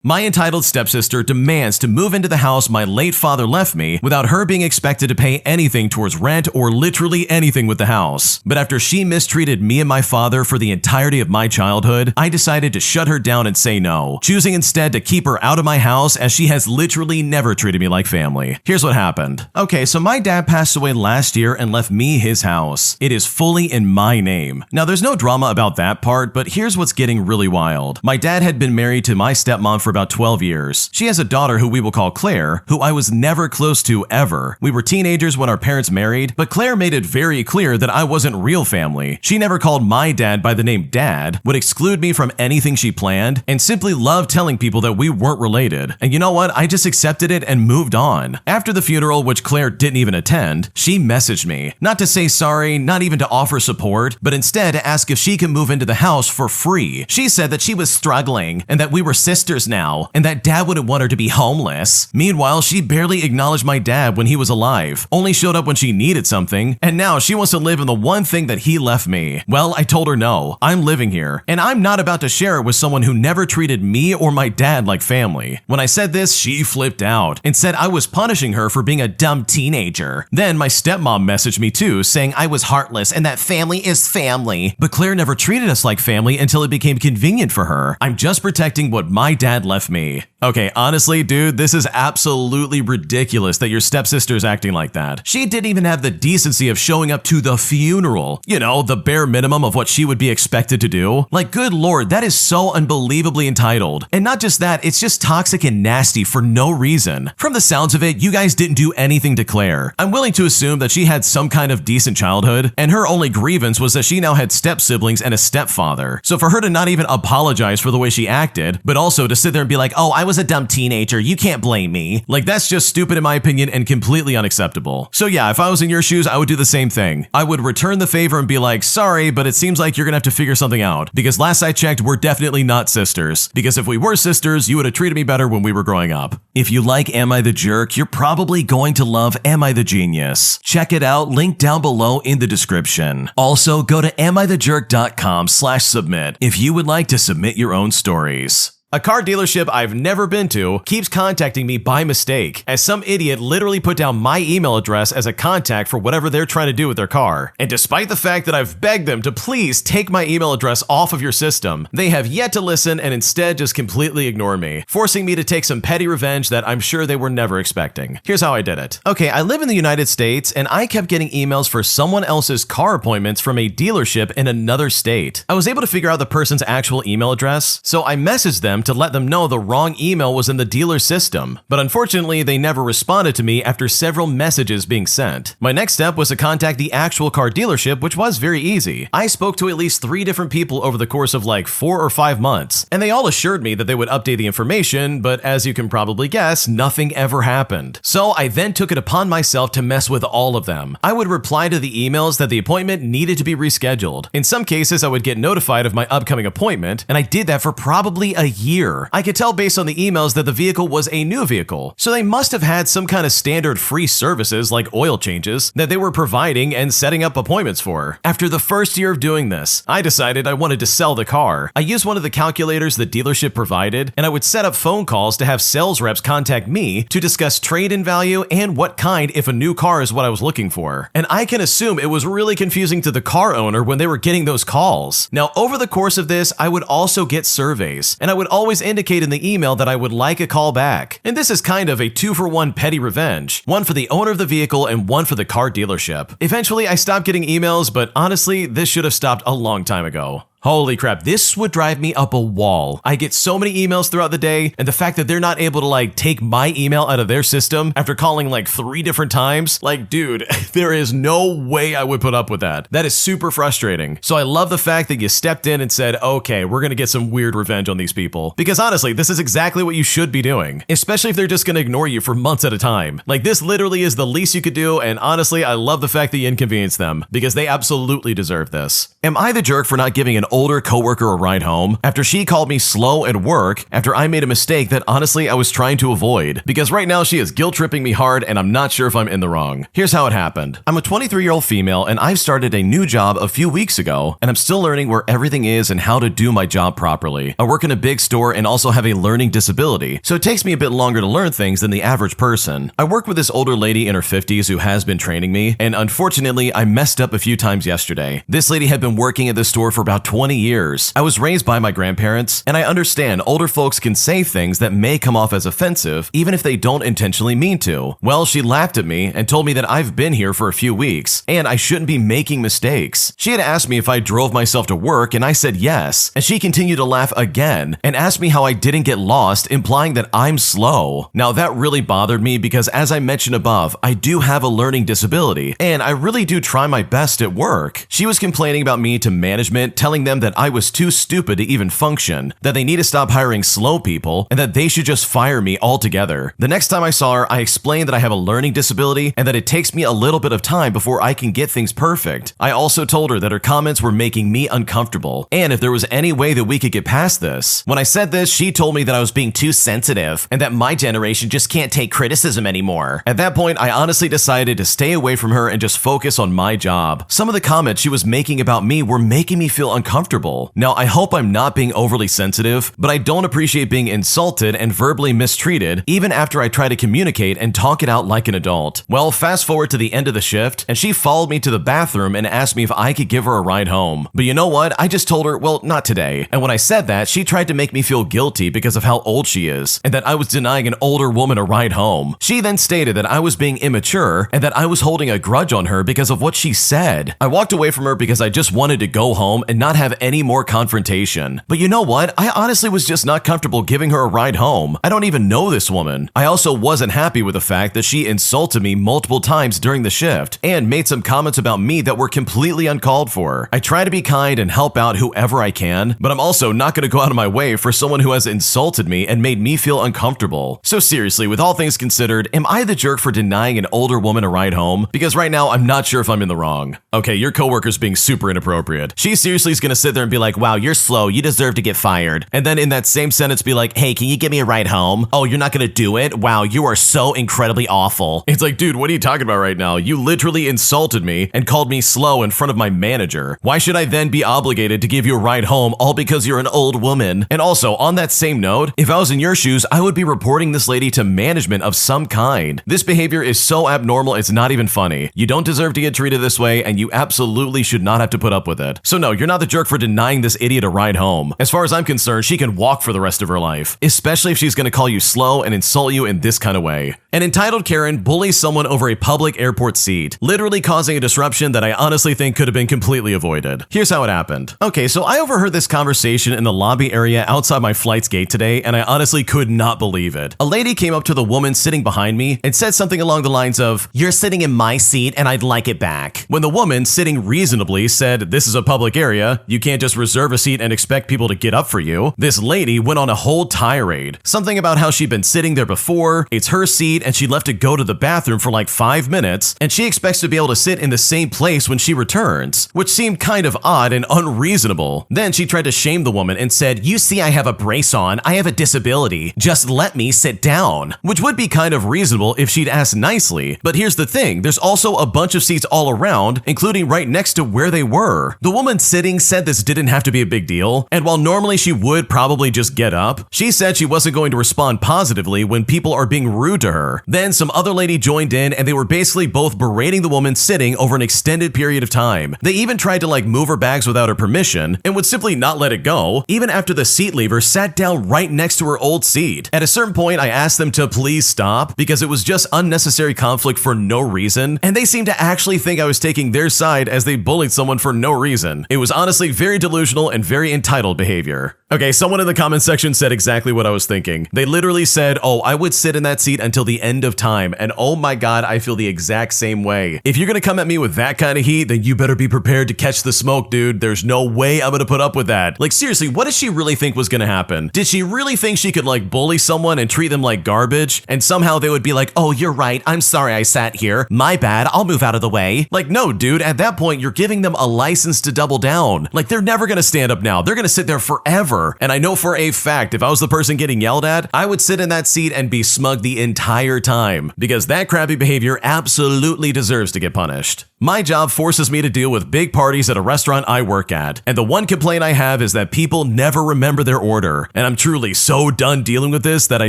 My entitled stepsister demands to move into the house my late father left me without her being expected to pay anything towards rent or literally anything with the house. But after she mistreated me and my father for the entirety of my childhood, I decided to shut her down and say no, choosing instead to keep her out of my house as she has literally never treated me like family. Here's what happened. Okay, so my dad passed away last year and left me his house. It is fully in my name. Now there's no drama about that part, but here's what's getting really wild. My dad had been married to my stepmom for about 12 years. She has a daughter who we will call Claire, who I was never close to ever. We were teenagers when our parents married, but Claire made it very clear that I wasn't real family. She never called my dad by the name Dad, would exclude me from anything she planned, and simply loved telling people that we weren't related. And you know what? I just accepted it and moved on. After the funeral, which Claire didn't even attend, she messaged me, not to say sorry, not even to offer support, but instead to ask if she could move into the house for free. She said that she was struggling and that we were sisters now, and that dad wouldn't want her to be homeless. Meanwhile, she barely acknowledged my dad when he was alive, only showed up when she needed something, and now she wants to live in the one thing that he left me. Well, I told her no, I'm living here, and I'm not about to share it with someone who never treated me or my dad like family. When I said this, she flipped out and said I was punishing her for being a dumb teenager. Then my stepmom messaged me too, saying I was heartless and that family is family. But Claire never treated us like family until it became convenient for her. I'm just protecting what my dad left me. Okay, honestly, dude, this is absolutely ridiculous that your stepsister's acting like that. She didn't even have the decency of showing up to the funeral. You know, the bare minimum of what she would be expected to do. Like, good lord, that is so unbelievably entitled. And not just that, it's just toxic and nasty for no reason. From the sounds of it, you guys didn't do anything to Claire. I'm willing to assume that she had some kind of decent childhood, and her only grievance was that she now had step-siblings and a stepfather. So for her to not even apologize for the way she acted, but also to sit there and be like, oh, I was a dumb teenager, you can't blame me. Like, that's just stupid in my opinion and completely unacceptable. So yeah, if I was in your shoes, I would do the same thing. I would return the favor and be like, sorry, but it seems like you're gonna have to figure something out. Because last I checked, we're definitely not sisters. Because if we were sisters, you would have treated me better when we were growing up. If you like Am I the Jerk, you're probably going to love Am I the Genius. Check it out, link down below in the description. Also, go to AmITheJerk.com/submit if you would like to submit your own stories. A car dealership I've never been to keeps contacting me by mistake, as some idiot literally put down my email address as a contact for whatever they're trying to do with their car. And despite the fact that I've begged them to please take my email address off of your system, they have yet to listen and instead just completely ignore me, forcing me to take some petty revenge that I'm sure they were never expecting. Here's how I did it. Okay, I live in the United States and I kept getting emails for someone else's car appointments from a dealership in another state. I was able to figure out the person's actual email address, so I messaged them to let them know the wrong email was in the dealer's system, but unfortunately they never responded to me after several messages being sent. My next step was to contact the actual car dealership, which was very easy. I spoke to at least 3 different people over the course of like 4 or 5 months, and they all assured me that they would update the information, but as you can probably guess, nothing ever happened. So I then took it upon myself to mess with all of them. I would reply to the emails that the appointment needed to be rescheduled. In some cases, I would get notified of my upcoming appointment, and I did that for probably a year. I could tell based on the emails that the vehicle was a new vehicle, so they must have had some kind of standard free services like oil changes that they were providing and setting up appointments for. After the first year of doing this, I decided I wanted to sell the car. I used one of the calculators the dealership provided, and I would set up phone calls to have sales reps contact me to discuss trade-in value and what kind if a new car is what I was looking for. And I can assume it was really confusing to the car owner when they were getting those calls. Now, over the course of this, I would also get surveys, and I would always indicate in the email that I would like a call back. And this is kind of a 2-for-1 petty revenge, one for the owner of the vehicle and one for the car dealership. Eventually, I stopped getting emails, but honestly, this should have stopped a long time ago. Holy crap, this would drive me up a wall. I get so many emails throughout the day, and the fact that they're not able to like take my email out of their system after calling like 3 different times, like dude, there is no way I would put up with that. That is super frustrating. So I love the fact that you stepped in and said, okay, we're gonna get some weird revenge on these people. Because honestly, this is exactly what you should be doing, especially if they're just gonna ignore you for months at a time. Like this literally is the least you could do, and honestly, I love the fact that you inconvenienced them, because they absolutely deserve this. Am I the jerk for not giving an older coworker a ride home after she called me slow at work after I made a mistake that honestly I was trying to avoid. Because right now she is guilt-tripping me hard and I'm not sure if I'm in the wrong. Here's how it happened. I'm a 23-year-old female and I've started a new job a few weeks ago and I'm still learning where everything is and how to do my job properly. I work in a big store and also have a learning disability, so it takes me a bit longer to learn things than the average person. I work with this older lady in her 50s who has been training me, and unfortunately I messed up a few times yesterday. This lady had been working at the store for about 20 years. I was raised by my grandparents, and I understand older folks can say things that may come off as offensive even if they don't intentionally mean to. Well, she laughed at me and told me that I've been here for a few weeks and I shouldn't be making mistakes. She had asked me if I drove myself to work and I said yes, and she continued to laugh again and asked me how I didn't get lost, implying that I'm slow. Now that really bothered me because, as I mentioned above, I do have a learning disability and I really do try my best at work. She was complaining about me to management, telling them that I was too stupid to even function, that they need to stop hiring slow people, and that they should just fire me altogether. The next time I saw her, I explained that I have a learning disability and that it takes me a little bit of time before I can get things perfect. I also told her that her comments were making me uncomfortable and if there was any way that we could get past this. When I said this, she told me that I was being too sensitive and that my generation just can't take criticism anymore. At that point, I honestly decided to stay away from her and just focus on my job. Some of the comments she was making about me were making me feel uncomfortable. Now, I hope I'm not being overly sensitive, but I don't appreciate being insulted and verbally mistreated even after I try to communicate and talk it out like an adult. Well, fast forward to the end of the shift, and she followed me to the bathroom and asked me if I could give her a ride home. But you know what? I just told her, well, not today. And when I said that, she tried to make me feel guilty because of how old she is and that I was denying an older woman a ride home. She then stated that I was being immature and that I was holding a grudge on her because of what she said. I walked away from her because I just wanted to go home and not have any more confrontation. But you know what? I honestly was just not comfortable giving her a ride home. I don't even know this woman. I also wasn't happy with the fact that she insulted me multiple times during the shift and made some comments about me that were completely uncalled for. I try to be kind and help out whoever I can, but I'm also not going to go out of my way for someone who has insulted me and made me feel uncomfortable. So seriously, with all things considered, am I the jerk for denying an older woman a ride home? Because right now, I'm not sure if I'm in the wrong. Okay, your coworker's being super inappropriate. She seriously is going to sit there and be like, wow, you're slow, you deserve to get fired. And then in that same sentence be like, hey, can you give me a ride home? Oh, you're not going to do it? Wow, you are so incredibly awful. It's like, dude, what are you talking about right now? You literally insulted me and called me slow in front of my manager. Why should I then be obligated to give you a ride home all because you're an old woman? And also, on that same note, if I was in your shoes, I would be reporting this lady to management of some kind. This behavior is so abnormal, it's not even funny. You don't deserve to get treated this way, and you absolutely should not have to put up with it. So no, you're not the jerk for denying this idiot a ride home. As far as I'm concerned, she can walk for the rest of her life, especially if she's gonna call you slow and insult you in this kind of way. An entitled Karen bullies someone over a public airport seat, literally causing a disruption that I honestly think could have been completely avoided. Here's how it happened. Okay, so I overheard this conversation in the lobby area outside my flight's gate today, and I honestly could not believe it. A lady came up to the woman sitting behind me and said something along the lines of, "You're sitting in my seat and I'd like it back." When the woman, sitting reasonably, said, "This is a public area, you can't just reserve a seat and expect people to get up for you," this lady went on a whole tirade. Something about how she'd been sitting there before, it's her seat, and she left to go to the bathroom for like 5 minutes, and she expects to be able to sit in the same place when she returns, which seemed kind of odd and unreasonable. Then she tried to shame the woman and said, "You see I have a brace on, I have a disability, just let me sit down," which would be kind of reasonable if she'd asked nicely. But here's the thing, there's also a bunch of seats all around, including right next to where they were. The woman sitting said this didn't have to be a big deal, and while normally she would probably just get up, she said she wasn't going to respond positively when people are being rude to her. Then some other lady joined in and they were basically both berating the woman sitting over an extended period of time. They even tried to like move her bags without her permission and would simply not let it go, even after the seat leaver sat down right next to her old seat. At a certain point, I asked them to please stop because it was just unnecessary conflict for no reason, and they seemed to actually think I was taking their side as they bullied someone for no reason. It was honestly very delusional and very entitled behavior. Okay, someone in the comment section said exactly what I was thinking. They literally said, "Oh, I would sit in that seat until the end of time," and oh my god, I feel the exact same way. If you're gonna come at me with that kind of heat, then you better be prepared to catch the smoke, dude. There's no way I'm gonna put up with that. Like seriously, what did she really think was gonna happen? Did she really think she could like bully someone and treat them like garbage, and somehow they would be like, "Oh, you're right, I'm sorry I sat here. My bad, I'll move out of the way." Like no, dude, at that point, you're giving them a license to double down. Like, they're never gonna stand up now. They're gonna sit there forever. And I know for a fact, if I was the person getting yelled at, I would sit in that seat and be smug the entire time, because that crappy behavior absolutely deserves to get punished. My job forces me to deal with big parties at a restaurant I work at, and the one complaint I have is that people never remember their order, and I'm truly so done dealing with this that I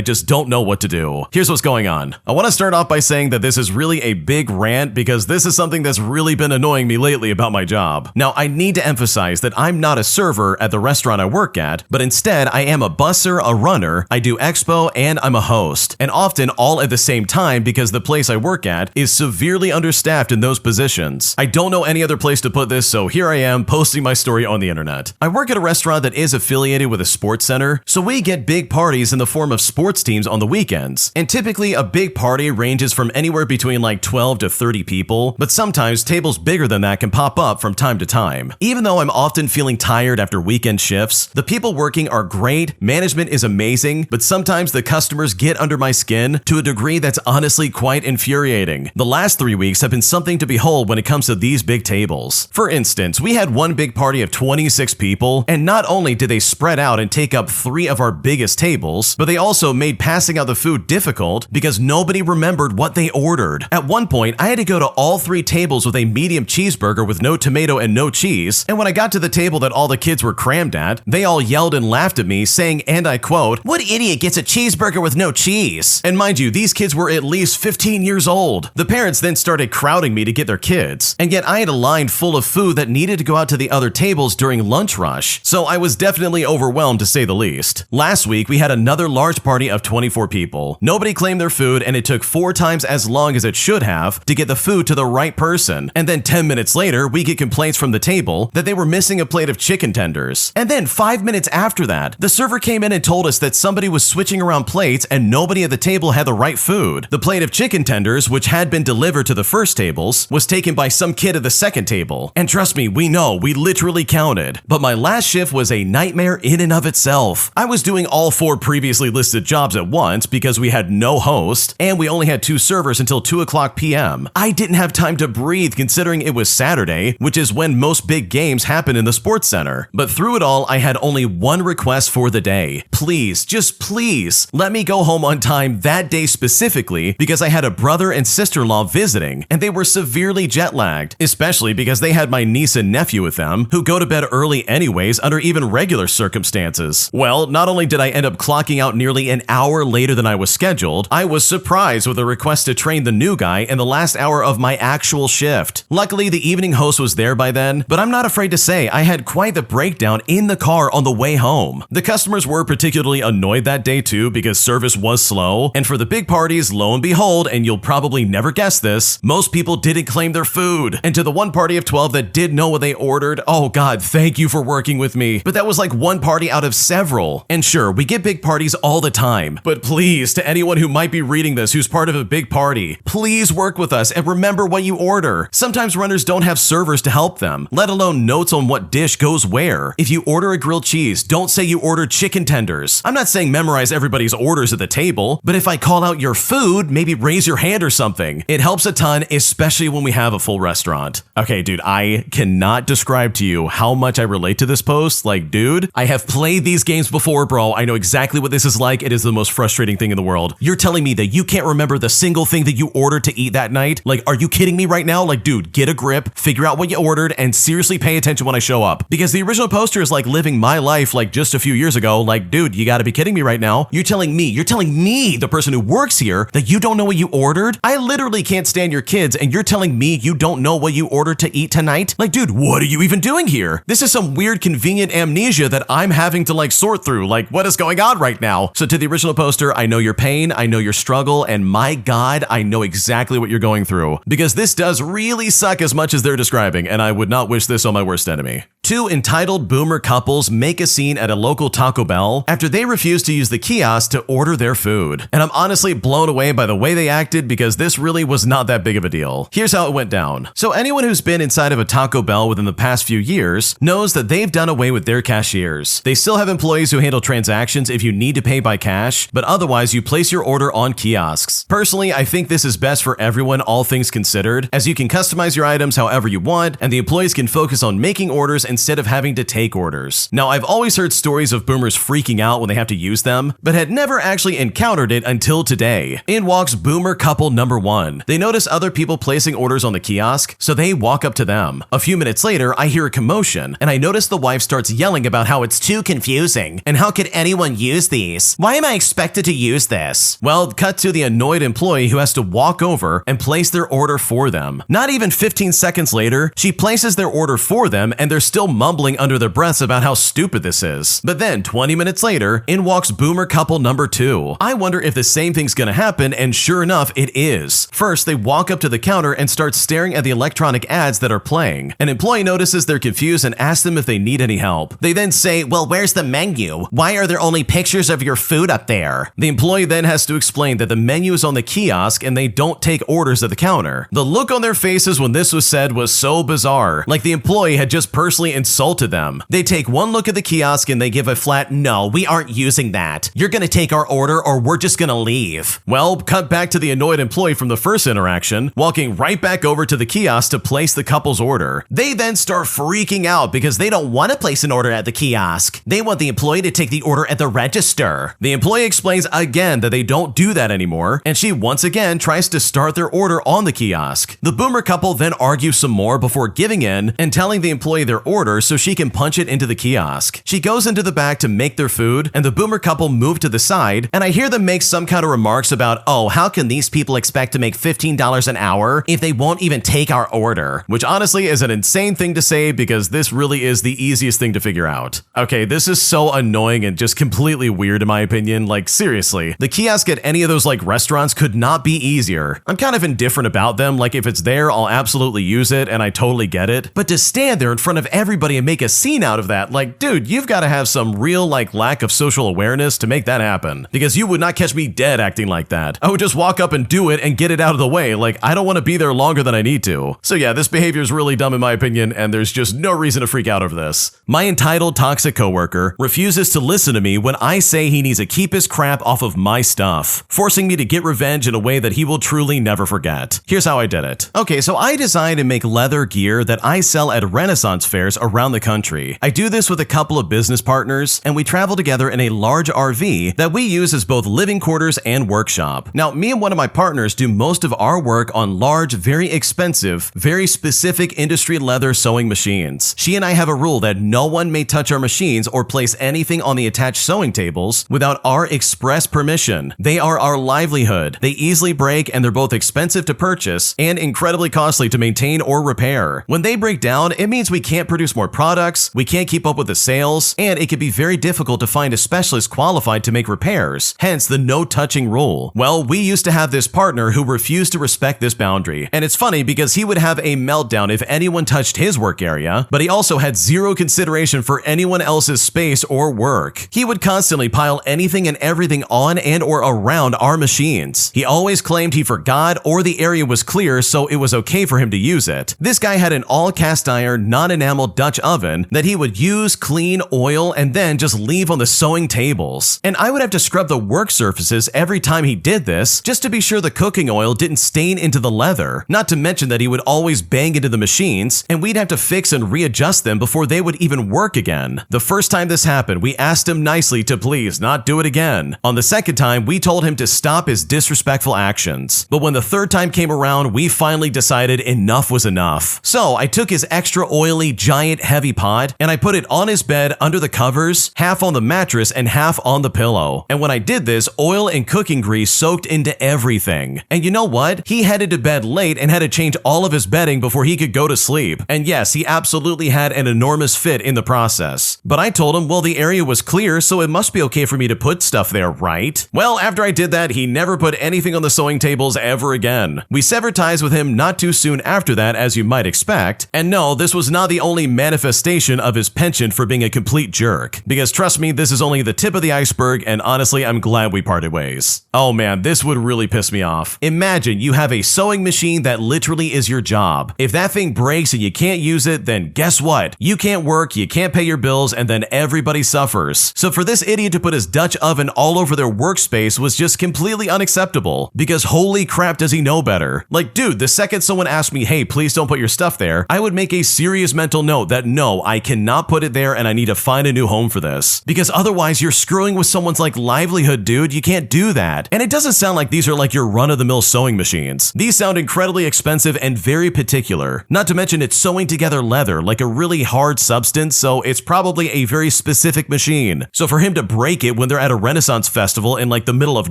just don't know what to do. Here's what's going on. I want to start off by saying that this is really a big rant because this is something that's really been annoying me lately about my job. Now, I need to emphasize that I'm not a server at the restaurant I work at, but instead I am a busser, a runner, I do expo, and I'm a host, and often all at the same time because the place I work at is severely understaffed in those positions. I don't know any other place to put this, so here I am posting my story on the internet. I work at a restaurant that is affiliated with a sports center, so we get big parties in the form of sports teams on the weekends. And typically a big party ranges from anywhere between like 12 to 30 people, but sometimes tables bigger than that can pop up from time to time. Even though I'm often feeling tired after weekend shifts, the people working are great, management is amazing, but sometimes the customers get under my skin to a degree that's honestly quite infuriating. The last 3 weeks have been something to behold when it comes to these big tables. For instance, we had one big party of 26 people, and not only did they spread out and take up 3 of our biggest tables, but they also made passing out the food difficult because nobody remembered what they ordered. At one point, I had to go to all 3 tables with a medium cheeseburger with no tomato and no cheese, and when I got to the table that all the kids were crammed at, they all yelled and laughed at me, saying, and I quote, "What idiot gets a cheeseburger with no cheese?" And mind you, these kids were at least 15 years old. The parents then started crowding me to get their kids, and yet I had a line full of food that needed to go out to the other tables during lunch rush, so I was definitely overwhelmed to say the least. Last week, we had another large party of 24 people. Nobody claimed their food, and it took 4 times as long as it should have to get the food to the right person. And then 10 minutes later, we get complaints from the table that they were missing a plate of chicken tenders. And then 5 minutes after that, the server came in and told us that somebody was switching around plates and nobody at the table had the right food. The plate of chicken tenders, which had been delivered to the first tables, was taken by some kid at the second table. And trust me, we know, we literally counted. But my last shift was a nightmare in and of itself. I was doing all 4 previously listed jobs at once because we had no host, and we only had 2 servers until 2:00 p.m. I didn't have time to breathe considering it was Saturday, which is when most big games happen in the sports center. But through it all, I had only one request for the day. Please, just please, let me go home on time that day specifically because I had a brother and sister-in-law visiting, and they were severely jet lagged, especially because they had my niece and nephew with them, who go to bed early anyways under even regular circumstances. Well, not only did I end up clocking out nearly an hour later than I was scheduled, I was surprised with a request to train the new guy in the last hour of my actual shift. Luckily, the evening host was there by then, but I'm not afraid to say I had quite the breakdown in the car on the way home. The customers were particularly annoyed that day too because service was slow, and for the big parties, lo and behold, and you'll probably never guess this, most people didn't claim their food. And to the one party of 12 that did know what they ordered, oh god, thank you for working with me. But that was like one party out of several. And sure, we get big parties all the time, but please, to anyone who might be reading this who's part of a big party, please work with us and remember what you order. Sometimes runners don't have servers to help them, let alone notes on what dish goes where. If you order a grilled cheese, don't say you ordered chicken tenders. I'm not saying memorize everybody's orders at the table, but if I call out your food, maybe raise your hand or something. It helps a ton, especially when we have a full restaurant. Okay, dude, I cannot describe to you how much I relate to this post. Like, dude, I have played these games before, bro. I know exactly what this is like. It is the most frustrating thing in the world. You're telling me that you can't remember the single thing that you ordered to eat that night? Like, are you kidding me right now? Like, dude, get a grip, figure out what you ordered, and seriously pay attention when I show up. Because the original poster is like living my life like just a few years ago. Like, dude, you gotta be kidding me right now. You're telling me, the person who works here, that you don't know what you ordered? I literally can't stand your kids, and you're telling me you don't know what you ordered to eat tonight? Like, dude, what are you even doing here? This is some weird convenient amnesia that I'm having to like sort through. Like, what is going on right now? So to the original poster, I know your pain, I know your struggle, and my god, I know exactly what you're going through. Because this does really suck as much as they're describing, and I would not wish this on my worst enemy. 2 entitled boomer couples make a scene at a local Taco Bell after they refuse to use the kiosk to order their food. And I'm honestly blown away by the way they acted because this really was not that big of a deal. Here's how it went down. So anyone who's been inside of a Taco Bell within the past few years knows that they've done away with their cashiers. They still have employees who handle transactions if you need to pay by cash, but otherwise you place your order on kiosks. Personally, I think this is best for everyone, all things considered, as you can customize your items however you want, and the employees can focus on making orders orders instead of having to take orders. Now, I've always heard stories of boomers freaking out when they have to use them, but had never actually encountered it until today. In walks boomer couple number 1. They notice other people placing orders on the kiosk, so they walk up to them. A few minutes later, I hear a commotion, and I notice the wife starts yelling about how it's too confusing, and how could anyone use these? Why am I expected to use this? Well, cut to the annoyed employee who has to walk over and place their order for them. Not even 15 seconds later, she places their order for them, and they're still mumbling under their breaths about how stupid this is. But then, 20 minutes later, in walks boomer couple number 2. I wonder if the same thing's gonna happen, and sure enough, it is. First, they walk up to the counter and start staring at the electronic ads that are playing. An employee notices they're confused and asks them if they need any help. They then say, "Well, where's the menu? Why are there only pictures of your food up there?" The employee then has to explain that the menu is on the kiosk and they don't take orders at the counter. The look on their faces when this was said was so bizarre, like the employee had just personally insulted them. They take one look at the kiosk and they give a flat, "No, we aren't using that. You're gonna take our order or we're just gonna leave." Well, cut back to the annoyed employee from the first interaction, walking right back over to the kiosk to place the couple's order. They then start freaking out because they don't want to place an order at the kiosk. They want the employee to take the order at the register. The employee explains again that they don't do that anymore, and she once again tries to start their order on the kiosk. The boomer couple then argue some more before giving in and telling the employee their order so she can punch it into the kiosk. She goes into the back to make their food, and the boomer couple move to the side, and I hear them make some kind of remarks about, "Oh, how can these people expect to make $15 an hour if they won't even take our order?" Which honestly is an insane thing to say because this really is the easiest thing to figure out. Okay, this is so annoying and just completely weird in my opinion. Like seriously, the kiosk at any of those like restaurants could not be easier. I'm kind of indifferent about them. Like if it's there, I'll absolutely use it and I totally get it. But to stand there in front of everybody and make a scene out of that, like dude, you've got to have some real like lack of social awareness to make that happen. Because you would not catch me dead acting like that. I would just walk up and do it and get it out of the way. Like I don't want to be there longer than I need to. So yeah, this behavior is really dumb in my opinion, and there's just no reason to freak out over this. My entitled toxic coworker refuses to listen to me when I say he needs to keep his crap off of my stuff, forcing me to get revenge in a way that he will truly never forget. Here's how I did it. Okay, so I design and make leather gear that I sell at Renaissance fairs around the country. I do this with a couple of business partners, and we travel together in a large RV that we use as both living quarters and workshop. Now, me and one of my partners do most of our work on large, very expensive, very specific industry leather sewing machines. She and I have a rule that no one may touch our machines or place anything on the attached sewing tables without our express permission. They are our livelihood. They easily break, and they're both expensive to purchase and incredibly costly to maintain or repair. When they break down, it means we can't produce more products, we can't keep up with the sales, and it can be very difficult to find a specialist qualified to make repairs, hence the no touching rule. Well, we used to have this partner who refused to respect this boundary, and it's funny because he would have a meltdown if anyone touched his work area, but he also had zero consideration for anyone else's space or work. He would constantly pile anything and everything on and or around our machines. He always claimed he forgot or the area was clear so it was okay for him to use it. This guy had an all cast iron, non-enameled Dutch oven that he would use, clean, oil, and then just leave on the sewing tables. And I would have to scrub the work surfaces every time he did this just to be sure the cooking oil didn't stain into the leather. Not to mention that he would always bang into the machines and we'd have to fix and readjust them before they would even work again. The first time this happened, we asked him nicely to please not do it again. On the second time, we told him to stop his disrespectful actions. But when the third time came around, we finally decided enough was enough. So I took his extra oily, giant, heavy pot and I put it on his bed under the covers, half on the mattress and half on the pillow. And when I did this, oil and cooking grease soaked into everything. And you know what? He headed to bed late and had to change all of his bedding before he could go to sleep. And yes, he absolutely had an enormous fit in the process. But I told him, well, the area was clear, so it must be okay for me to put stuff there, right? Well, after I did that, he never put anything on the sewing tables ever again. We severed ties with him not too soon after that, as you might expect. And no, this was not the only manifestation of his penchant for being a complete jerk. Because trust me, this is only the tip of the iceberg, and honestly, I'm glad we parted ways. Oh man, this would really piss me off. Imagine you have a sewing machine that literally is your job. If that thing breaks and you can't use it, then guess what? You can't work, you can't pay your bills, and then everybody suffers. So for this idiot to put his Dutch oven all over their workspace was just completely unacceptable. Because holy crap, does he know better? Like, dude, the second someone asked me, hey, please don't put your stuff there, I would make a serious mental mental note that no, I cannot put it there and I need to find a new home for this. Because otherwise you're screwing with someone's like livelihood, dude. You can't do that. And it doesn't sound like these are like your run-of-the-mill sewing machines. These sound incredibly expensive and very particular. Not to mention it's sewing together leather, like a really hard substance, so it's probably a very specific machine. So for him to break it when they're at a Renaissance festival in like the middle of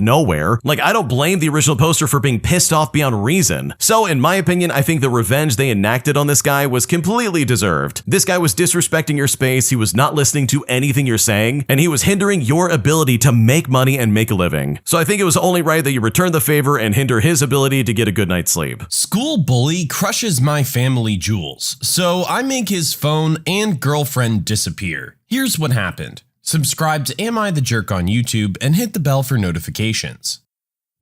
nowhere, like I don't blame the original poster for being pissed off beyond reason. So in my opinion, I think the revenge they enacted on this guy was completely deserved. This guy was disrespecting your space, he was not listening to anything you're saying, and he was hindering your ability to make money and make a living. So I think it was only right that you return the favor and hinder his ability to get a good night's sleep. School bully crushes my family jewels, so I make his phone and girlfriend disappear. Here's what happened. Subscribe to Am I the Jerk on YouTube and hit the bell for notifications.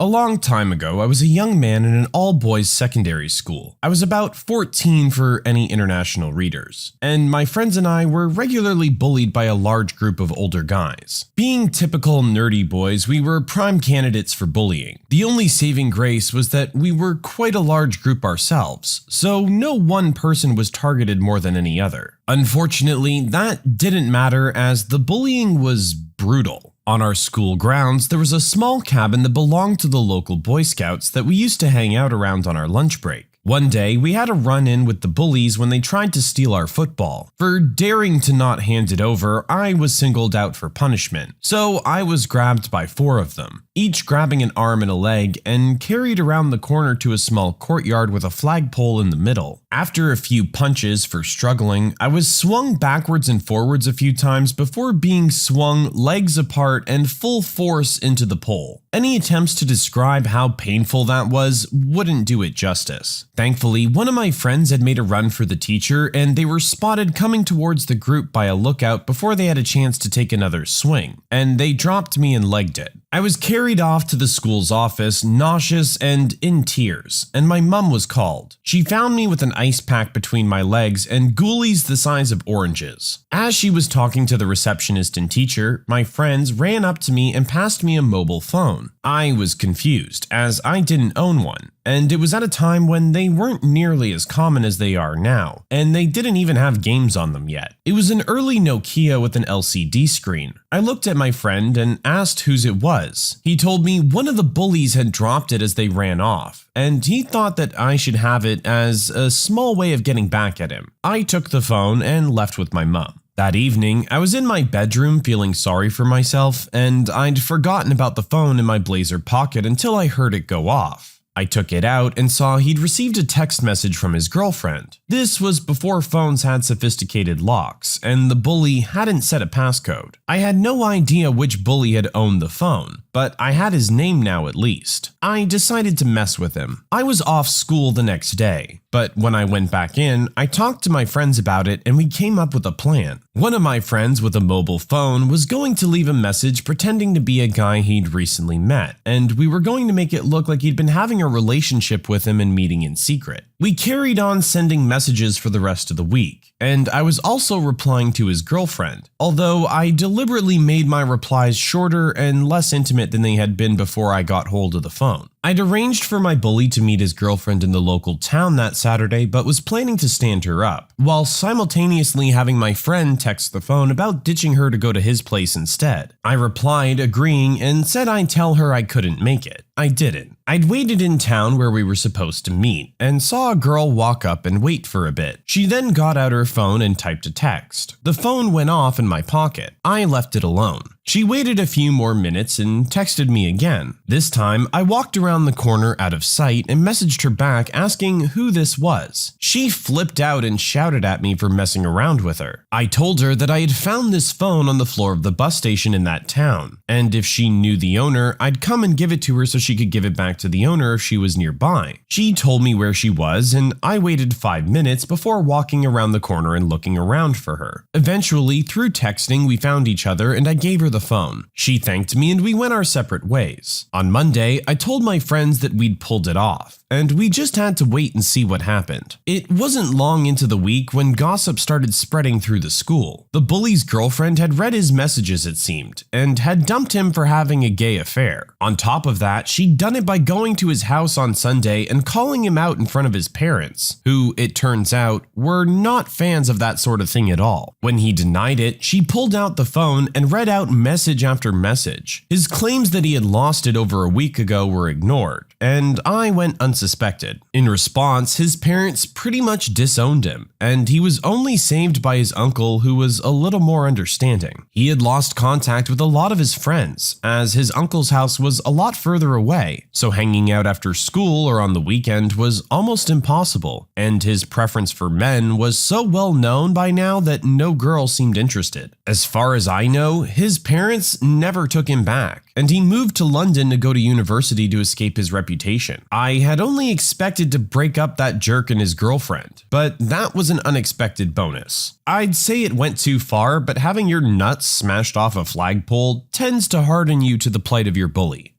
A long time ago, I was a young man in an all-boys secondary school. I was about 14 for any international readers, and my friends and I were regularly bullied by a large group of older guys. Being typical nerdy boys, we were prime candidates for bullying. The only saving grace was that we were quite a large group ourselves, so no one person was targeted more than any other. Unfortunately, that didn't matter as the bullying was brutal. On our school grounds, there was a small cabin that belonged to the local Boy Scouts that we used to hang out around on our lunch break. One day, we had a run-in with the bullies when they tried to steal our football. For daring to not hand it over, I was singled out for punishment, so I was grabbed by 4 of them, each grabbing an arm and a leg, and carried around the corner to a small courtyard with a flagpole in the middle. After a few punches for struggling, I was swung backwards and forwards a few times before being swung legs apart and full force into the pole. Any attempts to describe how painful that was wouldn't do it justice. Thankfully, one of my friends had made a run for the teacher, and they were spotted coming towards the group by a lookout before they had a chance to take another swing, and they dropped me and legged it. I was carried off to the school's office, nauseous and in tears, and my mum was called. She found me with an ice pack between my legs and ghoulies the size of oranges. As she was talking to the receptionist and teacher, my friends ran up to me and passed me a mobile phone. I was confused, as I didn't own one, and it was at a time when they weren't nearly as common as they are now, and they didn't even have games on them yet. It was an early Nokia with an LCD screen. I looked at my friend and asked whose it was. He told me one of the bullies had dropped it as they ran off, and he thought that I should have it as a small way of getting back at him. I took the phone and left with my mum. That evening, I was in my bedroom feeling sorry for myself, and I'd forgotten about the phone in my blazer pocket until I heard it go off. I took it out and saw he'd received a text message from his girlfriend. This was before phones had sophisticated locks, and the bully hadn't set a passcode. I had no idea which bully had owned the phone, but I had his name now at least. I decided to mess with him. I was off school the next day, but when I went back in, I talked to my friends about it and we came up with a plan. One of my friends with a mobile phone was going to leave a message pretending to be a guy he'd recently met, and we were going to make it look like he'd been having a relationship with him and meeting in secret. We carried on sending messages for the rest of the week, and I was also replying to his girlfriend, although I deliberately made my replies shorter and less intimate than they had been before I got hold of the phone. I'd arranged for my bully to meet his girlfriend in the local town that Saturday, but was planning to stand her up, while simultaneously having my friend text the phone about ditching her to go to his place instead. I replied, agreeing, and said I'd tell her I couldn't make it. I didn't. I'd waited in town where we were supposed to meet, and saw a girl walk up and wait for a bit. She then got out her phone and typed a text. The phone went off in my pocket. I left it alone. She waited a few more minutes and texted me again. This time, I walked around the corner out of sight and messaged her back asking who this was. She flipped out and shouted at me for messing around with her. I told her that I had found this phone on the floor of the bus station in that town, and if she knew the owner, I'd come and give it to her so she could give it back to the owner if she was nearby. She told me where she was, and I waited 5 minutes before walking around the corner and looking around for her. Eventually, through texting, we found each other and I gave her over the phone. She thanked me and we went our separate ways. On Monday, I told my friends that we'd pulled it off, and we just had to wait and see what happened. It wasn't long into the week when gossip started spreading through the school. The bully's girlfriend had read his messages, it seemed, and had dumped him for having a gay affair. On top of that, she'd done it by going to his house on Sunday and calling him out in front of his parents, who, it turns out, were not fans of that sort of thing at all. When he denied it, she pulled out the phone and read out message after message. His claims that he had lost it over a week ago were ignored, and I went unsuspected. In response, his parents pretty much disowned him, and he was only saved by his uncle, who was a little more understanding. He had lost contact with a lot of his friends, as his uncle's house was a lot further away, so hanging out after school or on the weekend was almost impossible, and his preference for men was so well known by now that no girl seemed interested. As far as I know, his parents never took him back, and he moved to London to go to university to escape his reputation. I had only expected to break up that jerk and his girlfriend, but that was an unexpected bonus. I'd say it went too far, but having your nuts smashed off a flagpole tends to harden you to the plight of your bully.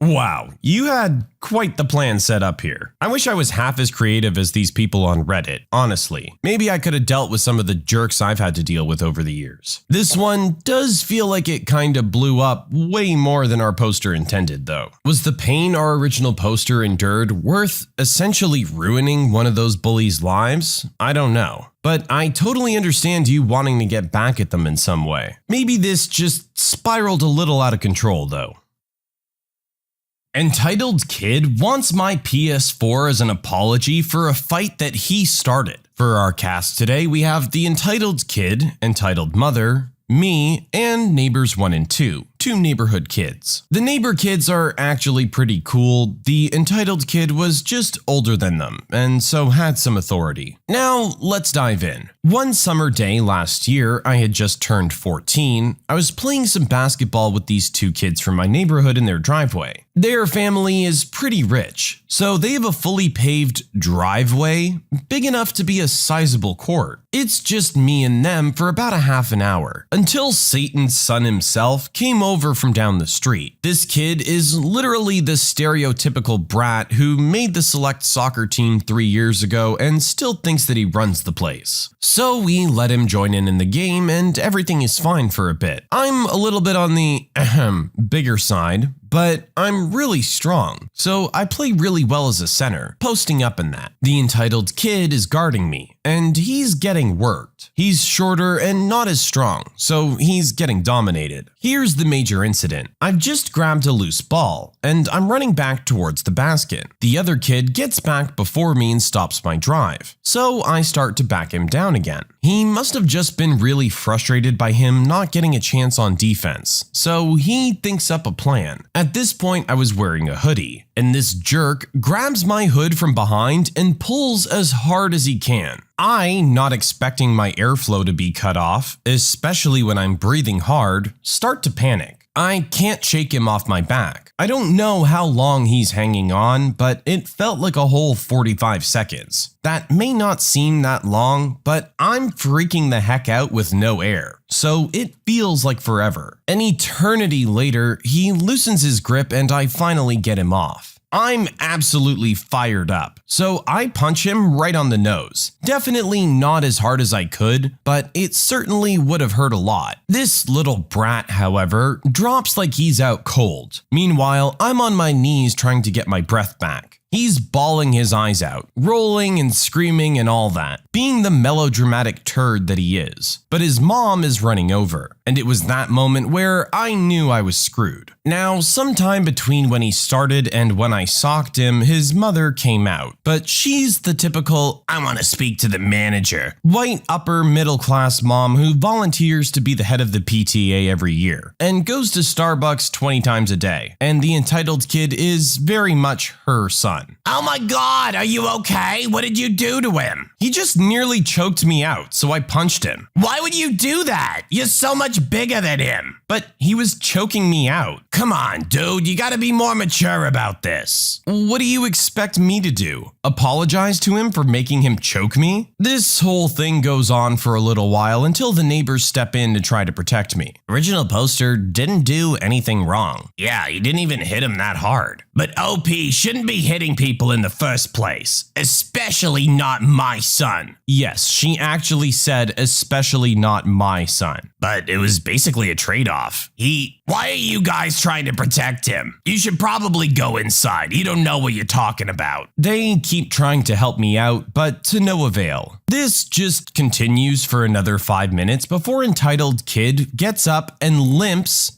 Wow, you had quite the plan set up here. I wish I was half as creative as these people on Reddit, honestly. Maybe I could have dealt with some of the jerks I've had to deal with over the years. This one does feel like it kinda blew up way more than our poster intended, though. Was the pain our original poster endured worth essentially ruining one of those bullies' lives? I don't know. But I totally understand you wanting to get back at them in some way. Maybe this just spiraled a little out of control, though. Entitled Kid wants my PS4 as an apology for a fight that he started. For our cast today, we have the Entitled Kid, Entitled Mother, me, and Neighbors 1 and 2. Two neighborhood kids. The neighbor kids are actually pretty cool. The entitled kid was just older than them, and so had some authority. Now, let's dive in. One summer day last year, I had just turned 14. I was playing some basketball with these two kids from my neighborhood in their driveway. Their family is pretty rich, so they have a fully paved driveway, big enough to be a sizable court. It's just me and them for about a half an hour, until Satan's son himself came over from down the street. This kid is literally the stereotypical brat who made the select soccer team 3 years ago and still thinks that he runs the place. So we let him join in the game and everything is fine for a bit. I'm a little bit on the bigger side, but I'm really strong, so I play really well as a center, posting up in that. The entitled kid is guarding me, and he's getting worked. He's shorter and not as strong, so he's getting dominated. Here's the major incident. I've just grabbed a loose ball, and I'm running back towards the basket. The other kid gets back before me and stops my drive, so I start to back him down again. He must have just been really frustrated by him not getting a chance on defense, so he thinks up a plan. At this point, I was wearing a hoodie, and this jerk grabs my hood from behind and pulls as hard as he can. I, not expecting my airflow to be cut off, especially when I'm breathing hard, start to panic. I can't shake him off my back. I don't know how long he's hanging on, but it felt like a whole 45 seconds. That may not seem that long, but I'm freaking the heck out with no air, so it feels like forever. An eternity later, he loosens his grip and I finally get him off. I'm absolutely fired up, so I punch him right on the nose. Definitely not as hard as I could, but it certainly would have hurt a lot. This little brat, however, drops like he's out cold. Meanwhile, I'm on my knees trying to get my breath back. He's bawling his eyes out, rolling and screaming and all that, being the melodramatic turd that he is. But his mom is running over, and it was that moment where I knew I was screwed. Now, sometime between when he started and when I socked him, his mother came out, but she's the typical, I want to speak to the manager, white upper middle class mom who volunteers to be the head of the PTA every year, and goes to Starbucks 20 times a day, and the entitled kid is very much her son. son. Oh my god, are you okay? What did you do to him? He just nearly choked me out, so I punched him. Why would you do that? You're so much bigger than him. But he was choking me out. Come on, dude, you gotta be more mature about this. What do you expect me to do? Apologize to him for making him choke me? This whole thing goes on for a little while until the neighbors step in to try to protect me. Original poster didn't do anything wrong. Yeah, he didn't even hit him that hard. But OP shouldn't be hitting people in the first place, especially not my son. Yes, she actually said especially not my son. But it was basically a trade-off. Why are you guys trying to protect him? You should probably go inside. You don't know what you're talking about. They keep trying to help me out, but to no avail. This just continues for another 5 minutes before entitled kid gets up and limps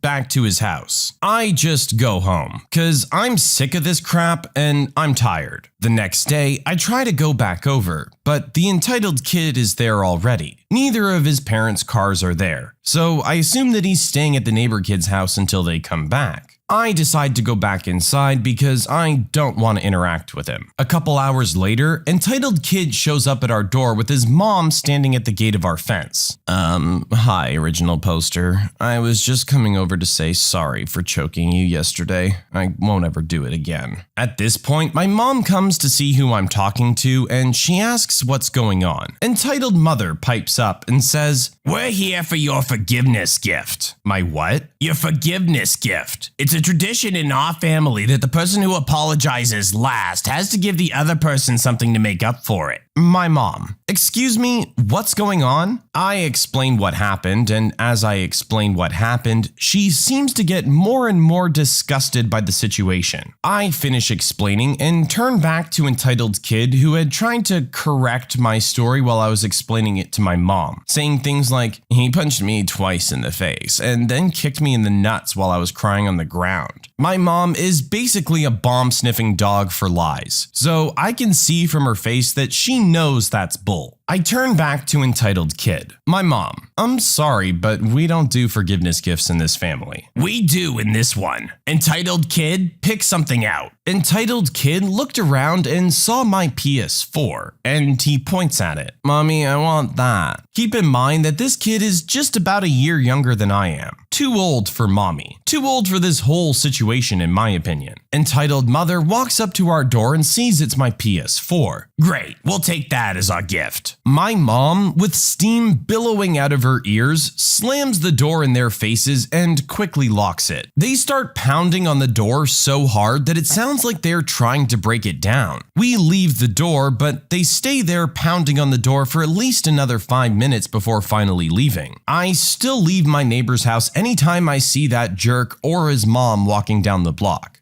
back to his house. I just go home, cause I'm sick of this crap and I'm tired. The next day, I try to go back over, but the entitled kid is there already. Neither of his parents' cars are there, so I assume that he's staying at the neighbor kid's house until they come back. I decide to go back inside because I don't want to interact with him. A couple hours later, entitled kid shows up at our door with his mom standing at the gate of our fence. Hi, original poster. I was just coming over to say sorry for choking you yesterday. I won't ever do it again. At this point, my mom comes to see who I'm talking to and she asks what's going on. Entitled mother pipes up and says, "We're here for your forgiveness gift." My what? Your forgiveness gift. It's a tradition in our family that the person who apologizes last has to give the other person something to make up for it. My mom. Excuse me, what's going on? I explain what happened, and as I explain what happened, she seems to get more and more disgusted by the situation. I finish explaining and turn back to entitled kid who had tried to correct my story while I was explaining it to my mom, saying things like, "He punched me twice in the face and then kicked me in the nuts while I was crying on the ground." My mom is basically a bomb-sniffing dog for lies, so I can see from her face that she knows that's bull. I turn back to entitled kid. My mom, I'm sorry, but we don't do forgiveness gifts in this family. We do in this one. Entitled kid, pick something out. Entitled kid looked around and saw my PS4, and he points at it. Mommy, I want that. Keep in mind that this kid is just about a year younger than I am. Too old for mommy. Too old for this whole situation in my opinion. Entitled mother walks up to our door and sees it's my PS4. Great, we'll take that as our gift. My mom, with steam billowing out of her ears, slams the door in their faces and quickly locks it. They start pounding on the door so hard that it sounds like they're trying to break it down. We leave the door, but they stay there pounding on the door for at least another 5 minutes before finally leaving. I still leave my neighbor's house anytime I see that jerk or his mom walking down the block.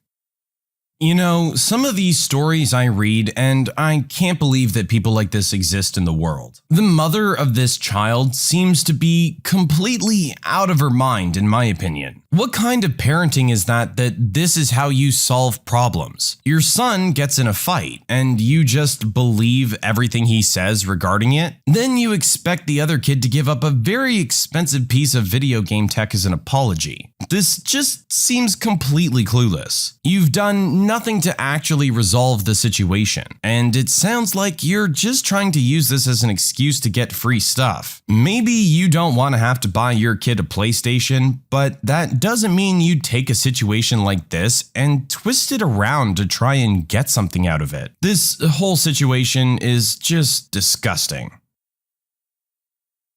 You know, some of these stories I read and I can't believe that people like this exist in the world. The mother of this child seems to be completely out of her mind in my opinion. What kind of parenting is that this is how you solve problems? Your son gets in a fight and you just believe everything he says regarding it? Then you expect the other kid to give up a very expensive piece of video game tech as an apology. This just seems completely clueless. You've done nothing to actually resolve the situation, and it sounds like you're just trying to use this as an excuse to get free stuff. Maybe you don't want to have to buy your kid a PlayStation, but that doesn't mean you take a situation like this and twist it around to try and get something out of it. This whole situation is just disgusting.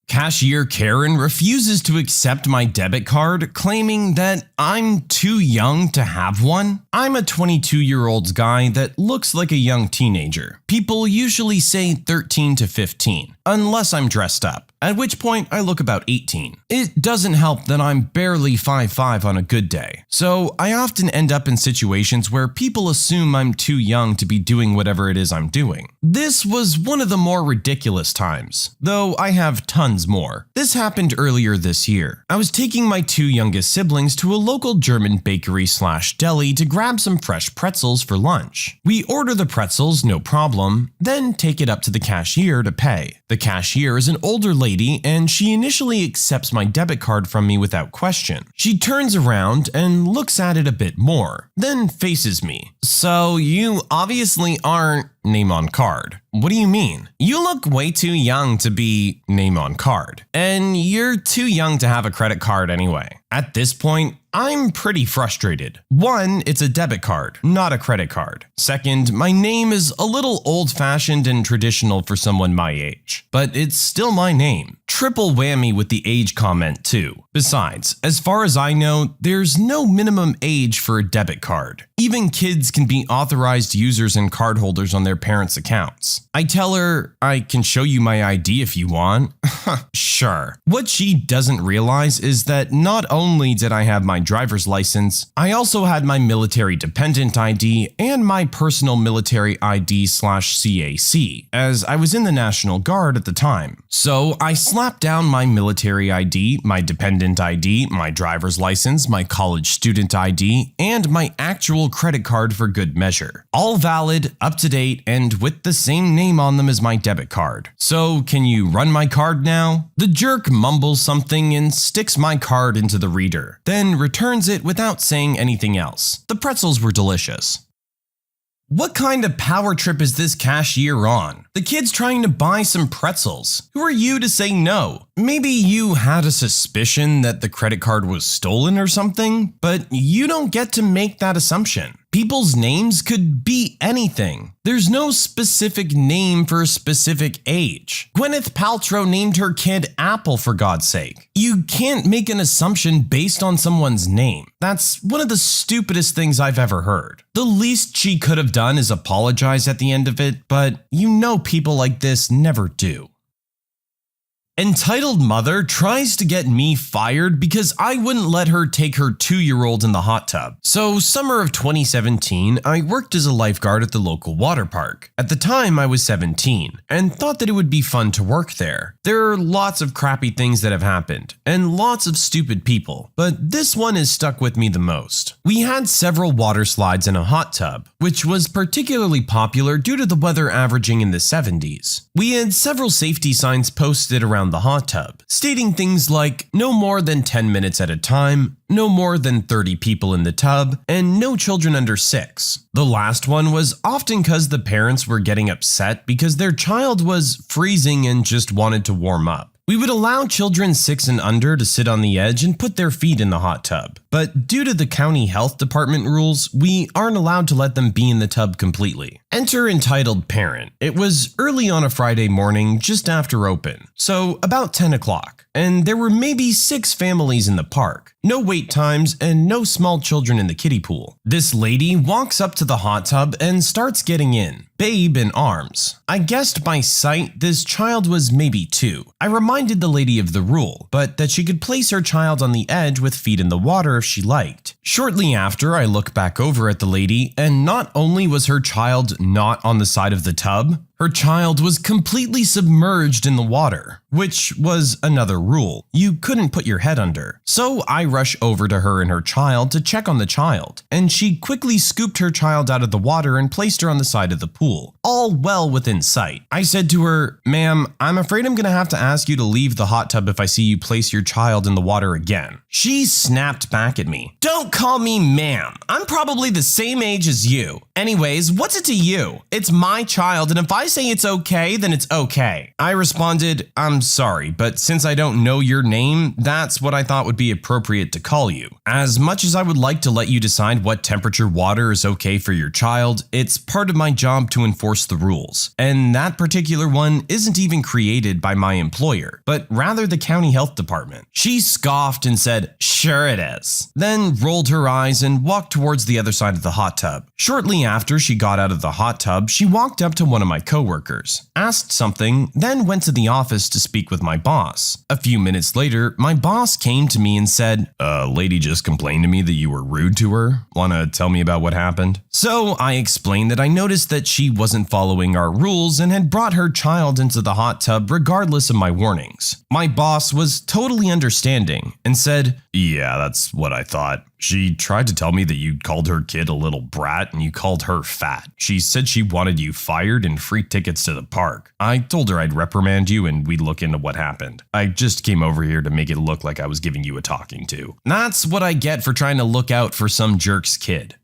Cashier Karen refuses to accept my debit card, claiming that I'm too young to have one. I'm a 22-year-old guy that looks like a young teenager. People usually say 13 to 15, unless I'm dressed up, at which point I look about 18. It doesn't help that I'm barely 5'5" on a good day, so I often end up in situations where people assume I'm too young to be doing whatever it is I'm doing. This was one of the more ridiculous times, though I have tons more. This happened earlier this year. I was taking my two youngest siblings to a local German bakery/deli to grab some fresh pretzels for lunch. We order the pretzels, no problem, then take it up to the cashier to pay. The The cashier is an older lady and she initially accepts my debit card from me without question. She turns around and looks at it a bit more, then faces me. "So you obviously aren't name on card." "What do you mean?" "You look way too young to be name on card. And you're too young to have a credit card anyway." At this point, I'm pretty frustrated. One, it's a debit card, not a credit card. Second, my name is a little old-fashioned and traditional for someone my age, but it's still my name. Triple whammy with the age comment too. Besides, as far as I know, there's no minimum age for a debit card. Even kids can be authorized users and cardholders on their parents' accounts. I tell her, "I can show you my ID if you want." Sure. What she doesn't realize is that not only did I have my driver's license, I also had my military dependent ID and my personal military ID/CAC, as I was in the National Guard at the time. So I slapped down my military ID, my dependent ID, my driver's license, my college student ID, and my actual credit card for good measure. All valid, up to date, and with the same name on them as my debit card. "So can you run my card now?" The jerk mumbles something and sticks my card into the reader, then returns it without saying anything else. The pretzels were delicious. What kind of power trip is this cashier on? The kid's trying to buy some pretzels. Who are you to say no? Maybe you had a suspicion that the credit card was stolen or something, but you don't get to make that assumption. People's names could be anything. There's no specific name for a specific age. Gwyneth Paltrow named her kid Apple, for God's sake. You can't make an assumption based on someone's name. That's one of the stupidest things I've ever heard. The least she could have done is apologize at the end of it, but you know people like this never do. Entitled mother tries to get me fired because I wouldn't let her take her 2-year-old in the hot tub. So summer of 2017, I worked as a lifeguard at the local water park. At the time, I was 17 and thought that it would be fun to work there. There are lots of crappy things that have happened and lots of stupid people, but this one has stuck with me the most. We had several water slides in a hot tub, which was particularly popular due to the weather averaging in the 70s. We had several safety signs posted around the hot tub, stating things like no more than 10 minutes at a time, no more than 30 people in the tub, and no children under 6. The last one was often because the parents were getting upset because their child was freezing and just wanted to warm up. We would allow children 6 and under to sit on the edge and put their feet in the hot tub, but due to the county health department rules, we aren't allowed to let them be in the tub completely. Enter entitled parent. It was early on a Friday morning just after open, so about 10 o'clock, and there were maybe 6 families in the park. No wait times and no small children in the kiddie pool. This lady walks up to the hot tub and starts getting in, babe in arms. I guessed by sight this child was maybe 2. I reminded the lady of the rule, but that she could place her child on the edge with feet in the water if she liked. Shortly after, I look back over at the lady, and not only was her child not on the side of the tub, her child was completely submerged in the water, which was another rule. You couldn't put your head under. So I rush over to her and her child to check on the child, and she quickly scooped her child out of the water and placed her on the side of the pool, all well within sight. I said to her, "Ma'am, I'm afraid I'm gonna have to ask you to leave the hot tub if I see you place your child in the water again." She snapped back at me. "Don't call me ma'am. I'm probably the same age as you. Anyways, what's it to you? It's my child, and if I say it's okay, then it's okay." I responded, "I'm sorry, but since I don't know your name, that's what I thought would be appropriate to call you. As much as I would like to let you decide what temperature water is okay for your child, it's part of my job to enforce the rules. And that particular one isn't even created by my employer, but rather the county health department." She scoffed and said, "Sure it is," then rolled her eyes and walked towards the other side of the hot tub. Shortly after she got out of the hot tub, she walked up to one of my coworkers, asked something, then went to the office to speak with my boss. A few minutes later, my boss came to me and said, "A lady just complained to me that you were rude to her. Wanna tell me about what happened?" So I explained that I noticed that she wasn't following our rules and had brought her child into the hot tub regardless of my warnings. My boss was totally understanding and said, "Yeah, that's what I thought." She tried to tell me that you called her kid a little brat and you called her fat. She said she wanted you fired and free tickets to the park. I told her I'd reprimand you and we'd look into what happened. I just came over here to make it look like I was giving you a talking to. That's what I get for trying to look out for some jerk's kid.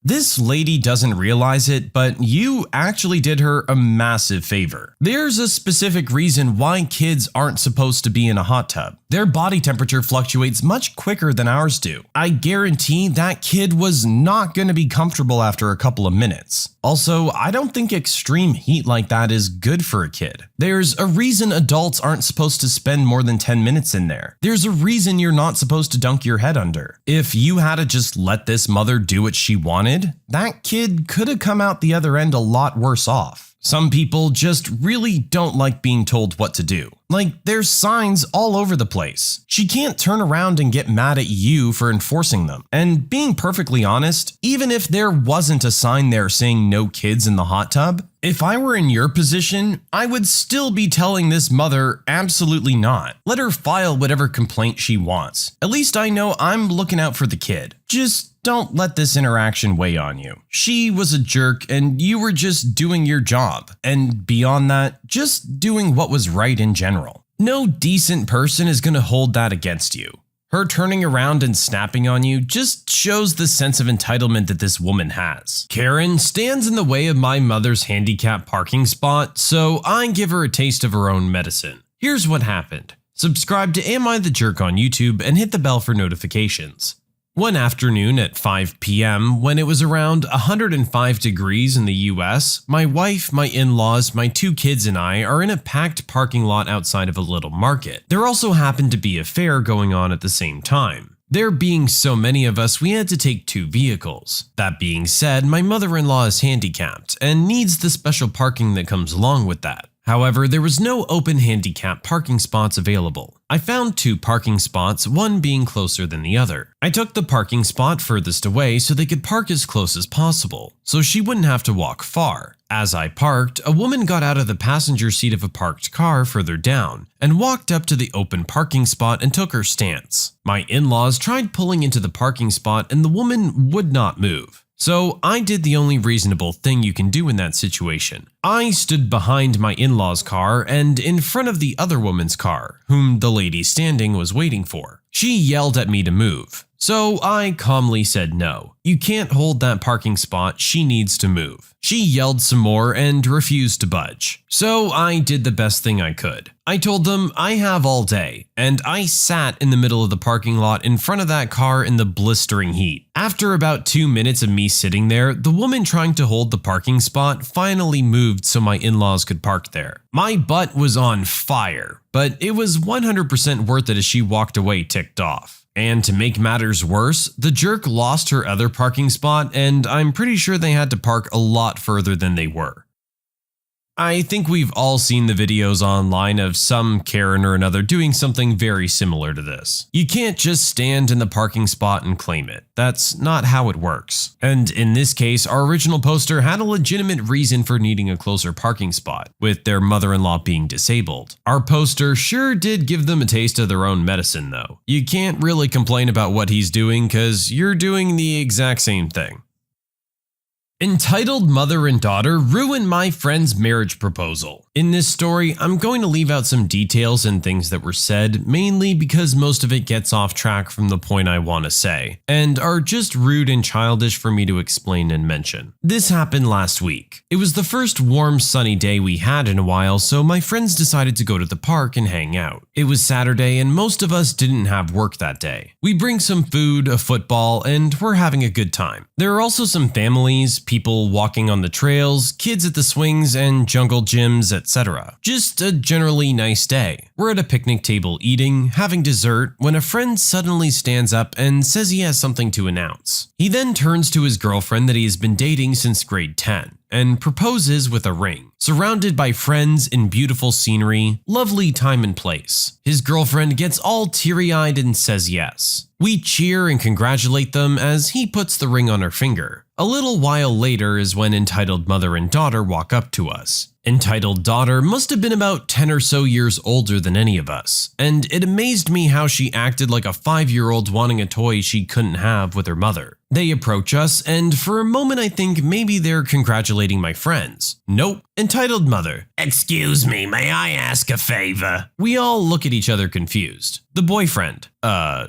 This lady doesn't realize it, but you actually did her a massive favor. There's a specific reason why kids aren't supposed to be in a hot tub. Their body temperature fluctuates much quicker than ours do. I guarantee that kid was not going to be comfortable after a couple of minutes. Also, I don't think extreme heat like that is good for a kid. There's a reason adults aren't supposed to spend more than 10 minutes in there. There's a reason you're not supposed to dunk your head under. If you had to just let this mother do what she wanted, that kid could have come out the other end a lot worse off. Some people just really don't like being told what to do. Like, there's signs all over the place. She can't turn around and get mad at you for enforcing them. And being perfectly honest, even if there wasn't a sign there saying no kids in the hot tub, if I were in your position, I would still be telling this mother absolutely not. Let her file whatever complaint she wants. At least I know I'm looking out for the kid. Just don't let this interaction weigh on you. She was a jerk and you were just doing your job. And beyond that, just doing what was right in general. No decent person is going to hold that against you. Her turning around and snapping on you just shows the sense of entitlement that this woman has. Karen stands in the way of my mother's handicap parking spot, so I give her a taste of her own medicine. Here's what happened. Subscribe to Am I the Jerk on YouTube and hit the bell for notifications. One afternoon at 5 p.m., when it was around 105 degrees in the US, my wife, my in-laws, my 2 kids and I are in a packed parking lot outside of a little market. There also happened to be a fair going on at the same time. There being so many of us, we had to take 2 vehicles. That being said, my mother-in-law is handicapped and needs the special parking that comes along with that. However, there was no open handicap parking spots available. I found 2 parking spots, one being closer than the other. I took the parking spot furthest away so they could park as close as possible, so she wouldn't have to walk far. As I parked, a woman got out of the passenger seat of a parked car further down and walked up to the open parking spot and took her stance. My in-laws tried pulling into the parking spot and the woman would not move. So I did the only reasonable thing you can do in that situation. I stood behind my in-laws' car and in front of the other woman's car, whom the lady standing was waiting for. She yelled at me to move, so I calmly said no. You can't hold that parking spot, she needs to move. She yelled some more and refused to budge, so I did the best thing I could. I told them I have all day, and I sat in the middle of the parking lot in front of that car in the blistering heat. After about 2 minutes of me sitting there, the woman trying to hold the parking spot finally moved so my in-laws could park there. My butt was on fire, but it was 100% worth it as she walked away ticked off. And to make matters worse, the jerk lost her other parking spot, and I'm pretty sure they had to park a lot further than they were. I think we've all seen the videos online of some Karen or another doing something very similar to this. You can't just stand in the parking spot and claim it. That's not how it works. And in this case, our original poster had a legitimate reason for needing a closer parking spot, with their mother-in-law being disabled. Our poster sure did give them a taste of their own medicine though. You can't really complain about what he's doing because you're doing the exact same thing. Entitled mother and daughter ruin my friend's marriage proposal. In this story, I'm going to leave out some details and things that were said, mainly because most of it gets off track from the point I want to say, and are just rude and childish for me to explain and mention. This happened last week. It was the first warm, sunny day we had in a while, so my friends decided to go to the park and hang out. It was Saturday and most of us didn't have work that day. We bring some food, a football, and we're having a good time. There are also some families, people walking on the trails, kids at the swings and jungle gyms, etc. Just a generally nice day. We're at a picnic table eating, having dessert, when a friend suddenly stands up and says he has something to announce. He then turns to his girlfriend that he has been dating since grade 10. and proposes with a ring, surrounded by friends in beautiful scenery, lovely time and place. His girlfriend gets all teary-eyed and says yes. We cheer and congratulate them as he puts the ring on her finger. A little while later is when entitled mother and daughter walk up to us. Entitled daughter must have been about 10 or so years older than any of us, and it amazed me how she acted like a 5-year-old wanting a toy she couldn't have with her mother. They approach us, and for a moment I think maybe they're congratulating my friends. Nope. Entitled mother. Excuse me, may I ask a favor? We all look at each other confused. The boyfriend.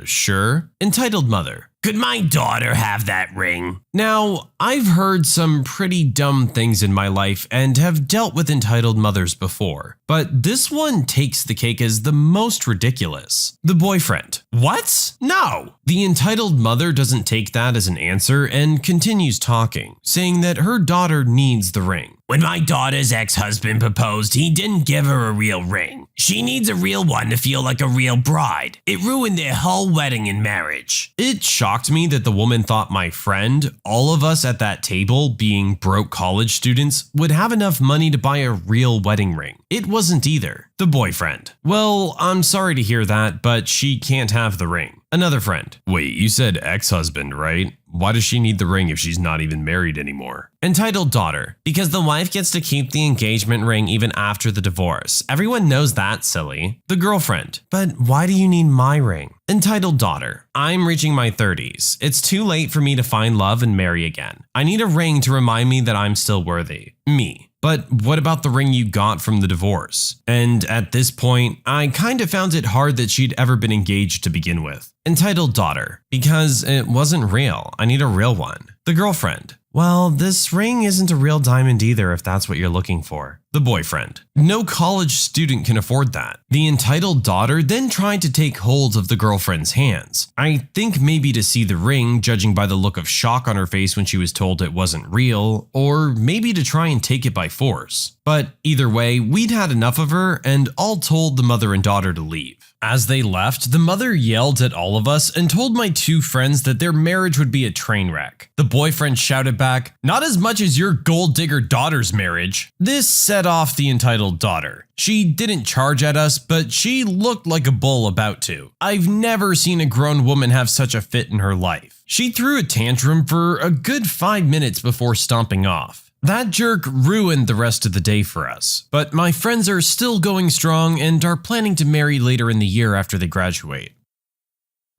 Sure. Entitled mother. Could my daughter have that ring? Now, I've heard some pretty dumb things in my life and have dealt with entitled mothers before, but this one takes the cake as the most ridiculous. The boyfriend. What? No! The entitled mother doesn't take that as an answer and continues talking, saying that her daughter needs the ring. When my daughter's ex-husband proposed, he didn't give her a real ring. She needs a real one to feel like a real bride. It ruined their whole wedding and marriage. It shocked me that the woman thought my friend, all of us at that table being broke college students, would have enough money to buy a real wedding ring. It wasn't either. The boyfriend. Well, I'm sorry to hear that, but she can't have the ring. Another friend. Wait, you said ex-husband, right? Why does she need the ring if she's not even married anymore? Entitled daughter. Because the wife gets to keep the engagement ring even after the divorce. Everyone knows that, silly. The girlfriend. But why do you need my ring? Entitled daughter. I'm reaching my 30s. It's too late for me to find love and marry again. I need a ring to remind me that I'm still worthy. Me. But what about the ring you got from the divorce? And at this point, I kind of found it hard that she'd ever been engaged to begin with. Entitled daughter. Because it wasn't real. I need a real one. The girlfriend. Well, this ring isn't a real diamond either if that's what you're looking for. The boyfriend. No college student can afford that. The entitled daughter then tried to take hold of the girlfriend's hands. I think maybe to see the ring, judging by the look of shock on her face when she was told it wasn't real, or maybe to try and take it by force. But either way, we'd had enough of her and all told the mother and daughter to leave. As they left, the mother yelled at all of us and told my two friends that their marriage would be a train wreck. The boyfriend shouted back, "Not as much as your gold digger daughter's marriage." This set off the entitled daughter. She didn't charge at us, but she looked like a bull about to. I've never seen a grown woman have such a fit in her life. She threw a tantrum for a good 5 minutes before stomping off. That jerk ruined the rest of the day for us, but my friends are still going strong and are planning to marry later in the year after they graduate.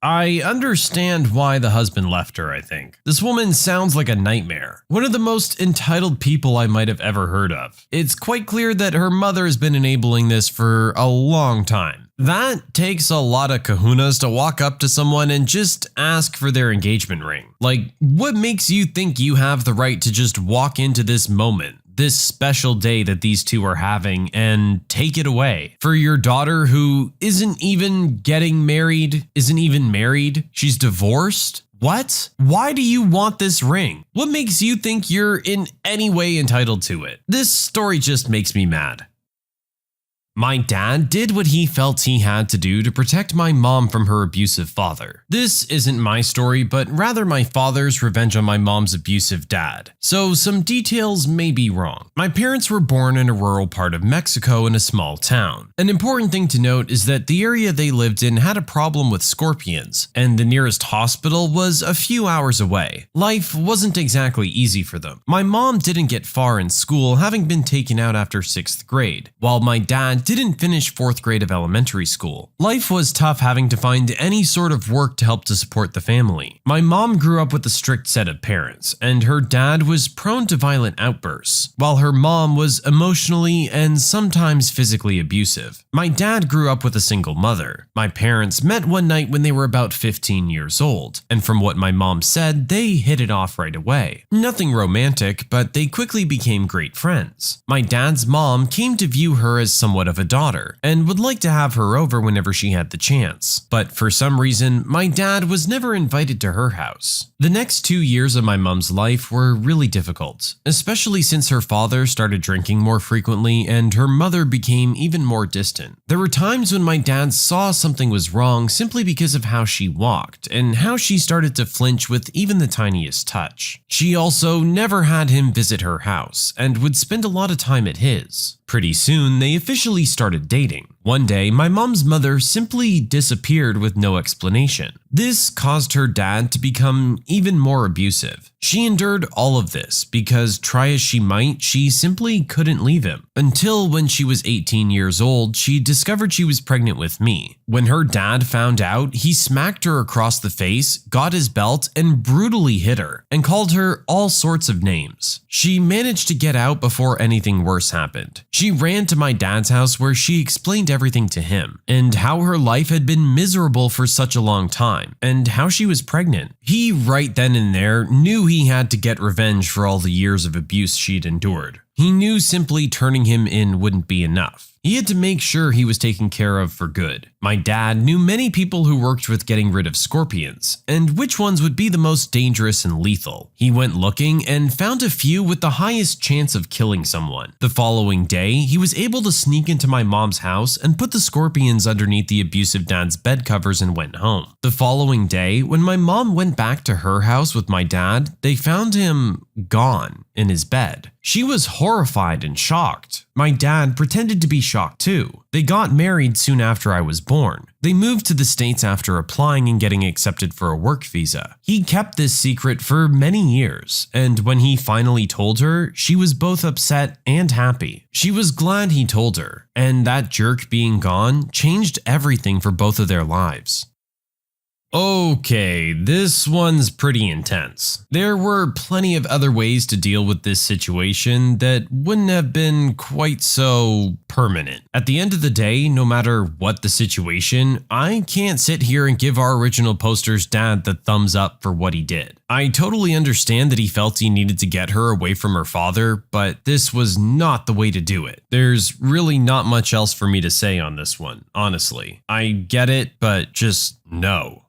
I understand why the husband left her, I think. This woman sounds like a nightmare. One of the most entitled people I might have ever heard of. It's quite clear that her mother has been enabling this for a long time. That takes a lot of kahunas to walk up to someone and just ask for their engagement ring. Like, what makes you think you have the right to just walk into this moment, this special day that these two are having, and take it away? For your daughter who isn't even getting married, isn't even married, she's divorced? What? Why do you want this ring? What makes you think you're in any way entitled to it? This story just makes me mad. My dad did what he felt he had to do to protect my mom from her abusive father. This isn't my story, but rather my father's revenge on my mom's abusive dad. So some details may be wrong. My parents were born in a rural part of Mexico in a small town. An important thing to note is that the area they lived in had a problem with scorpions, and the nearest hospital was a few hours away. Life wasn't exactly easy for them. My mom didn't get far in school, having been taken out after 6th grade, while my dad didn't finish 4th grade of elementary school. Life was tough having to find any sort of work to help to support the family. My mom grew up with a strict set of parents, and her dad was prone to violent outbursts, while her mom was emotionally and sometimes physically abusive. My dad grew up with a single mother. My parents met one night when they were about 15 years old, and from what my mom said, they hit it off right away. Nothing romantic, but they quickly became great friends. My dad's mom came to view her as somewhat of have a daughter and would like to have her over whenever she had the chance. But for some reason, my dad was never invited to her house. The next 2 years of my mom's life were really difficult, especially since her father started drinking more frequently and her mother became even more distant. There were times when my dad saw something was wrong simply because of how she walked and how she started to flinch with even the tiniest touch. She also never had him visit her house and would spend a lot of time at his. Pretty soon, they officially started dating. One day, my mom's mother simply disappeared with no explanation. This caused her dad to become even more abusive. She endured all of this because, try as she might, she simply couldn't leave him. Until when she was 18 years old, she discovered she was pregnant with me. When her dad found out, he smacked her across the face, got his belt, and brutally hit her, and called her all sorts of names. She managed to get out before anything worse happened. She ran to my dad's house where she explained everything to him, and how her life had been miserable for such a long time, and how she was pregnant. He right then and there knew he had to get revenge for all the years of abuse she'd endured. He knew simply turning him in wouldn't be enough. He had to make sure he was taken care of for good. My dad knew many people who worked with getting rid of scorpions, and which ones would be the most dangerous and lethal. He went looking and found a few with the highest chance of killing someone. The following day, he was able to sneak into my mom's house and put the scorpions underneath the abusive dad's bed covers and went home. The following day, when my mom went back to her house with my dad, they found him gone in his bed. She was horrified and shocked. My dad pretended to be shocked too. They got married soon after I was born. They moved to the States after applying and getting accepted for a work visa. He kept this secret for many years, and when he finally told her, she was both upset and happy. She was glad he told her, and that jerk being gone changed everything for both of their lives. Okay, this one's pretty intense. There were plenty of other ways to deal with this situation that wouldn't have been quite so permanent. At the end of the day, no matter what the situation, I can't sit here and give our original poster's dad the thumbs up for what he did. I totally understand that he felt he needed to get her away from her father, but this was not the way to do it. There's really not much else for me to say on this one, honestly. I get it, but just no.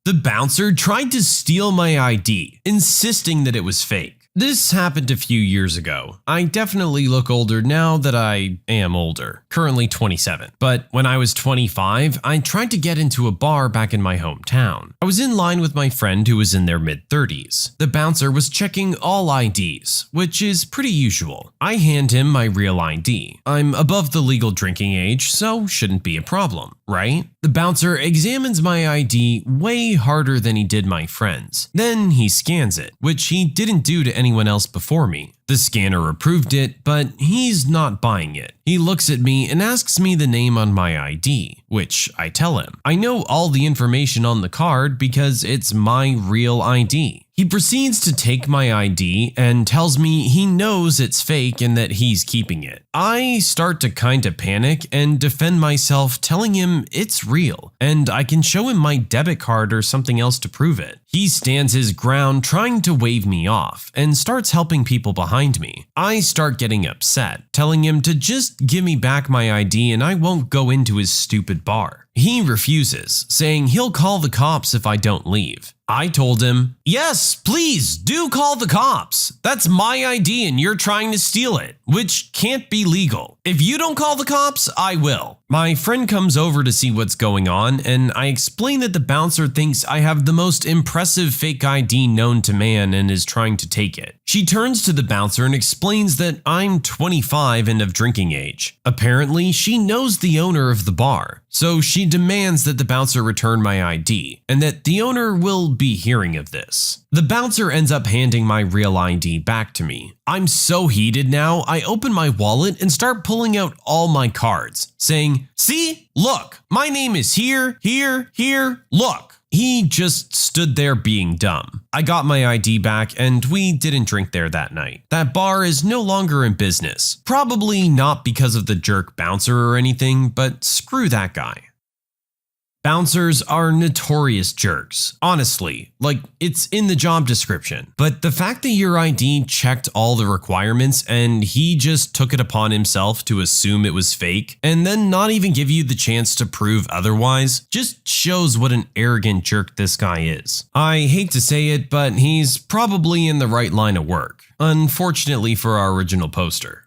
The bouncer tried to steal my ID, insisting that it was fake. This happened a few years ago. I definitely look older now that I am older, currently 27. But when I was 25, I tried to get into a bar back in my hometown. I was in line with my friend who was in their mid-30s. The bouncer was checking all IDs, which is pretty usual. I hand him my real ID. I'm above the legal drinking age, so shouldn't be a problem, right? The bouncer examines my ID way harder than he did my friend's. Then he scans it, which he didn't do to anyone else before me. The scanner approved it, but he's not buying it. He looks at me and asks me the name on my ID, which I tell him. I know all the information on the card because it's my real ID. He proceeds to take my ID and tells me he knows it's fake and that he's keeping it. I start to kinda panic and defend myself, telling him it's real and I can show him my debit card or something else to prove it. He stands his ground trying to wave me off and starts helping people behind me. I start getting upset, telling him to just give me back my ID and I won't go into his stupid bar. He refuses, saying he'll call the cops if I don't leave. I told him, yes, please do call the cops. That's my ID and you're trying to steal it, which can't be legal. If you don't call the cops, I will. My friend comes over to see what's going on, and I explain that the bouncer thinks I have the most impressive fake ID known to man and is trying to take it. She turns to the bouncer and explains that I'm 25 and of drinking age. Apparently, she knows the owner of the bar, so she demands that the bouncer return my ID, and that the owner will be hearing of this. The bouncer ends up handing my real ID back to me. I'm so heated now, I open my wallet and start pulling out all my cards, saying, see, look, my name is here, look. He just stood there being dumb. I got my ID back and we didn't drink there that night. That bar is no longer in business. Probably not because of the jerk bouncer or anything, but screw that guy. Bouncers are notorious jerks. Honestly, like, it's in the job description. But the fact that your ID checked all the requirements and he just took it upon himself to assume it was fake and then not even give you the chance to prove otherwise just shows what an arrogant jerk this guy is. I hate to say it, but he's probably in the right line of work. Unfortunately for our original poster.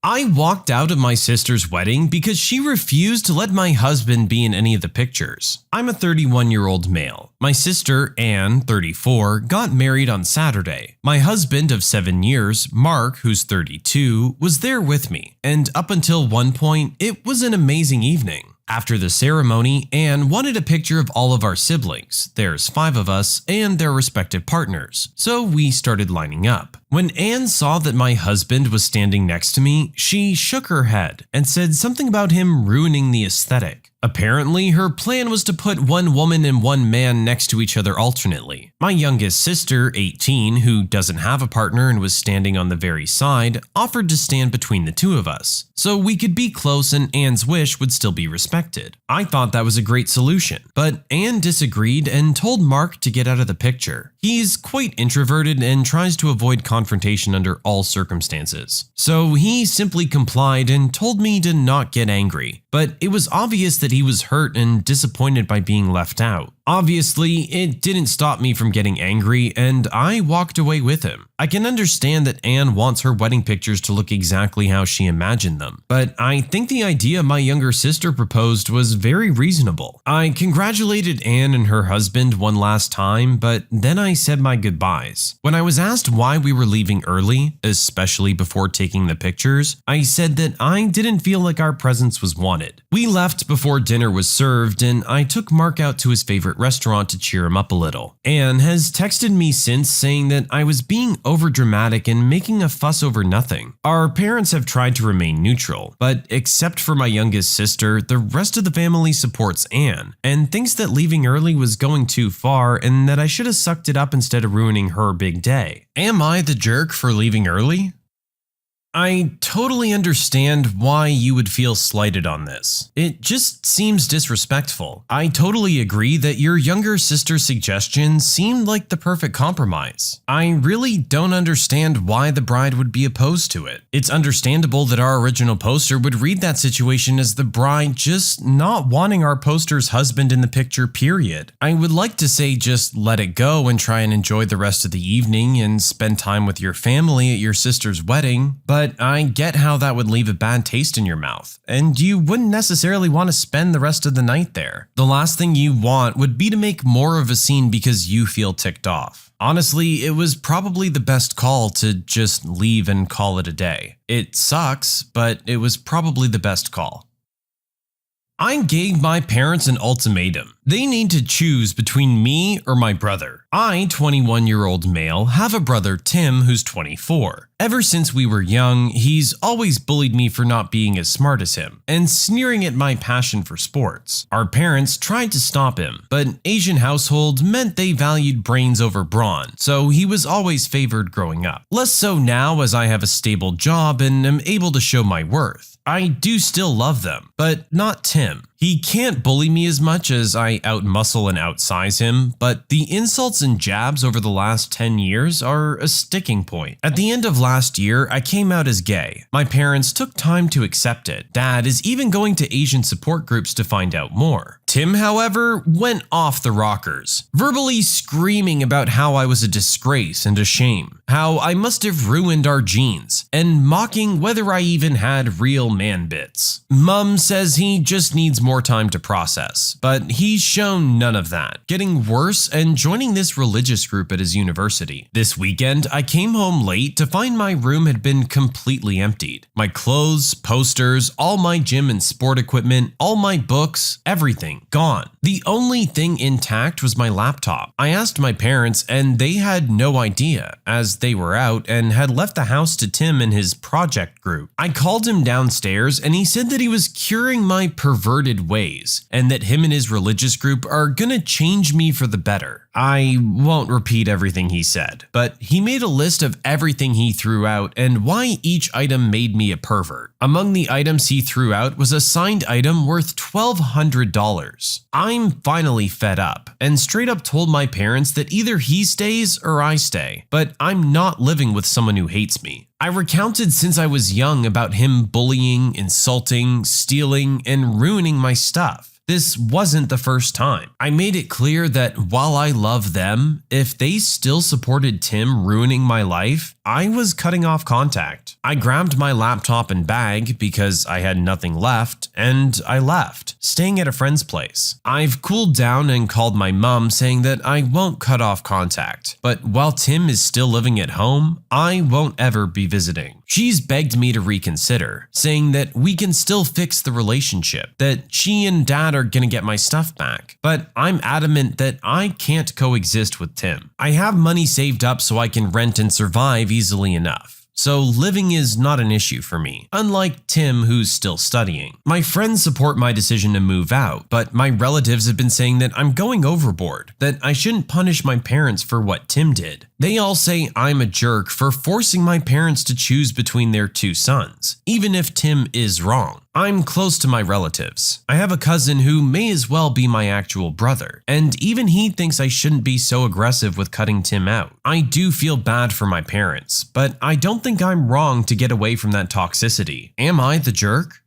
I walked out of my sister's wedding because she refused to let my husband be in any of the pictures. I'm a 31-year-old male. My sister, Anne, 34, got married on Saturday. My husband of 7 years, Mark, who's 32, was there with me, and up until one point, it was an amazing evening. After the ceremony, Anne wanted a picture of all of our siblings, there's 5 of us, and their respective partners, so we started lining up. When Anne saw that my husband was standing next to me, she shook her head and said something about him ruining the aesthetic. Apparently, her plan was to put one woman and one man next to each other alternately. My youngest sister, 18, who doesn't have a partner and was standing on the very side, offered to stand between the 2 of us, so we could be close and Anne's wish would still be respected. I thought that was a great solution, but Anne disagreed and told Mark to get out of the picture. He's quite introverted and tries to avoid confrontation under all circumstances. So he simply complied and told me to not get angry, but it was obvious that he was hurt and disappointed by being left out. Obviously, it didn't stop me from getting angry, and I walked away with him. I can understand that Anne wants her wedding pictures to look exactly how she imagined them, but I think the idea my younger sister proposed was very reasonable. I congratulated Anne and her husband one last time, but then I said my goodbyes. When I was asked why we were leaving early, especially before taking the pictures, I said that I didn't feel like our presence was wanted. We left before dinner was served, and I took Mark out to his favorite restaurant to cheer him up a little. Anne has texted me since saying that I was being overdramatic and making a fuss over nothing. Our parents have tried to remain neutral, but except for my youngest sister, the rest of the family supports Anne and thinks that leaving early was going too far and that I should have sucked it up instead of ruining her big day. Am I the jerk for leaving early? I totally understand why you would feel slighted on this. It just seems disrespectful. I totally agree that your younger sister's suggestion seemed like the perfect compromise. I really don't understand why the bride would be opposed to it. It's understandable that our original poster would read that situation as the bride just not wanting our poster's husband in the picture, period. I would like to say just let it go and try and enjoy the rest of the evening and spend time with your family at your sister's wedding, but I get how that would leave a bad taste in your mouth, and you wouldn't necessarily want to spend the rest of the night there. The last thing you want would be to make more of a scene because you feel ticked off. Honestly, it was probably the best call to just leave and call it a day. It sucks, but it was probably the best call. I gave my parents an ultimatum. They need to choose between me or my brother. I, 21-year-old male, have a brother, Tim, who's 24. Ever since we were young, he's always bullied me for not being as smart as him, and sneering at my passion for sports. Our parents tried to stop him, but Asian household meant they valued brains over brawn, so he was always favored growing up. Less so now as I have a stable job and am able to show my worth. I do still love them, but not Tim. He can't bully me as much as I outmuscle and outsize him, but the insults and jabs over the last 10 years are a sticking point. At the end of last year, I came out as gay. My parents took time to accept it. Dad is even going to Asian support groups to find out more. Tim, however, went off the rockers, verbally screaming about how I was a disgrace and a shame, how I must have ruined our genes, and mocking whether I even had real man bits. Mum says he just needs more time to process, but he's shown none of that, getting worse and joining this religious group at his university. This weekend, I came home late to find my room had been completely emptied. My clothes, posters, all my gym and sport equipment, all my books, everything gone. The only thing intact was my laptop. I asked my parents and they had no idea, as they were out and had left the house to Tim and his project group. I called him downstairs and he said that he was curing my perverted parted ways, and that him and his religious group are gonna change me for the better. I won't repeat everything he said, but he made a list of everything he threw out and why each item made me a pervert. Among the items he threw out was a signed item worth $1,200. I'm finally fed up, and straight up told my parents that either he stays or I stay, but I'm not living with someone who hates me. I recounted since I was young about him bullying, insulting, stealing, and ruining my stuff. This wasn't the first time. I made it clear that while I love them, if they still supported Tim ruining my life, I was cutting off contact. I grabbed my laptop and bag because I had nothing left, and I left, staying at a friend's place. I've cooled down and called my mom saying that I won't cut off contact, but while Tim is still living at home, I won't ever be visiting. She's begged me to reconsider, saying that we can still fix the relationship, that she and dad are gonna get my stuff back, but I'm adamant that I can't coexist with Tim. I have money saved up so I can rent and survive easily enough. So living is not an issue for me, unlike Tim who's still studying. My friends support my decision to move out, but my relatives have been saying that I'm going overboard, that I shouldn't punish my parents for what Tim did. They all say I'm a jerk for forcing my parents to choose between their two sons, even if Tim is wrong. I'm close to my relatives. I have a cousin who may as well be my actual brother, and even he thinks I shouldn't be so aggressive with cutting Tim out. I do feel bad for my parents, but I don't think I'm wrong to get away from that toxicity. Am I the jerk?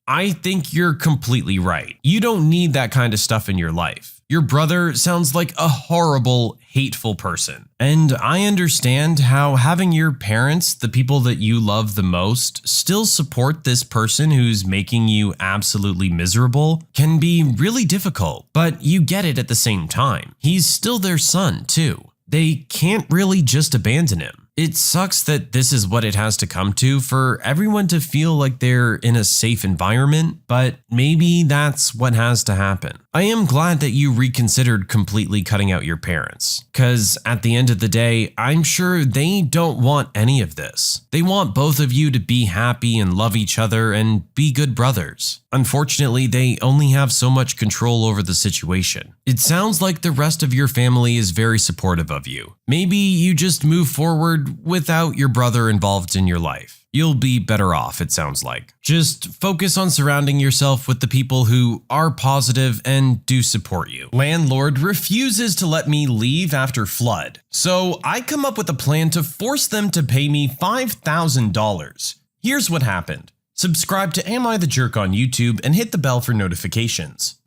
I think you're completely right. You don't need that kind of stuff in your life. Your brother sounds like a horrible, hateful person. And I understand how having your parents, the people that you love the most, still support this person who's making you absolutely miserable can be really difficult. But you get it at the same time. He's still their son, too. They can't really just abandon him. It sucks that this is what it has to come to for everyone to feel like they're in a safe environment, but maybe that's what has to happen. I am glad that you reconsidered completely cutting out your parents, because at the end of the day, I'm sure they don't want any of this. They want both of you to be happy and love each other and be good brothers. Unfortunately, they only have so much control over the situation. It sounds like the rest of your family is very supportive of you. Maybe you just move forward without your brother involved in your life. You'll be better off, it sounds like. Just focus on surrounding yourself with the people who are positive and do support you. Landlord refuses to let me leave after flood, so I come up with a plan to force them to pay me $5,000. Here's what happened. Subscribe to Am I the Jerk on YouTube and hit the bell for notifications.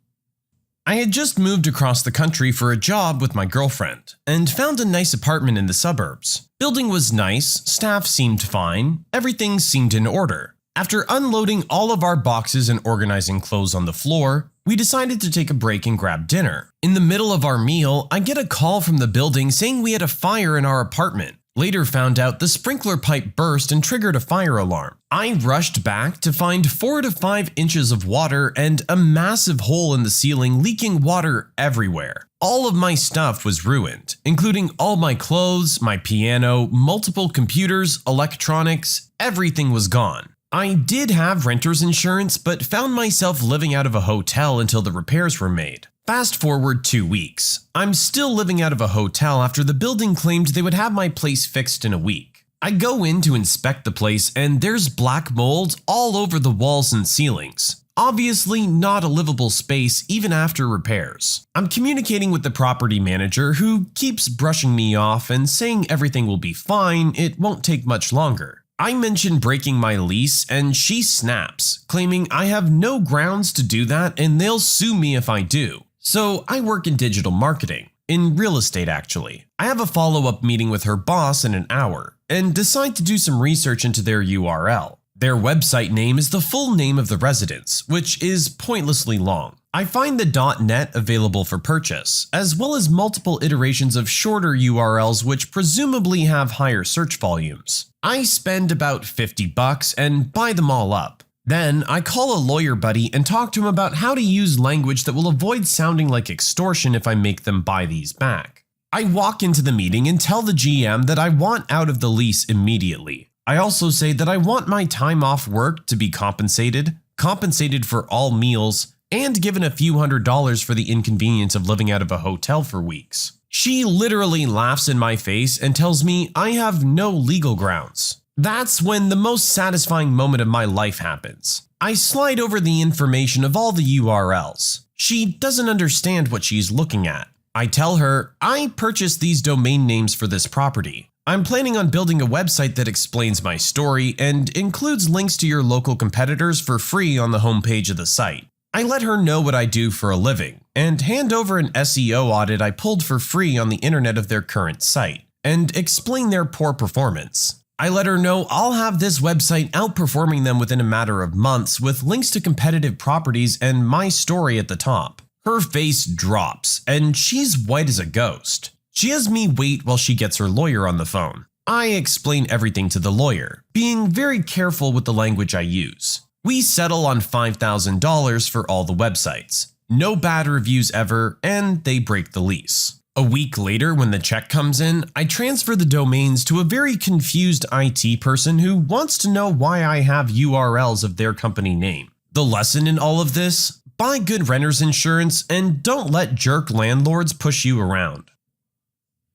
I had just moved across the country for a job with my girlfriend and found a nice apartment in the suburbs. Building was nice, staff seemed fine, everything seemed in order. After unloading all of our boxes and organizing clothes on the floor, we decided to take a break and grab dinner. In the middle of our meal, I get a call from the building saying we had a fire in our apartment. Later found out the sprinkler pipe burst and triggered a fire alarm. I rushed back to find 4 to 5 inches of water and a massive hole in the ceiling leaking water everywhere. All of my stuff was ruined, including all my clothes, my piano, multiple computers, electronics, everything was gone. I did have renter's insurance, but found myself living out of a hotel until the repairs were made. Fast forward 2 weeks. I'm still living out of a hotel after the building claimed they would have my place fixed in a week. I go in to inspect the place and there's black mold all over the walls and ceilings. Obviously not a livable space even after repairs. I'm communicating with the property manager who keeps brushing me off and saying everything will be fine, it won't take much longer. I mention breaking my lease and she snaps, claiming I have no grounds to do that and they'll sue me if I do. So I work in digital marketing, in real estate actually. I have a follow-up meeting with her boss in an hour and decide to do some research into their URL. Their website name is the full name of the residence, which is pointlessly long. I find the .net available for purchase, as well as multiple iterations of shorter URLs which presumably have higher search volumes. I spend about $50 and buy them all up. Then I call a lawyer buddy and talk to him about how to use language that will avoid sounding like extortion if I make them buy these back. I walk into the meeting and tell the GM that I want out of the lease immediately. I also say that I want my time off work to be compensated, compensated for all meals, and given a few $100s for the inconvenience of living out of a hotel for weeks. She literally laughs in my face and tells me I have no legal grounds. That's when the most satisfying moment of my life happens. I slide over the information of all the URLs. She doesn't understand what she's looking at. I tell her I purchased these domain names for this property. I'm planning on building a website that explains my story and includes links to your local competitors for free on the homepage of the site. I let her know what I do for a living and hand over an SEO audit I pulled for free on the internet of their current site and explain their poor performance. I let her know I'll have this website outperforming them within a matter of months with links to competitive properties and my story at the top. Her face drops and she's white as a ghost. She has me wait while she gets her lawyer on the phone. I explain everything to the lawyer, being very careful with the language I use. We settle on $5,000 for all the websites. No bad reviews ever, and they break the lease. A week later, when the check comes in, I transfer the domains to a very confused IT person who wants to know why I have URLs of their company name. The lesson in all of this? Buy good renter's insurance and don't let jerk landlords push you around.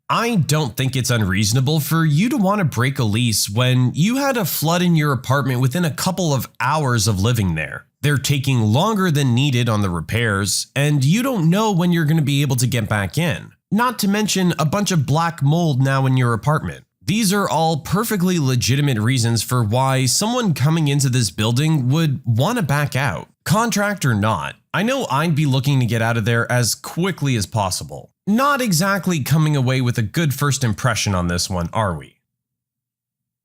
I don't think it's unreasonable for you to want to break a lease when you had a flood in your apartment within a couple of hours of living there. They're taking longer than needed on the repairs, and you don't know when you're going to be able to get back in. Not to mention a bunch of black mold now in your apartment. These are all perfectly legitimate reasons for why someone coming into this building would want to back out. Contract or not, I know I'd be looking to get out of there as quickly as possible. Not exactly coming away with a good first impression on this one, are we?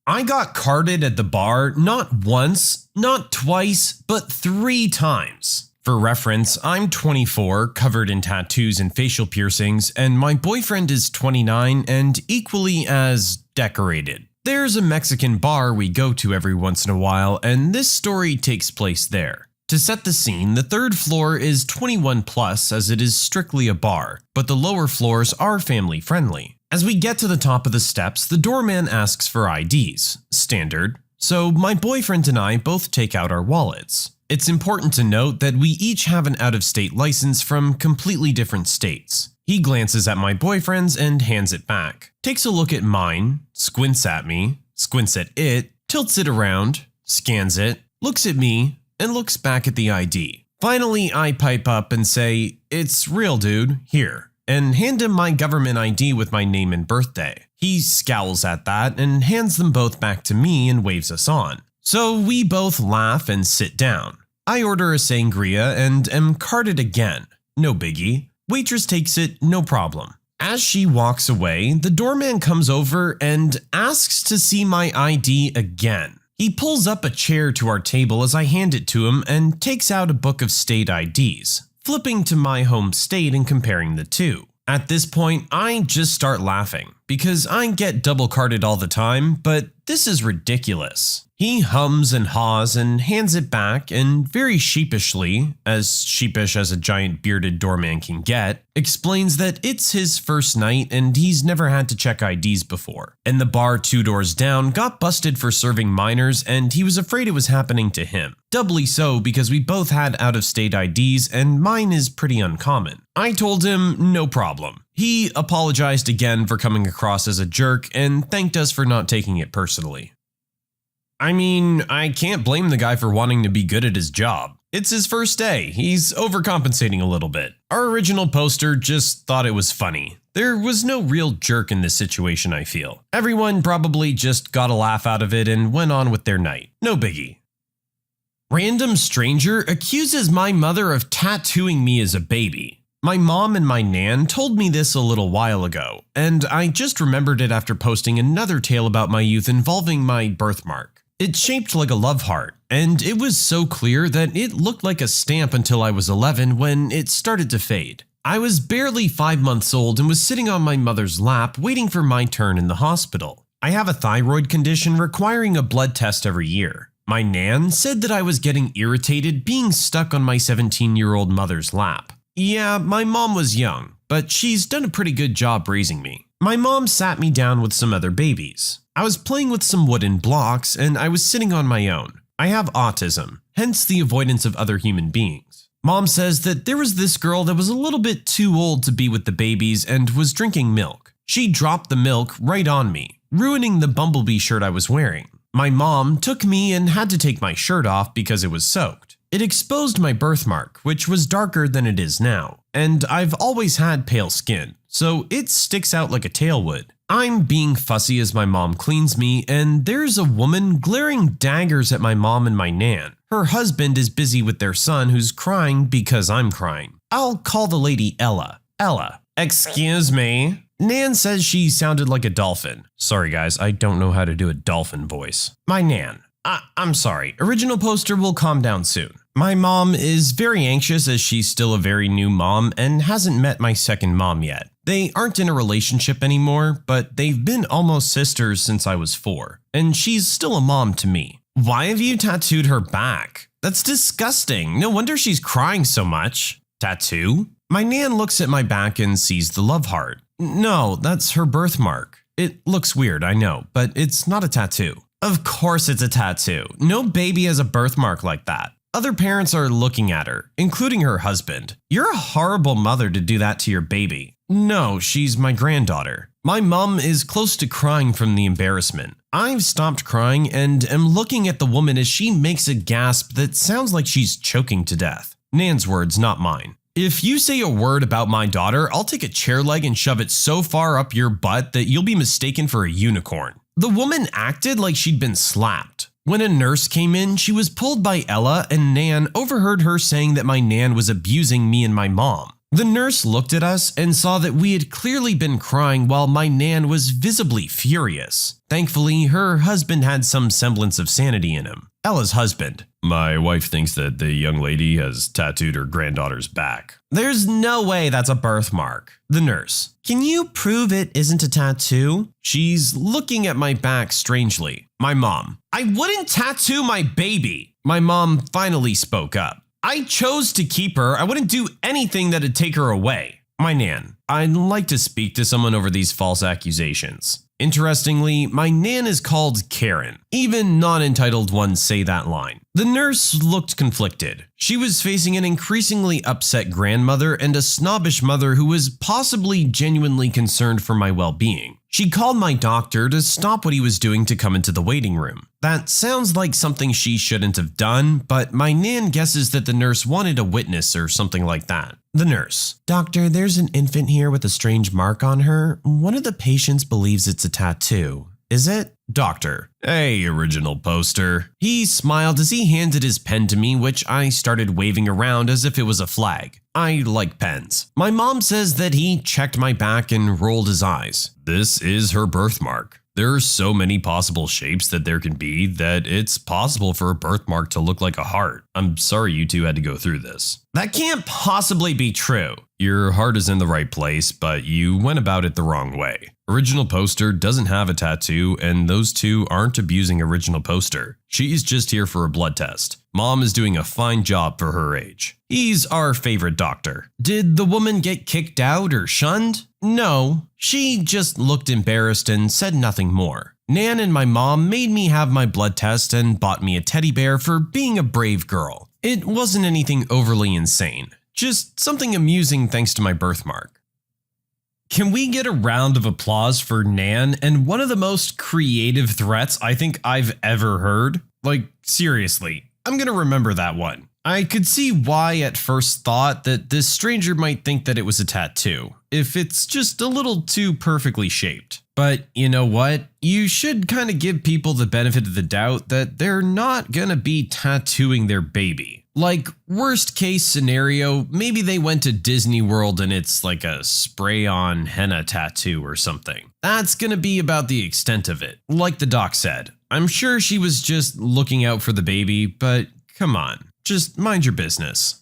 I got carded at the bar not once, not twice, but 3 times. For reference, I'm 24, covered in tattoos and facial piercings, and my boyfriend is 29 and equally as decorated. There's a Mexican bar we go to every once in a while, and this story takes place there. To set the scene, the 3rd floor is 21 plus as it is strictly a bar, but the lower floors are family friendly. As we get to the top of the steps, the doorman asks for IDs, standard, so my boyfriend and I both take out our wallets. It's important to note that we each have an out-of-state license from completely different states. He glances at my boyfriend's and hands it back, takes a look at mine, squints at me, squints at it, tilts it around, scans it, looks at me, and looks back at the ID. Finally, I pipe up and say, "It's real, dude, here," and hand him my government ID with my name and birthday. He scowls at that and hands them both back to me and waves us on. So we both laugh and sit down. I order a sangria and am carded again. No biggie. Waitress takes it, no problem. As she walks away, the doorman comes over and asks to see my ID again. He pulls up a chair to our table as I hand it to him and takes out a book of state IDs, flipping to my home state and comparing the two. At this point, I just start laughing because I get double carded all the time, but this is ridiculous. He hums and haws and hands it back and very sheepishly, as sheepish as a giant bearded doorman can get, explains that it's his first night and he's never had to check IDs before. And the bar 2 doors down got busted for serving minors and he was afraid it was happening to him. Doubly so because we both had out-of-state IDs and mine is pretty uncommon. I told him no problem. He apologized again for coming across as a jerk and thanked us for not taking it personally. I mean, I can't blame the guy for wanting to be good at his job. It's his first day, he's overcompensating a little bit. Our original poster just thought it was funny. There was no real jerk in this situation, I feel. Everyone probably just got a laugh out of it and went on with their night. No biggie. Random stranger accuses my mother of tattooing me as a baby. My mom and my nan told me this a little while ago, and I just remembered it after posting another tale about my youth involving my birthmark. It's shaped like a love heart, and it was so clear that it looked like a stamp until I was 11 when it started to fade. I was barely 5 months old and was sitting on my mother's lap waiting for my turn in the hospital. I have a thyroid condition requiring a blood test every year. My nan said that I was getting irritated being stuck on my 17-year-old mother's lap. Yeah, my mom was young, but she's done a pretty good job raising me. My mom sat me down with some other babies. I was playing with some wooden blocks and I was sitting on my own. I have autism, hence the avoidance of other human beings. Mom says that there was this girl that was a little bit too old to be with the babies and was drinking milk. She dropped the milk right on me, ruining the bumblebee shirt I was wearing. My mom took me and had to take my shirt off because it was soaked. It exposed my birthmark, which was darker than it is now, and I've always had pale skin, so it sticks out like a tail would. I'm being fussy as my mom cleans me, and there's a woman glaring daggers at my mom and my nan. Her husband is busy with their son who's crying because I'm crying. I'll call the lady Ella. Ella. Excuse me. Nan says she sounded like a dolphin. Sorry guys, I don't know how to do a dolphin voice. My Nan. I'm sorry, original poster will calm down soon. My mom is very anxious as she's still a very new mom and hasn't met my second mom yet. They aren't in a relationship anymore, but they've been almost sisters since I was 4, and she's still a mom to me. Why have you tattooed her back? That's disgusting. No wonder she's crying so much. Tattoo? My Nan looks at my back and sees the love heart. No, that's her birthmark. It looks weird, I know, but it's not a tattoo. Of course it's a tattoo. No baby has a birthmark like that. Other parents are looking at her, including her husband. You're a horrible mother to do that to your baby. No, she's my granddaughter. My mom is close to crying from the embarrassment. I've stopped crying and am looking at the woman as she makes a gasp that sounds like she's choking to death. Nan's words, not mine. If you say a word about my daughter, I'll take a chair leg and shove it so far up your butt that you'll be mistaken for a unicorn. The woman acted like she'd been slapped. When a nurse came in, she was pulled by Ella, and Nan overheard her saying that my Nan was abusing me and my mom. The nurse looked at us and saw that we had clearly been crying while my Nan was visibly furious. Thankfully, her husband had some semblance of sanity in him. Ella's husband. My wife thinks that the young lady has tattooed her granddaughter's back. There's no way that's a birthmark. The nurse. Can you prove it isn't a tattoo? She's looking at my back strangely. My mom. I wouldn't tattoo my baby. My mom finally spoke up. I chose to keep her. I wouldn't do anything that'd take her away. My Nan. I'd like to speak to someone over these false accusations. Interestingly, my Nan is called Karen. Even non-entitled ones say that line. The nurse looked conflicted. She was facing an increasingly upset grandmother and a snobbish mother who was possibly genuinely concerned for my well-being. She called my doctor to stop what he was doing to come into the waiting room. That sounds like something she shouldn't have done, but my Nan guesses that the nurse wanted a witness or something like that. The nurse. Doctor, there's an infant here with a strange mark on her. One of the patients believes it's a tattoo. Is it? Doctor. Hey, original poster. He smiled as he handed his pen to me, which I started waving around as if it was a flag. I like pens. My mom says that he checked my back and rolled his eyes. This is her birthmark. There are so many possible shapes that there can be that it's possible for a birthmark to look like a heart. I'm sorry you two had to go through this. That can't possibly be true. Your heart is in the right place, but you went about it the wrong way. Original poster doesn't have a tattoo, and those two aren't abusing original poster. She's just here for a blood test. Mom is doing a fine job for her age. He's our favorite doctor. Did the woman get kicked out or shunned? No, she just looked embarrassed and said nothing more. Nan and my mom made me have my blood test and bought me a teddy bear for being a brave girl. It wasn't anything overly insane, just something amusing thanks to my birthmark. Can we get a round of applause for Nan and one of the most creative threats I think I've ever heard? Like, seriously, I'm gonna remember that one. I could see why at first thought that this stranger might think that it was a tattoo, if it's just a little too perfectly shaped. But you know what? You should kind of give people the benefit of the doubt that they're not gonna be tattooing their baby. Like, worst case scenario, maybe they went to Disney World and it's like a spray-on henna tattoo or something. That's gonna be about the extent of it. Like the doc said, I'm sure she was just looking out for the baby, but come on, just mind your business.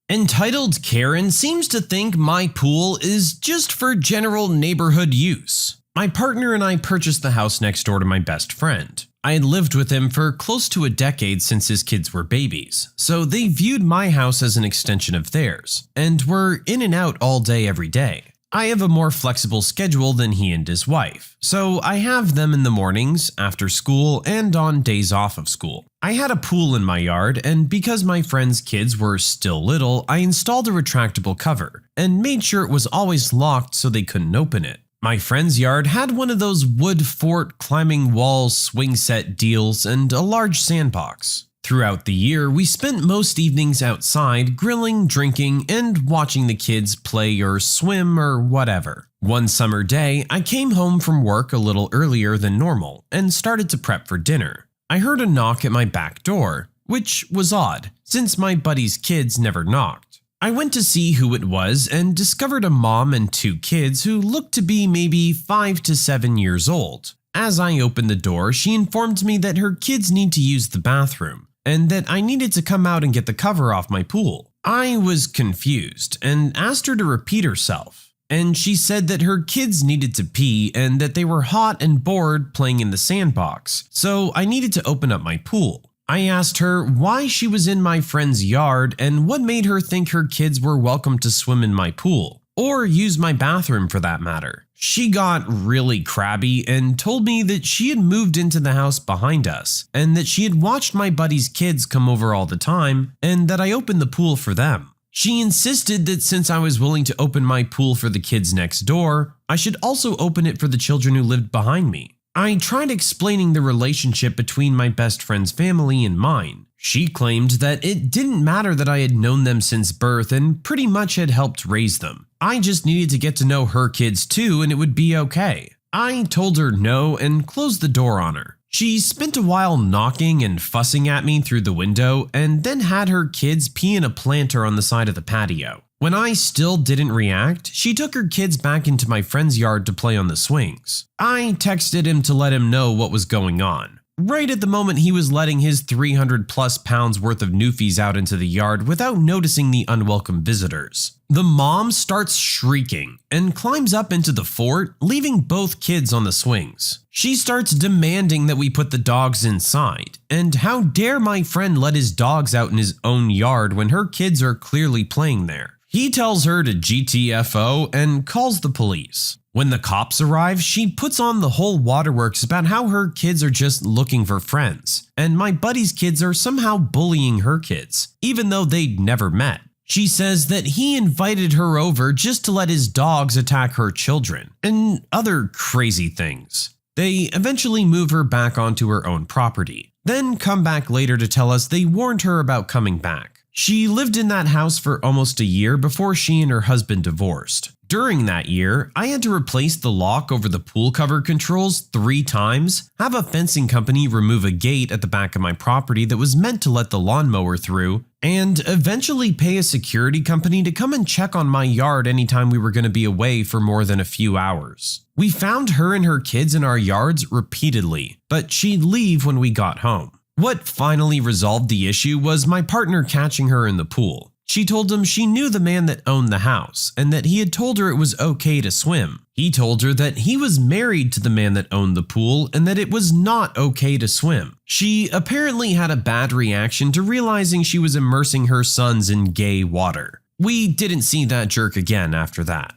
Entitled Karen seems to think my pool is just for general neighborhood use. My partner and I purchased the house next door to my best friend. I had lived with him for close to a decade since his kids were babies, so they viewed my house as an extension of theirs, and were in and out all day every day. I have a more flexible schedule than he and his wife, so I have them in the mornings, after school, and on days off of school. I had a pool in my yard, and because my friend's kids were still little, I installed a retractable cover and made sure it was always locked so they couldn't open it. My friend's yard had one of those wood fort climbing wall swing set deals and a large sandbox. Throughout the year, we spent most evenings outside grilling, drinking, and watching the kids play or swim or whatever. One summer day, I came home from work a little earlier than normal and started to prep for dinner. I heard a knock at my back door, which was odd, since my buddy's kids never knocked. I went to see who it was and discovered a mom and two kids who looked to be maybe 5 to 7 years old. As I opened the door, she informed me that her kids need to use the bathroom, and that I needed to come out and get the cover off my pool. I was confused and asked her to repeat herself, and she said that her kids needed to pee and that they were hot and bored playing in the sandbox, so I needed to open up my pool. I asked her why she was in my friend's yard and what made her think her kids were welcome to swim in my pool, or use my bathroom for that matter. She got really crabby and told me that she had moved into the house behind us and that she had watched my buddy's kids come over all the time and that I opened the pool for them. She insisted that since I was willing to open my pool for the kids next door, I should also open it for the children who lived behind me. I tried explaining the relationship between my best friend's family and mine. She claimed that it didn't matter that I had known them since birth and pretty much had helped raise them. I just needed to get to know her kids too and it would be okay. I told her no and closed the door on her. She spent a while knocking and fussing at me through the window and then had her kids pee in a planter on the side of the patio. When I still didn't react, she took her kids back into my friend's yard to play on the swings. I texted him to let him know what was going on. Right at the moment he was letting his 300 plus pounds worth of newfies out into the yard without noticing the unwelcome visitors. The mom starts shrieking and climbs up into the fort, leaving both kids on the swings. She starts demanding that we put the dogs inside, and how dare my friend let his dogs out in his own yard when her kids are clearly playing there. He tells her to GTFO and calls the police. When the cops arrive, she puts on the whole waterworks about how her kids are just looking for friends, and my buddy's kids are somehow bullying her kids, even though they'd never met. She says that he invited her over just to let his dogs attack her children, and other crazy things. They eventually move her back onto her own property, then come back later to tell us they warned her about coming back. She lived in that house for almost a year before she and her husband divorced. During that year, I had to replace the lock over the pool cover controls 3 times, have a fencing company remove a gate at the back of my property that was meant to let the lawnmower through, and eventually pay a security company to come and check on my yard anytime we were going to be away for more than a few hours. We found her and her kids in our yards repeatedly, but she'd leave when we got home. What finally resolved the issue was my partner catching her in the pool. She told him she knew the man that owned the house and that he had told her it was okay to swim. He told her that he was married to the man that owned the pool and that it was not okay to swim. She apparently had a bad reaction to realizing she was immersing her sons in gay water. We didn't see that jerk again after that.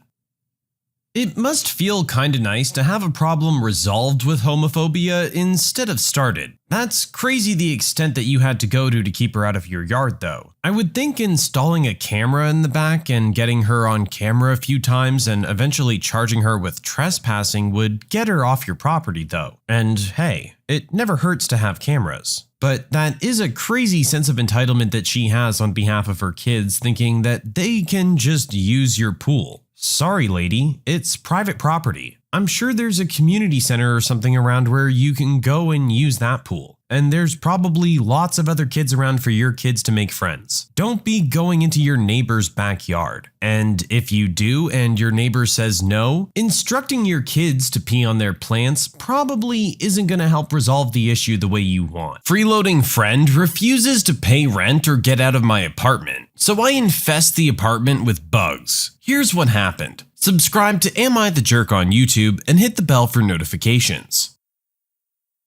It must feel kinda nice to have a problem resolved with homophobia instead of started. That's crazy the extent that you had to go to keep her out of your yard though. I would think installing a camera in the back and getting her on camera a few times and eventually charging her with trespassing would get her off your property though. And hey, it never hurts to have cameras. But that is a crazy sense of entitlement that she has on behalf of her kids, thinking that they can just use your pool. Sorry, lady, it's private property. I'm sure there's a community center or something around where you can go and use that pool. And there's probably lots of other kids around for your kids to make friends. Don't be going into your neighbor's backyard. And if you do and your neighbor says no, instructing your kids to pee on their plants probably isn't going to help resolve the issue the way you want. Freeloading friend refuses to pay rent or get out of my apartment, so I infest the apartment with bugs. Here's what happened. Subscribe to Am I the Jerk on YouTube and hit the bell for notifications.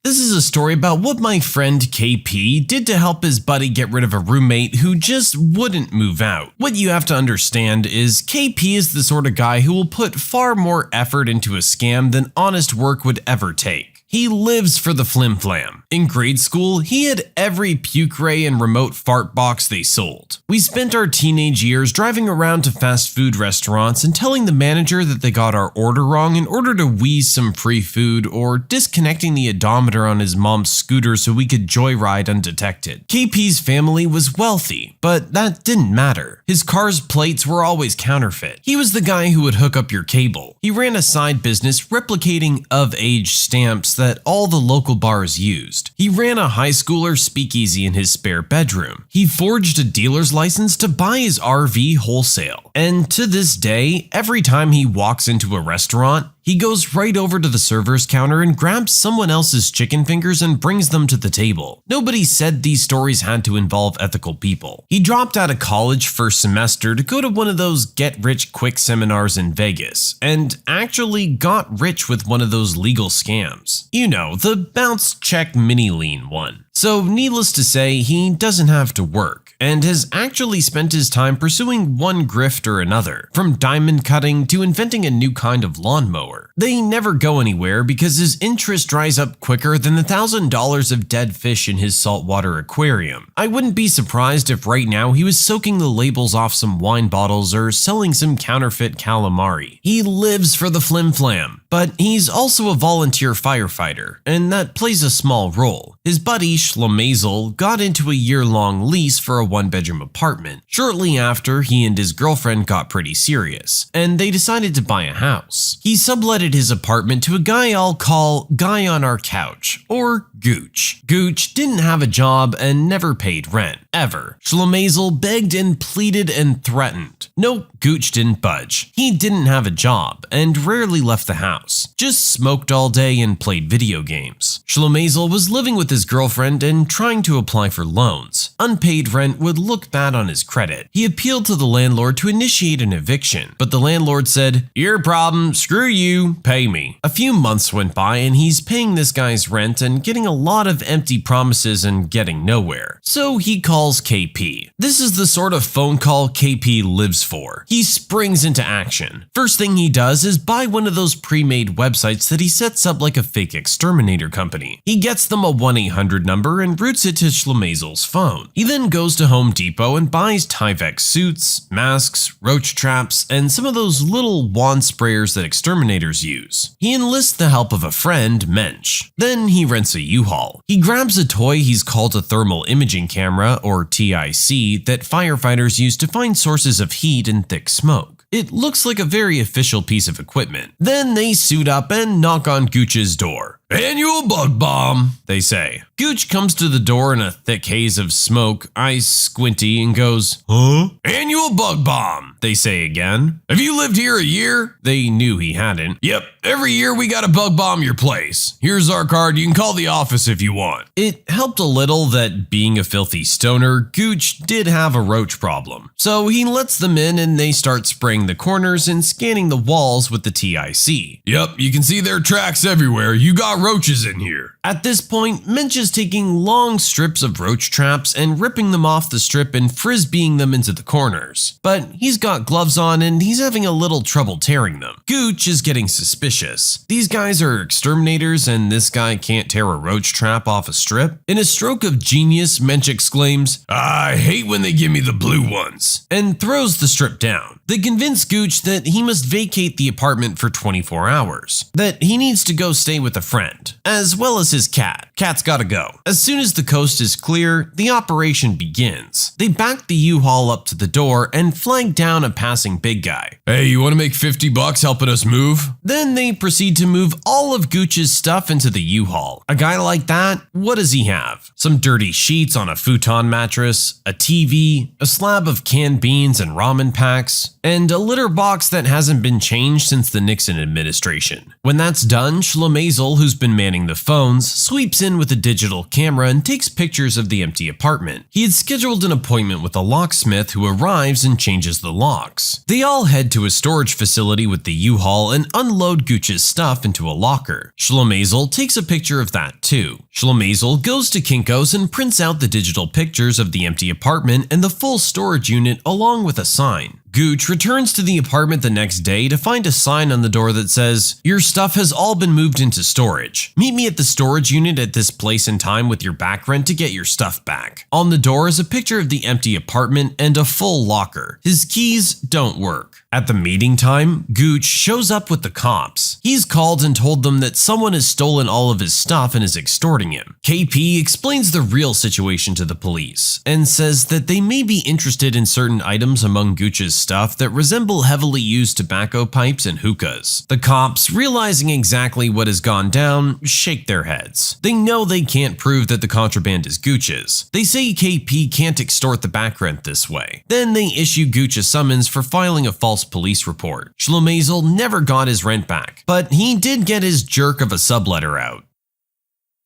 This is a story about what my friend KP did to help his buddy get rid of a roommate who just wouldn't move out. What you have to understand is KP is the sort of guy who will put far more effort into a scam than honest work would ever take. He lives for the flim-flam. In grade school, he had every puke ray and remote fart box they sold. We spent our teenage years driving around to fast food restaurants and telling the manager that they got our order wrong in order to wheeze some free food, or disconnecting the odometer on his mom's scooter so we could joyride undetected. KP's family was wealthy, but that didn't matter. His car's plates were always counterfeit. He was the guy who would hook up your cable. He ran a side business replicating of-age stamps that all the local bars used. He ran a high schooler speakeasy in his spare bedroom. He forged a dealer's license to buy his RV wholesale. And to this day, every time he walks into a restaurant, he goes right over to the server's counter and grabs someone else's chicken fingers and brings them to the table. Nobody said these stories had to involve ethical people. He dropped out of college first semester to go to one of those get-rich-quick seminars in Vegas, and actually got rich with one of those legal scams. You know, the bounce check mini lean one. So needless to say, he doesn't have to work, and has actually spent his time pursuing one grift or another, from diamond cutting to inventing a new kind of lawnmower. They never go anywhere because his interest dries up quicker than the $1,000 of dead fish in his saltwater aquarium. I wouldn't be surprised if right now he was soaking the labels off some wine bottles or selling some counterfeit calamari. He lives for the flim-flam, but he's also a volunteer firefighter, and that plays a small role. His buddy Schlemazel got into a year-long lease for a one-bedroom apartment. Shortly after, he and his girlfriend got pretty serious, and they decided to buy a house. He subletted his apartment to a guy I'll call Guy on Our Couch, or Gooch. Gooch didn't have a job and never paid rent, ever. Schlemazel begged and pleaded and threatened. Nope, Gooch didn't budge. He didn't have a job and rarely left the house, just smoked all day and played video games. Schlemazel was living with his girlfriend and trying to apply for loans. Unpaid rent would look bad on his credit. He appealed to the landlord to initiate an eviction, but the landlord said, "Your problem, screw you, pay me." A few months went by and he's paying this guy's rent and getting a lot of empty promises and getting nowhere. So he calls KP. This is the sort of phone call KP lives for. He springs into action. First thing he does is buy one of those pre-made websites that he sets up like a fake exterminator company. He gets them a 1-800 number and routes it to Schlemazel's phone. He then goes to Home Depot and buys Tyvek suits, masks, roach traps, and some of those little wand sprayers that exterminators use. He enlists the help of a friend, Mensch. Then he rents a U-Haul. He grabs a toy he's called a thermal imaging camera, or TIC, that firefighters use to find sources of heat and thick smoke. It looks like a very official piece of equipment. Then they suit up and knock on Gooch's door. "Annual bug bomb," they say. Gooch comes to the door in a thick haze of smoke, eyes squinty, and goes, "Huh?" "Annual bug bomb," they say again. "Have you lived here a year?" They knew he hadn't. "Yep, every year we gotta bug bomb your place. Here's our card, you can call the office if you want." It helped a little that, being a filthy stoner, Gooch did have a roach problem. So he lets them in and they start spraying the corners and scanning the walls with the TIC. "Yep, you can see their tracks everywhere. You got roaches in here." At this point, Mensch is taking long strips of roach traps and ripping them off the strip and frisbeeing them into the corners. But he's got gloves on and he's having a little trouble tearing them. Gooch is getting suspicious. These guys are exterminators and this guy can't tear a roach trap off a strip? In a stroke of genius, Mensch exclaims, "I hate when they give me the blue ones," and throws the strip down. They convince Gooch that he must vacate the apartment for 24 hours, that he needs to go stay with a friend, as well as his cat. Cat's gotta go. As soon as the coast is clear, the operation begins. They back the U-Haul up to the door and flag down a passing big guy. "Hey, you wanna make $50 helping us move?" Then they proceed to move all of Gooch's stuff into the U-Haul. A guy like that, what does he have? Some dirty sheets on a futon mattress, a TV, a slab of canned beans and ramen packs, and a litter box that hasn't been changed since the Nixon administration. When that's done, Schlemazel, who's been manning the phone, phones, sweeps in with a digital camera and takes pictures of the empty apartment. He had scheduled an appointment with a locksmith who arrives and changes the locks. They all head to a storage facility with the U-Haul and unload Gooch's stuff into a locker. Schlemazel takes a picture of that too. Schlemazel goes to Kinko's and prints out the digital pictures of the empty apartment and the full storage unit along with a sign. Gooch returns to the apartment the next day to find a sign on the door that says, "Your stuff has all been moved into storage. Meet me at the storage unit at this place and time with your back rent to get your stuff back." On the door is a picture of the empty apartment and a full locker. His keys don't work. At the meeting time, Gooch shows up with the cops. He's called and told them that someone has stolen all of his stuff and is extorting him. KP explains the real situation to the police and says that they may be interested in certain items among Gooch's stuff that resemble heavily used tobacco pipes and hookahs. The cops, realizing exactly what has gone down, shake their heads. They know they can't prove that the contraband is Gooch's. They say KP can't extort the back rent this way. Then they issue Gooch a summons for filing a false police report. Schlemazel never got his rent back, but he did get his jerk of a subletter out.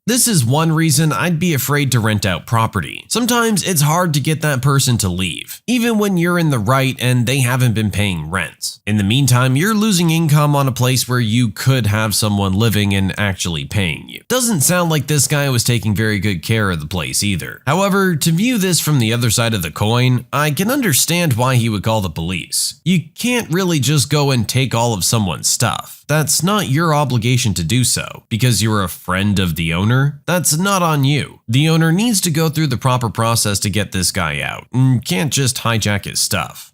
This is one reason I'd be afraid to rent out property. Sometimes it's hard to get that person to leave, even when you're in the right and they haven't been paying rent. In the meantime, you're losing income on a place where you could have someone living and actually paying you. Doesn't sound like this guy was taking very good care of the place either. However, to view this from the other side of the coin, I can understand why he would call the police. You can't really just go and take all of someone's stuff. That's not your obligation to do so. Because you're a friend of the owner, that's not on you. The owner needs to go through the proper process to get this guy out, and can't just hijack his stuff.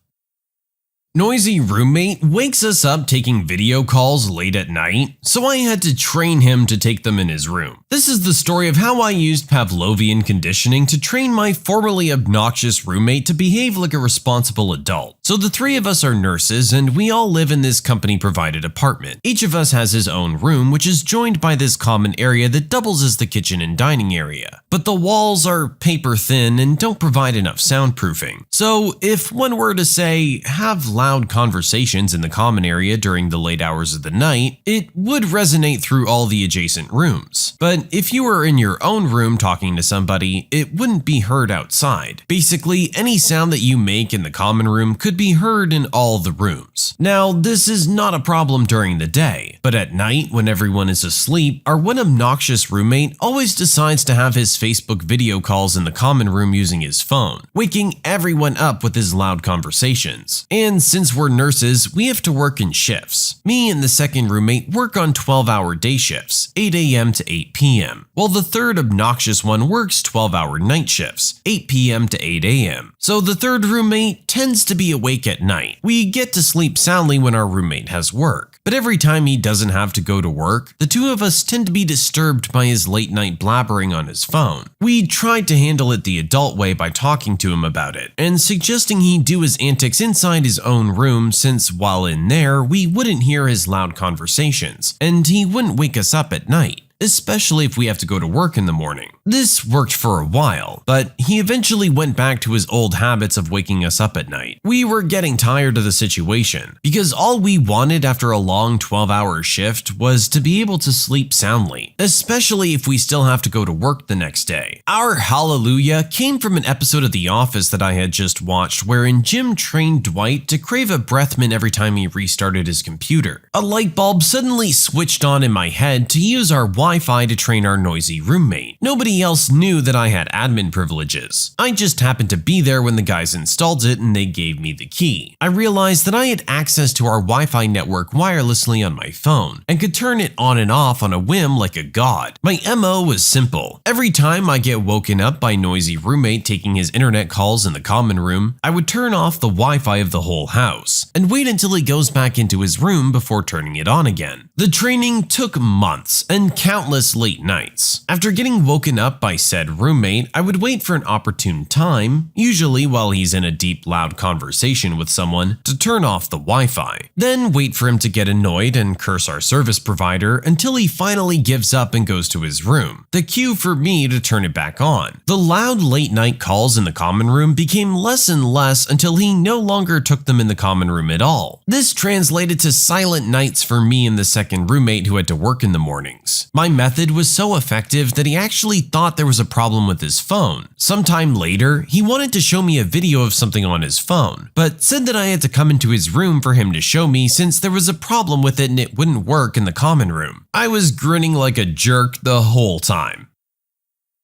Noisy roommate wakes us up taking video calls late at night, so I had to train him to take them in his room. This is the story of how I used Pavlovian conditioning to train my formerly obnoxious roommate to behave like a responsible adult. So the three of us are nurses and we all live in this company-provided apartment. Each of us has his own room, which is joined by this common area that doubles as the kitchen and dining area. But the walls are paper thin and don't provide enough soundproofing. So if one were to say, have loud conversations in the common area during the late hours of the night, it would resonate through all the adjacent rooms. But if you were in your own room talking to somebody, it wouldn't be heard outside. Basically, any sound that you make in the common room could be heard in all the rooms. Now, this is not a problem during the day, but at night when everyone is asleep, our one obnoxious roommate always decides to have his Facebook video calls in the common room using his phone, waking everyone up with his loud conversations. And since we're nurses, we have to work in shifts. Me and the second roommate work on 12-hour day shifts, 8 a.m. to 8 p.m., while the third obnoxious one works 12-hour night shifts, 8 p.m. to 8 a.m. So the third roommate tends to be awake at night. We get to sleep soundly when our roommate has work. But every time he doesn't have to go to work, the two of us tend to be disturbed by his late night blabbering on his phone. We tried to handle it the adult way by talking to him about it, and suggesting he do his antics inside his own room since while in there, we wouldn't hear his loud conversations, and he wouldn't wake us up at night, especially if we have to go to work in the morning. This worked for a while, but he eventually went back to his old habits of waking us up at night. We were getting tired of the situation, because all we wanted after a long 12-hour shift was to be able to sleep soundly, especially if we still have to go to work the next day. Our hallelujah came from an episode of The Office that I had just watched wherein Jim trained Dwight to crave a breath mint every time he restarted his computer. A light bulb suddenly switched on in my head to use our Wi-Fi to train our noisy roommate. Nobody else knew that I had admin privileges. I just happened to be there when the guys installed it and they gave me the key. I realized that I had access to our Wi-Fi network wirelessly on my phone and could turn it on and off on a whim like a god. My MO was simple. Every time I get woken up by noisy roommate taking his internet calls in the common room, I would turn off the Wi-Fi of the whole house and wait until he goes back into his room before turning it on again. The training took months and countless late nights. After getting woken up by said roommate, I would wait for an opportune time, usually while he's in a deep, loud conversation with someone, to turn off the Wi-Fi. Then wait for him to get annoyed and curse our service provider until he finally gives up and goes to his room. The cue for me to turn it back on. The loud late night calls in the common room became less and less until he no longer took them in the common room at all. This translated to silent nights for me and the second roommate who had to work in the mornings. My method was so effective that he actually thought there was a problem with his phone. Sometime later, he wanted to show me a video of something on his phone, but said that I had to come into his room for him to show me since there was a problem with it and it wouldn't work in the common room. I was grinning like a jerk the whole time.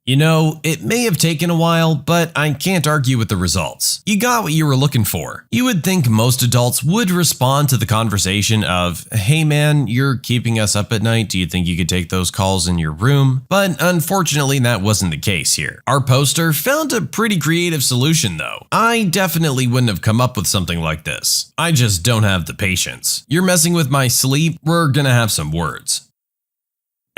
You know, it may have taken a while, but I can't argue with the results. You got what you were looking for. You would think most adults would respond to the conversation of, "Hey man, you're keeping us up at night. Do you think you could take those calls in your room?" But unfortunately, that wasn't the case here. Our poster found a pretty creative solution though. I definitely wouldn't have come up with something like this. I just don't have the patience. You're messing with my sleep, we're gonna have some words.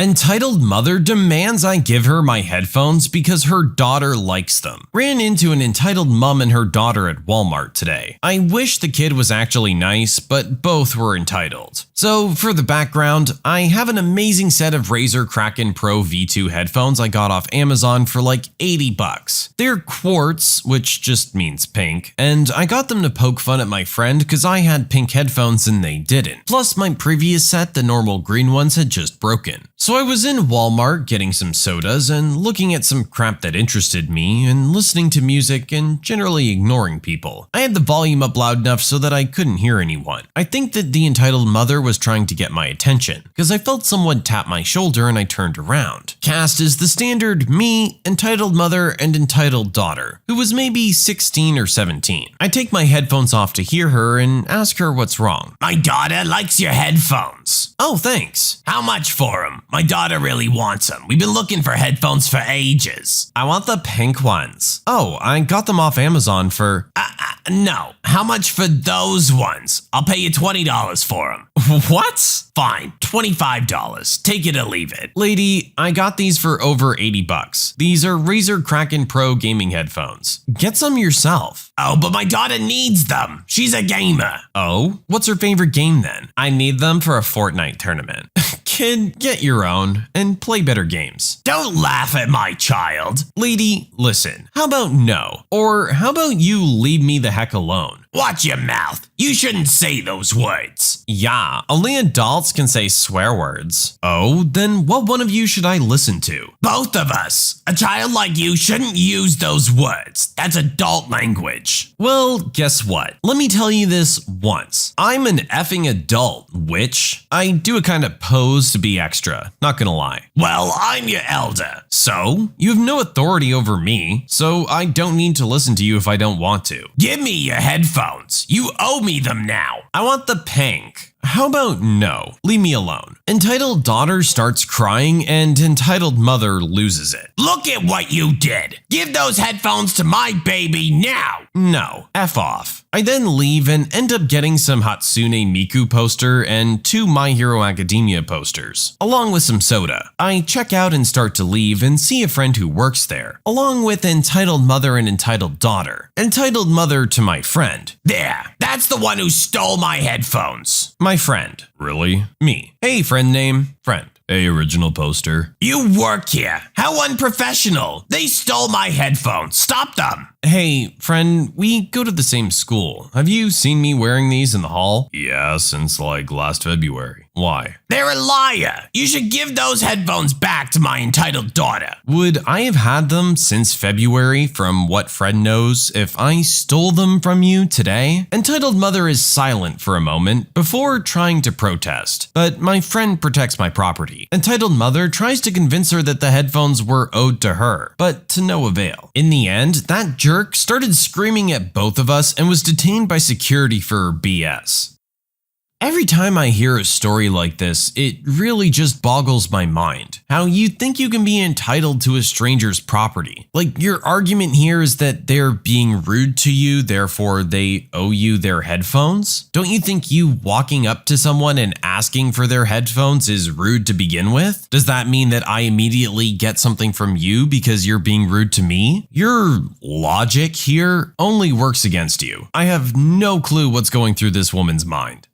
Entitled mother demands I give her my headphones because her daughter likes them. Ran into an entitled mom and her daughter at Walmart today. I wish the kid was actually nice, but both were entitled. So for the background, I have an amazing set of Razer Kraken Pro V2 headphones I got off Amazon for like $80. They're quartz, which just means pink, and I got them to poke fun at my friend because I had pink headphones and they didn't. Plus my previous set, the normal green ones, had just broken. So I was in Walmart getting some sodas and looking at some crap that interested me and listening to music and generally ignoring people. I had the volume up loud enough so that I couldn't hear anyone. I think that the entitled mother was trying to get my attention because I felt someone tap my shoulder and I turned around. Cast is the standard me, entitled mother, and entitled daughter, who was maybe 16 or 17. I take my headphones off to hear her and ask her what's wrong. "My daughter likes your headphones." "Oh, thanks." "How much for them? My daughter really wants them. We've been looking for headphones for ages." "I want the pink ones." "Oh, I got them off Amazon for..." No. How much for those ones? I'll pay you $20 for them. "What?" "Fine, $25. Take it or leave it." "Lady, I got these for over $80. These are Razer Kraken Pro gaming headphones. Get some yourself." "Oh, but my daughter needs them. She's a gamer." "Oh? What's her favorite game then?" "I need them for a Fortnite tournament." "Kid, get your own and play better games." "Don't laugh at my child." "Lady, listen, how about no? Or how about you leave me the heck alone?" "Watch your mouth. You shouldn't say those words." "Yeah, only adults can say swear words." "Oh, then what one of you should I listen to?" "Both of us. A child like you shouldn't use those words. That's adult language." "Well, guess what? Let me tell you this once. I'm an effing adult, witch. I do a kind of pose to be extra, not gonna lie." "Well, I'm your elder." "So? You have no authority over me, so I don't need to listen to you if I don't want to." "Give me your headphones. You owe me them now." "I want the pink." "How about no? Leave me alone." Entitled daughter starts crying and entitled mother loses it. "Look at what you did. Give those headphones to my baby now." "No, F off." I then leave and end up getting some Hatsune Miku poster and 2 My Hero Academia posters, along with some soda. I check out and start to leave and see a friend who works there, along with entitled mother and entitled daughter. Entitled mother to my friend. "There, that's the one who stole my headphones." My friend. "Really?" Me. "Hey, friend name." Friend. "Hey, original poster." "You work here. How unprofessional. They stole my headphones. Stop them." "Hey, friend, we go to the same school. Have you seen me wearing these in the hall?" "Yeah, since like last February." "Why?" "They're a liar. You should give those headphones back to my entitled daughter." "Would I have had them since February from what friend knows if I stole them from you today?" Entitled mother is silent for a moment before trying to protest, but my friend protects my property. Entitled mother tries to convince her that the headphones were owed to her, but to no avail. In the end, that jerk started screaming at both of us and was detained by security for BS. Every time I hear a story like this, it really just boggles my mind. How you think you can be entitled to a stranger's property. Like, your argument here is that they're being rude to you, therefore they owe you their headphones? Don't you think you walking up to someone and asking for their headphones is rude to begin with? Does that mean that I immediately get something from you because you're being rude to me? Your logic here only works against you. I have no clue what's going through this woman's mind.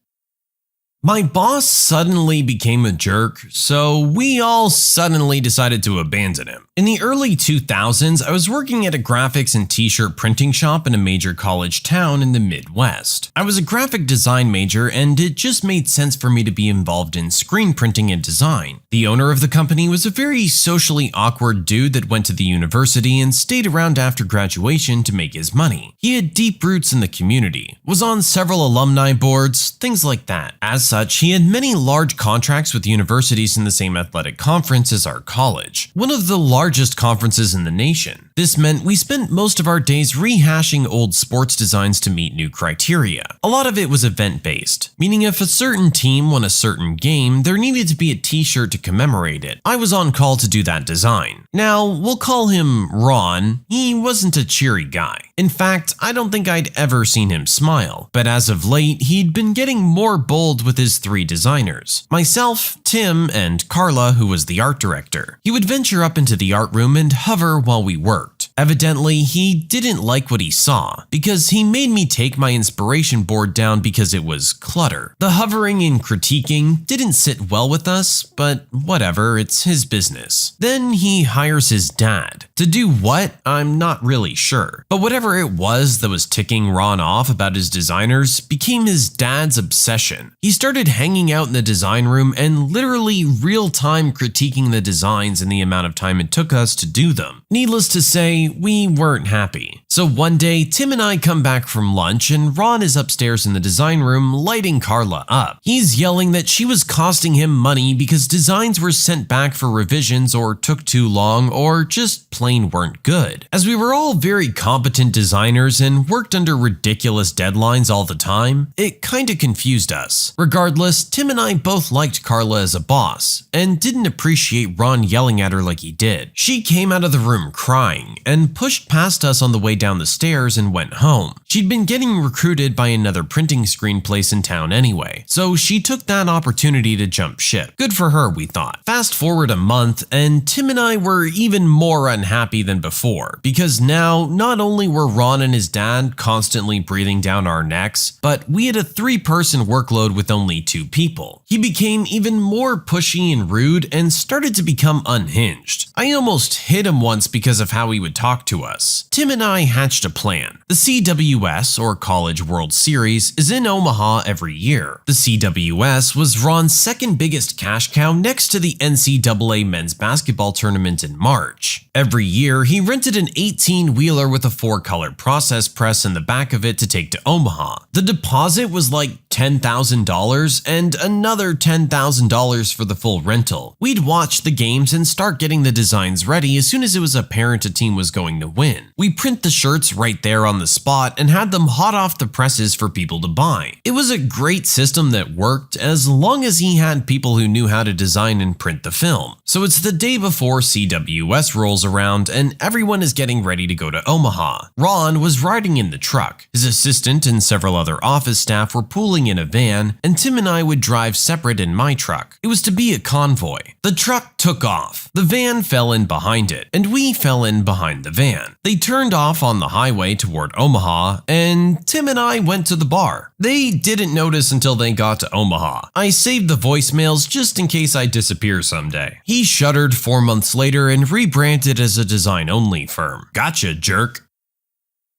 My boss suddenly became a jerk, so we all suddenly decided to abandon him. In the early 2000s, I was working at a graphics and t-shirt printing shop in a major college town in the Midwest. I was a graphic design major, and it just made sense for me to be involved in screen printing and design. The owner of the company was a very socially awkward dude that went to the university and stayed around after graduation to make his money. He had deep roots in the community, was on several alumni boards, things like that. As such, he had many large contracts with universities in the same athletic conference as our college, one of the largest conferences in the nation. This meant we spent most of our days rehashing old sports designs to meet new criteria. A lot of it was event-based, meaning if a certain team won a certain game, there needed to be a t-shirt to commemorate it. I was on call to do that design. Now, we'll call him Ron. He wasn't a cheery guy. In fact, I don't think I'd ever seen him smile, but as of late, he'd been getting more bold with his 3 designers. Myself, Tim, and Carla, who was the art director. He would venture up into the art room and hover while we worked. Evidently, he didn't like what he saw, because he made me take my inspiration board down because it was clutter. The hovering and critiquing didn't sit well with us, but whatever, it's his business. Then he hires his dad. To do what? I'm not really sure. But whatever it was that was ticking Ron off about his designers became his dad's obsession. He started hanging out in the design room and literally real-time critiquing the designs and the amount of time it took us to do them. Needless to say, we weren't happy. So one day, Tim and I come back from lunch and Ron is upstairs in the design room lighting Carla up. He's yelling that she was costing him money because designs were sent back for revisions or took too long or just plain weren't good. As we were all very competent designers and worked under ridiculous deadlines all the time, it kinda confused us. Regardless, Tim and I both liked Carla as a boss and didn't appreciate Ron yelling at her like he did. She came out of the room crying and pushed past us on the way down the stairs and went home. She'd been getting recruited by another printing screen place in town anyway, so she took that opportunity to jump ship. Good for her, we thought. Fast forward a month, and Tim and I were even more unhappy than before, because now not only were Ron and his dad constantly breathing down our necks, but we had a 3-person workload with only 2 people. He became even more pushy and rude and started to become unhinged. I almost hit him once because of how he would talk to us. Tim and I hatched a plan. The CWS, or College World Series, is in Omaha every year. The CWS was Ron's second biggest cash cow next to the NCAA men's basketball tournament in March. Every year, he rented an 18-wheeler with a 4-color process press in the back of it to take to Omaha. The deposit was like $10,000 and another $10,000 for the full rental. We'd watch the games and start getting the designs ready as soon as it was apparent a team was going to win. We print the shirts right there on the spot and had them hot off the presses for people to buy. It was a great system that worked as long as he had people who knew how to design and print the film. So it's the day before CWS rolls around and everyone is getting ready to go to Omaha. Ron was riding in the truck. His assistant and several other office staff were pooling in a van, and Tim and I would drive separate in my truck. It was to be a convoy. The truck took off. The van fell in behind it, and we fell in behind the van. They turned off on the highway toward Omaha, and Tim and I went to the bar. They didn't notice until they got to Omaha. I saved the voicemails just in case I disappear someday. He shuttered 4 months later and rebranded as a design-only firm. Gotcha, jerk.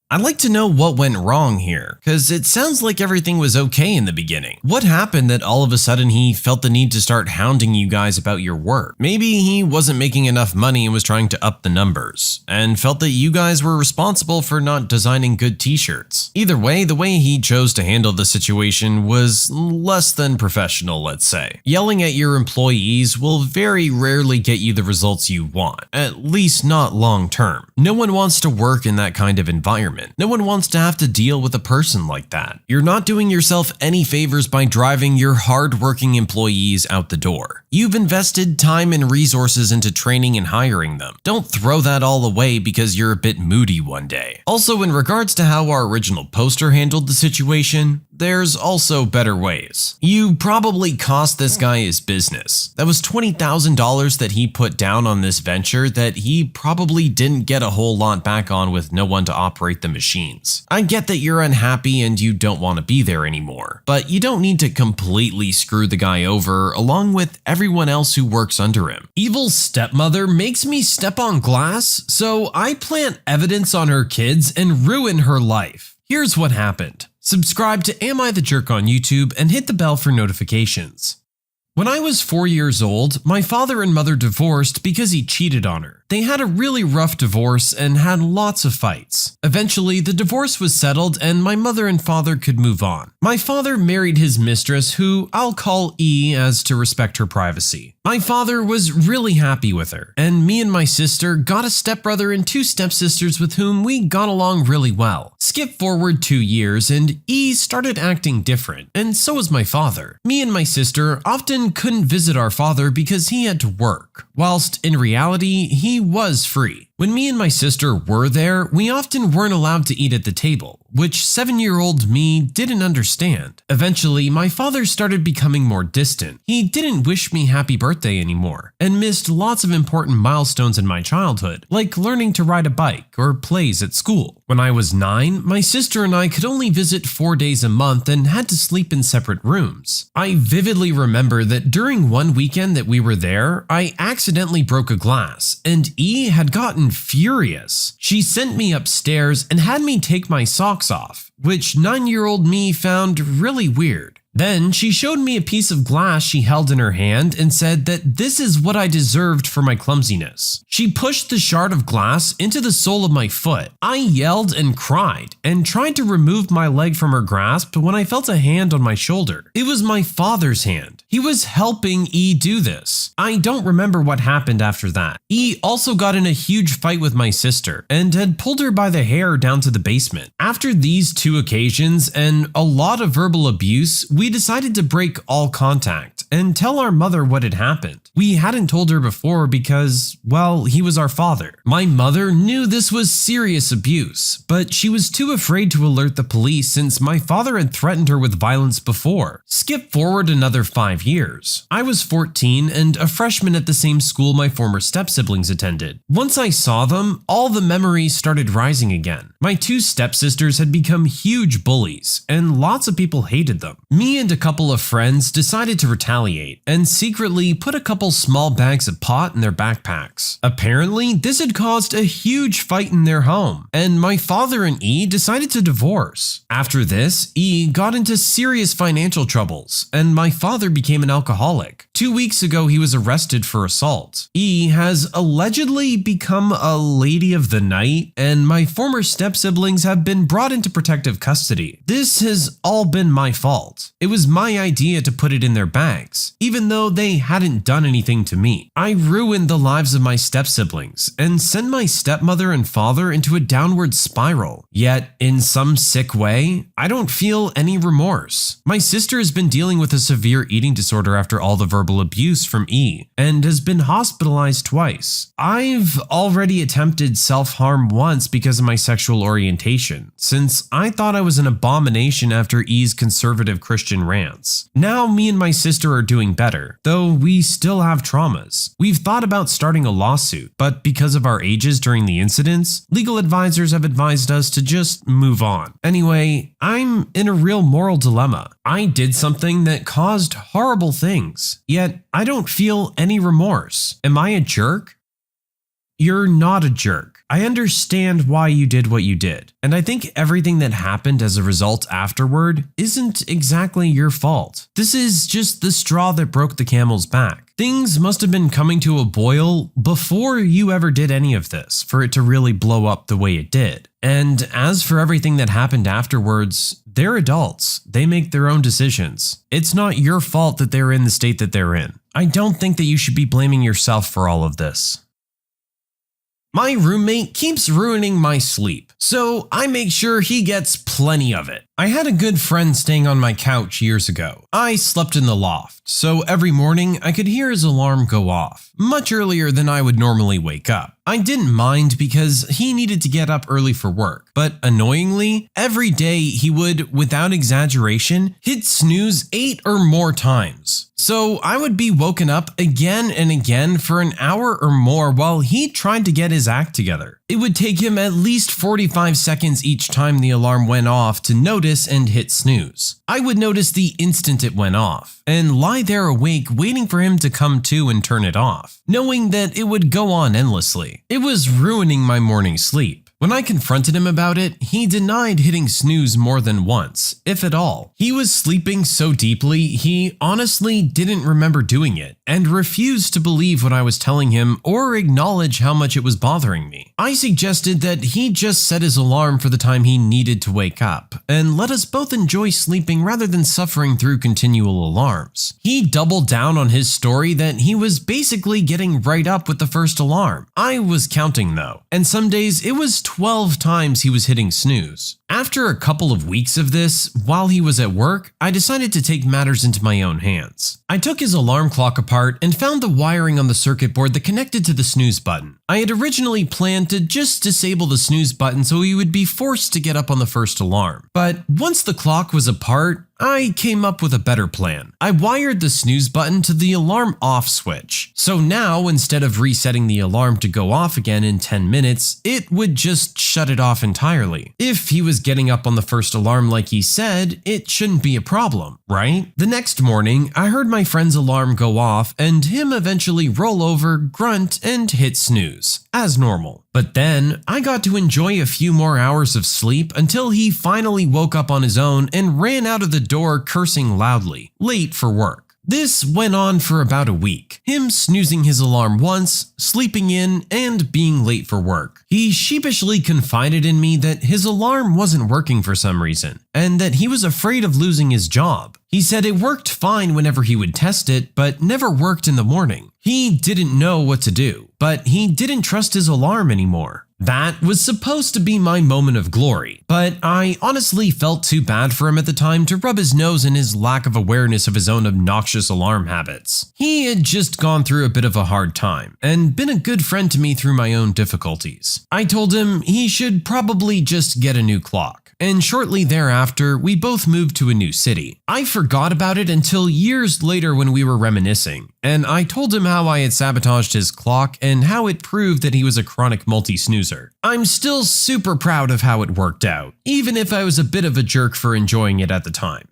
I'd like to know what went wrong here, because it sounds like everything was okay in the beginning. What happened that all of a sudden he felt the need to start hounding you guys about your work? Maybe he wasn't making enough money and was trying to up the numbers, and felt that you guys were responsible for not designing good t-shirts. Either way, the way he chose to handle the situation was less than professional, let's say. Yelling at your employees will very rarely get you the results you want, at least not long term. No one wants to work in that kind of environment. No one wants to have to deal with a person like that. You're not doing yourself any favors by driving your hard-working employees out the door. You've invested time and resources into training and hiring them. Don't throw that all away because you're a bit moody one day. Also, in regards to how our original poster handled the situation, there's also better ways. You probably cost this guy his business. That was $20,000 that he put down on this venture that he probably didn't get a whole lot back on with no one to operate the machines. I get that you're unhappy and you don't want to be there anymore, but you don't need to completely screw the guy over along with everyone else who works under him. Evil stepmother makes me step on glass, so I plant evidence on her kids and ruin her life. Here's what happened. Subscribe to Am I the Jerk on YouTube and hit the bell for notifications. When I was 4 years old, my father and mother divorced because he cheated on her. They had a really rough divorce and had lots of fights. Eventually, the divorce was settled and my mother and father could move on. My father married his mistress, who I'll call E as to respect her privacy. My father was really happy with her, and me and my sister got a stepbrother and 2 stepsisters with whom we got along really well. Skip forward 2 years and E started acting different, and so was my father. Me and my sister often couldn't visit our father because he had to work, whilst in reality, he was free. When me and my sister were there, we often weren't allowed to eat at the table, which 7-year-old me didn't understand. Eventually, my father started becoming more distant. He didn't wish me happy birthday anymore, and missed lots of important milestones in my childhood, like learning to ride a bike or plays at school. When I was 9, my sister and I could only visit 4 days a month and had to sleep in separate rooms. I vividly remember that during one weekend that we were there, I accidentally broke a glass, and E had gotten furious. She sent me upstairs and had me take my socks off, which 9-year-old me found really weird. Then she showed me a piece of glass she held in her hand and said that this is what I deserved for my clumsiness. She pushed the shard of glass into the sole of my foot. I yelled and cried and tried to remove my leg from her grasp when I felt a hand on my shoulder. It was my father's hand. He was helping E do this. I don't remember what happened after that. E also got in a huge fight with my sister and had pulled her by the hair down to the basement. After these 2 occasions and a lot of verbal abuse, we decided to break all contact and tell our mother what had happened. We hadn't told her before because, well, he was our father. My mother knew this was serious abuse, but she was too afraid to alert the police since my father had threatened her with violence before. Skip forward another 5 years. I was 14 and a freshman at the same school my former step-siblings attended. Once I saw them, all the memories started rising again. My 2 stepsisters had become huge bullies, and lots of people hated them. Me and a couple of friends decided to retaliate and secretly put a couple small bags of pot in their backpacks. Apparently, this had caused a huge fight in their home, and my father and E decided to divorce. After this, E got into serious financial troubles, and my father became an alcoholic. 2 weeks ago, he was arrested for assault. E has allegedly become a lady of the night, and my former step-siblings have been brought into protective custody. This has all been my fault. It was my idea to put it in their bags, even though they hadn't done anything to me. I ruined the lives of my step-siblings and sent my stepmother and father into a downward spiral. Yet, in some sick way, I don't feel any remorse. My sister has been dealing with a severe eating disorder after all the verbal abuse from E, and has been hospitalized twice. I've already attempted self-harm once because of my sexual orientation, since I thought I was an abomination after E's conservative Christian rants. Now me and my sister are doing better, though we still have traumas. We've thought about starting a lawsuit, but because of our ages during the incidents, legal advisors have advised us to just move on. Anyway, I'm in a real moral dilemma. I did something that caused horrible things, yet I don't feel any remorse. Am I a jerk? You're not a jerk. I understand why you did what you did, and I think everything that happened as a result afterward isn't exactly your fault. This is just the straw that broke the camel's back. Things must have been coming to a boil before you ever did any of this for it to really blow up the way it did. And as for everything that happened afterwards, they're adults. They make their own decisions. It's not your fault that they're in the state that they're in. I don't think that you should be blaming yourself for all of this. My roommate keeps ruining my sleep, so I make sure he gets plenty of it. I had a good friend staying on my couch years ago. I slept in the loft, so every morning I could hear his alarm go off, much earlier than I would normally wake up. I didn't mind because he needed to get up early for work, but annoyingly, every day he would, without exaggeration, hit snooze 8 or more times. So I would be woken up again and again for an hour or more while he tried to get his act together. It would take him at least 45 seconds each time the alarm went off to notice and hit snooze. I would notice the instant it went off and lie there awake waiting for him to come to and turn it off, knowing that it would go on endlessly. It was ruining my morning sleep. When I confronted him about it, he denied hitting snooze more than once, if at all. He was sleeping so deeply, he honestly didn't remember doing it and refused to believe what I was telling him or acknowledge how much it was bothering me. I suggested that he just set his alarm for the time he needed to wake up and let us both enjoy sleeping rather than suffering through continual alarms. He doubled down on his story that he was basically getting right up with the first alarm. I was counting though, and some days it was 12 times he was hitting snooze. After a couple of weeks of this, while he was at work, I decided to take matters into my own hands. I took his alarm clock apart and found the wiring on the circuit board that connected to the snooze button. I had originally planned to just disable the snooze button so he would be forced to get up on the first alarm. But once the clock was apart, I came up with a better plan. I wired the snooze button to the alarm off switch. So now, instead of resetting the alarm to go off again in 10 minutes, it would just shut it off entirely. If he was getting up on the first alarm like he said, it shouldn't be a problem, right? The next morning, I heard my friend's alarm go off and him eventually roll over, grunt, and hit snooze, as normal. But then, I got to enjoy a few more hours of sleep until he finally woke up on his own and ran out of the door cursing loudly, late for work. This went on for about a week, him snoozing his alarm once, sleeping in, and being late for work. He sheepishly confided in me that his alarm wasn't working for some reason, and that he was afraid of losing his job. He said it worked fine whenever he would test it, but never worked in the morning. He didn't know what to do, but he didn't trust his alarm anymore. That was supposed to be my moment of glory, but I honestly felt too bad for him at the time to rub his nose in his lack of awareness of his own obnoxious alarm habits. He had just gone through a bit of a hard time and been a good friend to me through my own difficulties. I told him he should probably just get a new clock, and shortly thereafter, we both moved to a new city. I forgot about it until years later when we were reminiscing, and I told him how I had sabotaged his clock and how it proved that he was a chronic multi-snoozer. I'm still super proud of how it worked out, even if I was a bit of a jerk for enjoying it at the time.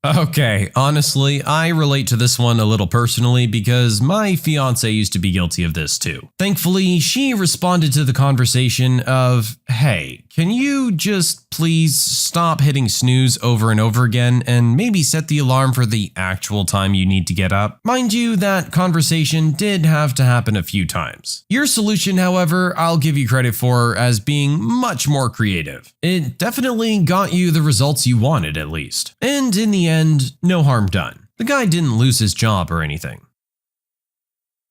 Okay, honestly, I relate to this one a little personally because my fiance used to be guilty of this too. Thankfully, she responded to the conversation of, "Hey, can you just please stop hitting snooze over and over again and maybe set the alarm for the actual time you need to get up?" Mind you, that conversation did have to happen a few times. Your solution, however, I'll give you credit for as being much more creative. It definitely got you the results you wanted at least. And in the end, no harm done. The guy didn't lose his job or anything.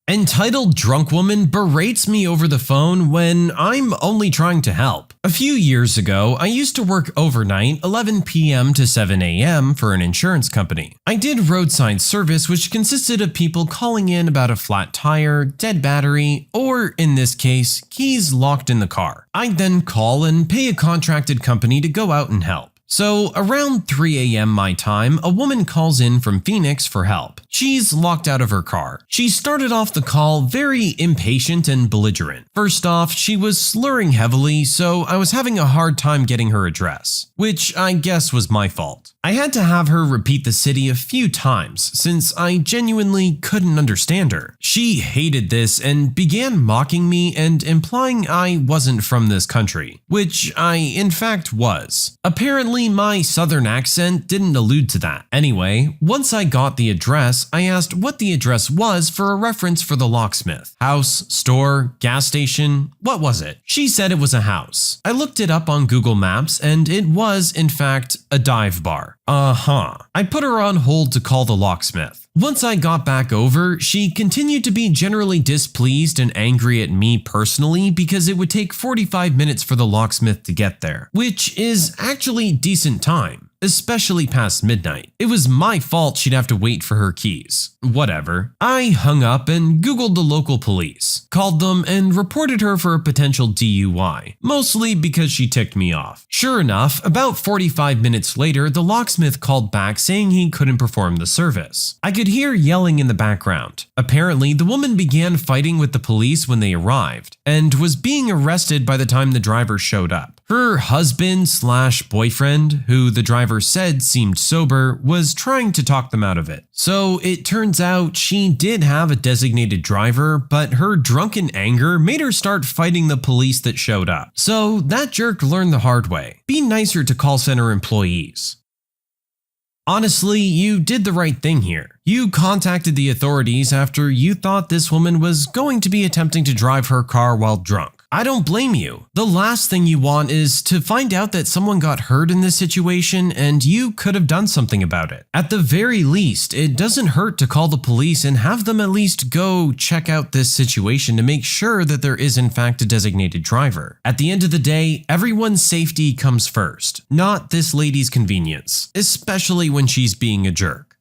Entitled drunk woman berates me over the phone when I'm only trying to help. A few years ago, I used to work overnight 11 p.m. to 7 a.m. for an insurance company. I did roadside service, which consisted of people calling in about a flat tire, dead battery, or in this case, keys locked in the car. I'd then call and pay a contracted company to go out and help. So around 3 a.m. my time, a woman calls in from Phoenix for help. She's locked out of her car. She started off the call very impatient and belligerent. First off, she was slurring heavily, so I was having a hard time getting her address, which I guess was my fault. I had to have her repeat the city a few times since I genuinely couldn't understand her. She hated this and began mocking me and implying I wasn't from this country, which I in fact was. Apparently my southern accent didn't allude to that. Anyway, once I got the address, I asked what the address was for a reference for the locksmith. House, store, gas station, what was it? She said it was a house. I looked it up on Google Maps and it was, in fact, a dive bar. I put her on hold to call the locksmith. Once I got back over, she continued to be generally displeased and angry at me personally because it would take 45 minutes for the locksmith to get there, which is actually decent time, especially past midnight. It was my fault she'd have to wait for her keys. Whatever. I hung up and Googled the local police, called them and reported her for a potential DUI, mostly because she ticked me off. Sure enough, about 45 minutes later, the locksmith called back saying he couldn't perform the service. I could hear yelling in the background. Apparently, the woman began fighting with the police when they arrived and was being arrested by the time the driver showed up. Her husband/boyfriend, who the driver said seemed sober, was trying to talk them out of it. So it turns out she did have a designated driver, but her drunken anger made her start fighting the police that showed up. So that jerk learned the hard way. Be nicer to call center employees. Honestly, you did the right thing here. You contacted the authorities after you thought this woman was going to be attempting to drive her car while drunk. I don't blame you. The last thing you want is to find out that someone got hurt in this situation and you could have done something about it. At the very least, it doesn't hurt to call the police and have them at least go check out this situation to make sure that there is in fact a designated driver. At the end of the day, everyone's safety comes first, not this lady's convenience, especially when she's being a jerk.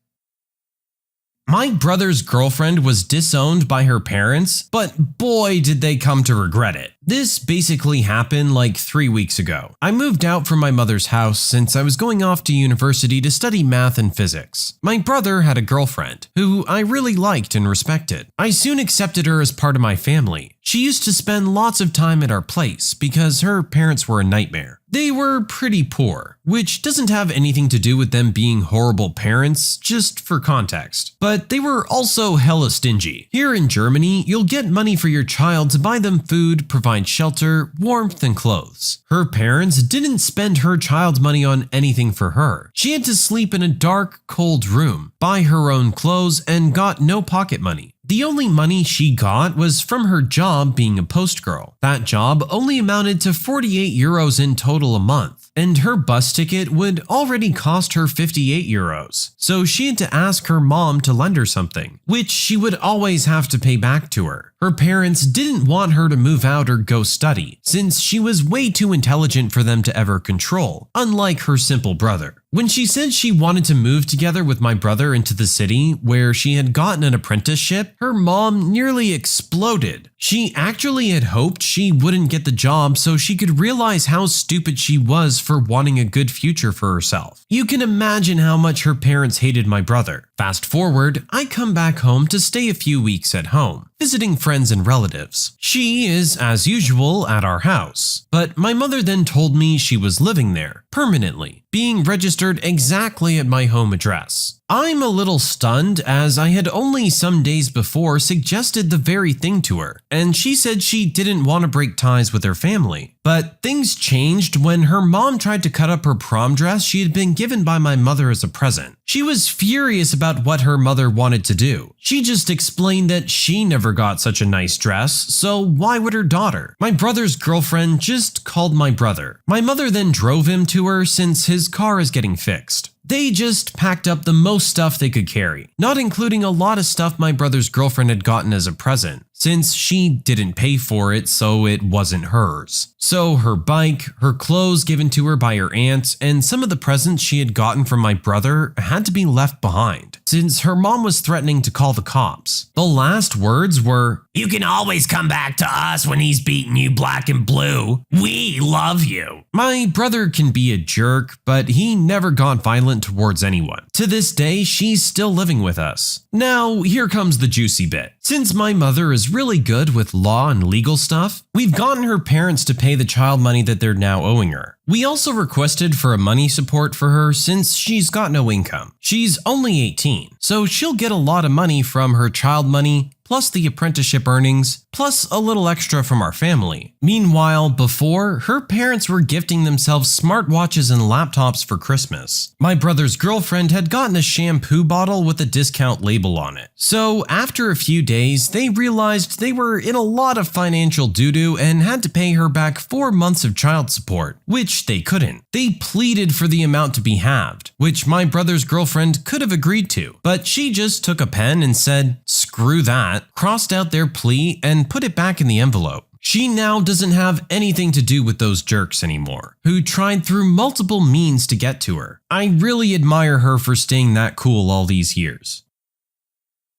My brother's girlfriend was disowned by her parents, but boy did they come to regret it. This basically happened like 3 weeks ago. I moved out from my mother's house since I was going off to university to study math and physics. My brother had a girlfriend who I really liked and respected. I soon accepted her as part of my family. She used to spend lots of time at our place because her parents were a nightmare. They were pretty poor, which doesn't have anything to do with them being horrible parents, just for context. But they were also hella stingy. Here in Germany, you'll get money for your child to buy them food, provide shelter, warmth, and clothes. Her parents didn't spend her child's money on anything for her. She had to sleep in a dark, cold room, buy her own clothes, and got no pocket money. The only money she got was from her job being a post girl. That job only amounted to 48 euros in total a month, and her bus ticket would already cost her 58 euros. So she had to ask her mom to lend her something, which she would always have to pay back to her. Her parents didn't want her to move out or go study, since she was way too intelligent for them to ever control, unlike her simple brother. When she said she wanted to move together with my brother into the city where she had gotten an apprenticeship, her mom nearly exploded. She actually had hoped she wouldn't get the job so she could realize how stupid she was for wanting a good future for herself. You can imagine how much her parents hated my brother. Fast forward, I come back home to stay a few weeks at home, visiting friends and relatives. She is, as usual, at our house, but my mother then told me she was living there, permanently, being registered exactly at my home address. I'm a little stunned as I had only some days before suggested the very thing to her, and she said she didn't want to break ties with her family. But things changed when her mom tried to cut up her prom dress she had been given by my mother as a present. She was furious about what her mother wanted to do. She just explained that she never got such a nice dress, so why would her daughter? My brother's girlfriend just called my brother. My mother then drove him to her since his car is getting fixed. They just packed up the most stuff they could carry, not including a lot of stuff my brother's girlfriend had gotten as a present, since she didn't pay for it, so it wasn't hers. So her bike, her clothes given to her by her aunt, and some of the presents she had gotten from my brother had to be left behind, since her mom was threatening to call the cops. The last words were, "You can always come back to us when he's beating you black and blue. We love you." My brother can be a jerk, but he never got violent towards anyone. To this day, she's still living with us. Now, here comes the juicy bit. Since my mother is really good with law and legal stuff, we've gotten her parents to pay the child money that they're now owing her. We also requested for a money support for her since she's got no income. She's only 18, so she'll get a lot of money from her child money, plus the apprenticeship earnings, plus a little extra from our family. Meanwhile, before, her parents were gifting themselves smartwatches and laptops for Christmas. My brother's girlfriend had gotten a shampoo bottle with a discount label on it. So after a few days, they realized they were in a lot of financial doo-doo and had to pay her back 4 months of child support, which which they couldn't. They pleaded for the amount to be halved, which my brother's girlfriend could have agreed to, but she just took a pen and said, "Screw that," crossed out their plea and put it back in the envelope. She now doesn't have anything to do with those jerks anymore, who tried through multiple means to get to her. I really admire her for staying that cool all these years.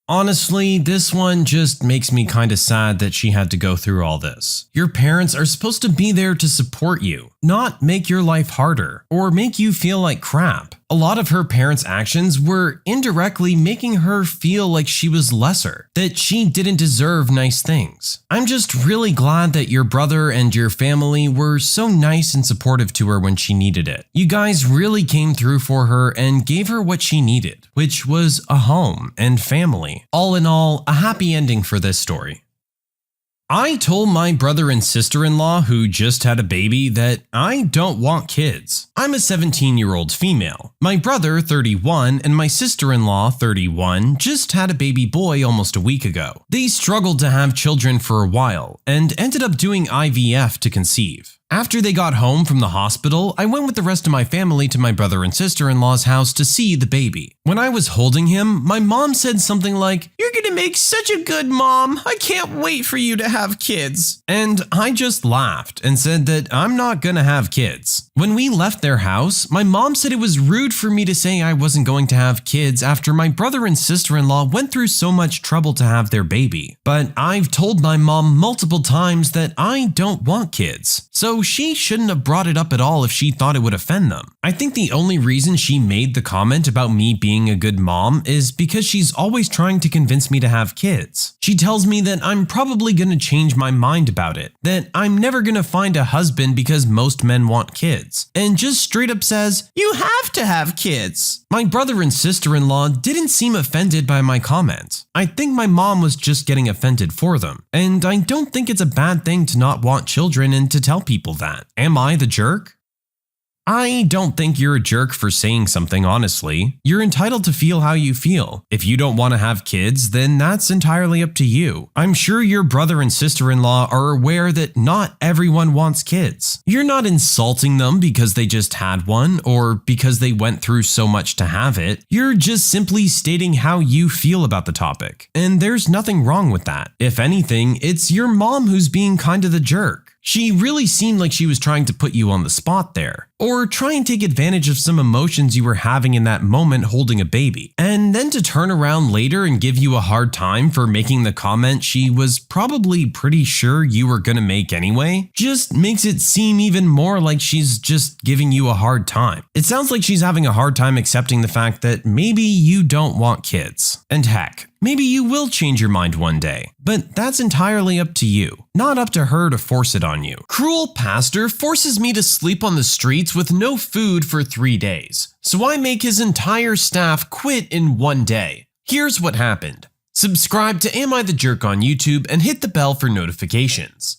Honestly, this one just makes me kinda sad that she had to go through all this. Your parents are supposed to be there to support you, not make your life harder or make you feel like crap. A lot of her parents' actions were indirectly making her feel like she was lesser, that she didn't deserve nice things. I'm just really glad that your brother and your family were so nice and supportive to her when she needed it. You guys really came through for her and gave her what she needed, which was a home and family. All in all, a happy ending for this story. I told my brother and sister-in-law who just had a baby that I don't want kids. I'm a 17-year-old female. My brother, 31, and my sister-in-law, 31, just had a baby boy almost a week ago. They struggled to have children for a while and ended up doing IVF to conceive. After they got home from the hospital, I went with the rest of my family to my brother and sister-in-law's house to see the baby. When I was holding him, my mom said something like, "You're gonna make such a good mom. I can't wait for you to have kids." And I just laughed and said that I'm not gonna have kids. When we left their house, my mom said it was rude for me to say I wasn't going to have kids after my brother and sister-in-law went through so much trouble to have their baby. But I've told my mom multiple times that I don't want kids, so she shouldn't have brought it up at all if she thought it would offend them. I think the only reason she made the comment about me being a good mom is because she's always trying to convince me to have kids. She tells me that I'm probably gonna change my mind about it, that I'm never gonna find a husband because most men want kids, and just straight up says, "You have to have kids." My brother and sister-in-law didn't seem offended by my comment. I think my mom was just getting offended for them, and I don't think it's a bad thing to not want children and to tell people that. Am I the jerk? I don't think you're a jerk for saying something, honestly. You're entitled to feel how you feel. If you don't want to have kids, then that's entirely up to you. I'm sure your brother and sister-in-law are aware that not everyone wants kids. You're not insulting them because they just had one or because they went through so much to have it. You're just simply stating how you feel about the topic. And there's nothing wrong with that. If anything, it's your mom who's being kind of the jerk. She really seemed like she was trying to put you on the spot there, or try and take advantage of some emotions you were having in that moment holding a baby, and then to turn around later and give you a hard time for making the comment she was probably pretty sure you were gonna make anyway, just makes it seem even more like she's just giving you a hard time. It sounds like she's having a hard time accepting the fact that maybe you don't want kids. And heck, maybe you will change your mind one day, but that's entirely up to you, not up to her to force it on you. Cruel pastor forces me to sleep on the streets with no food for 3 days, so I make his entire staff quit in 1 day. Here's what happened. Subscribe to Am I the Jerk on YouTube and hit the bell for notifications.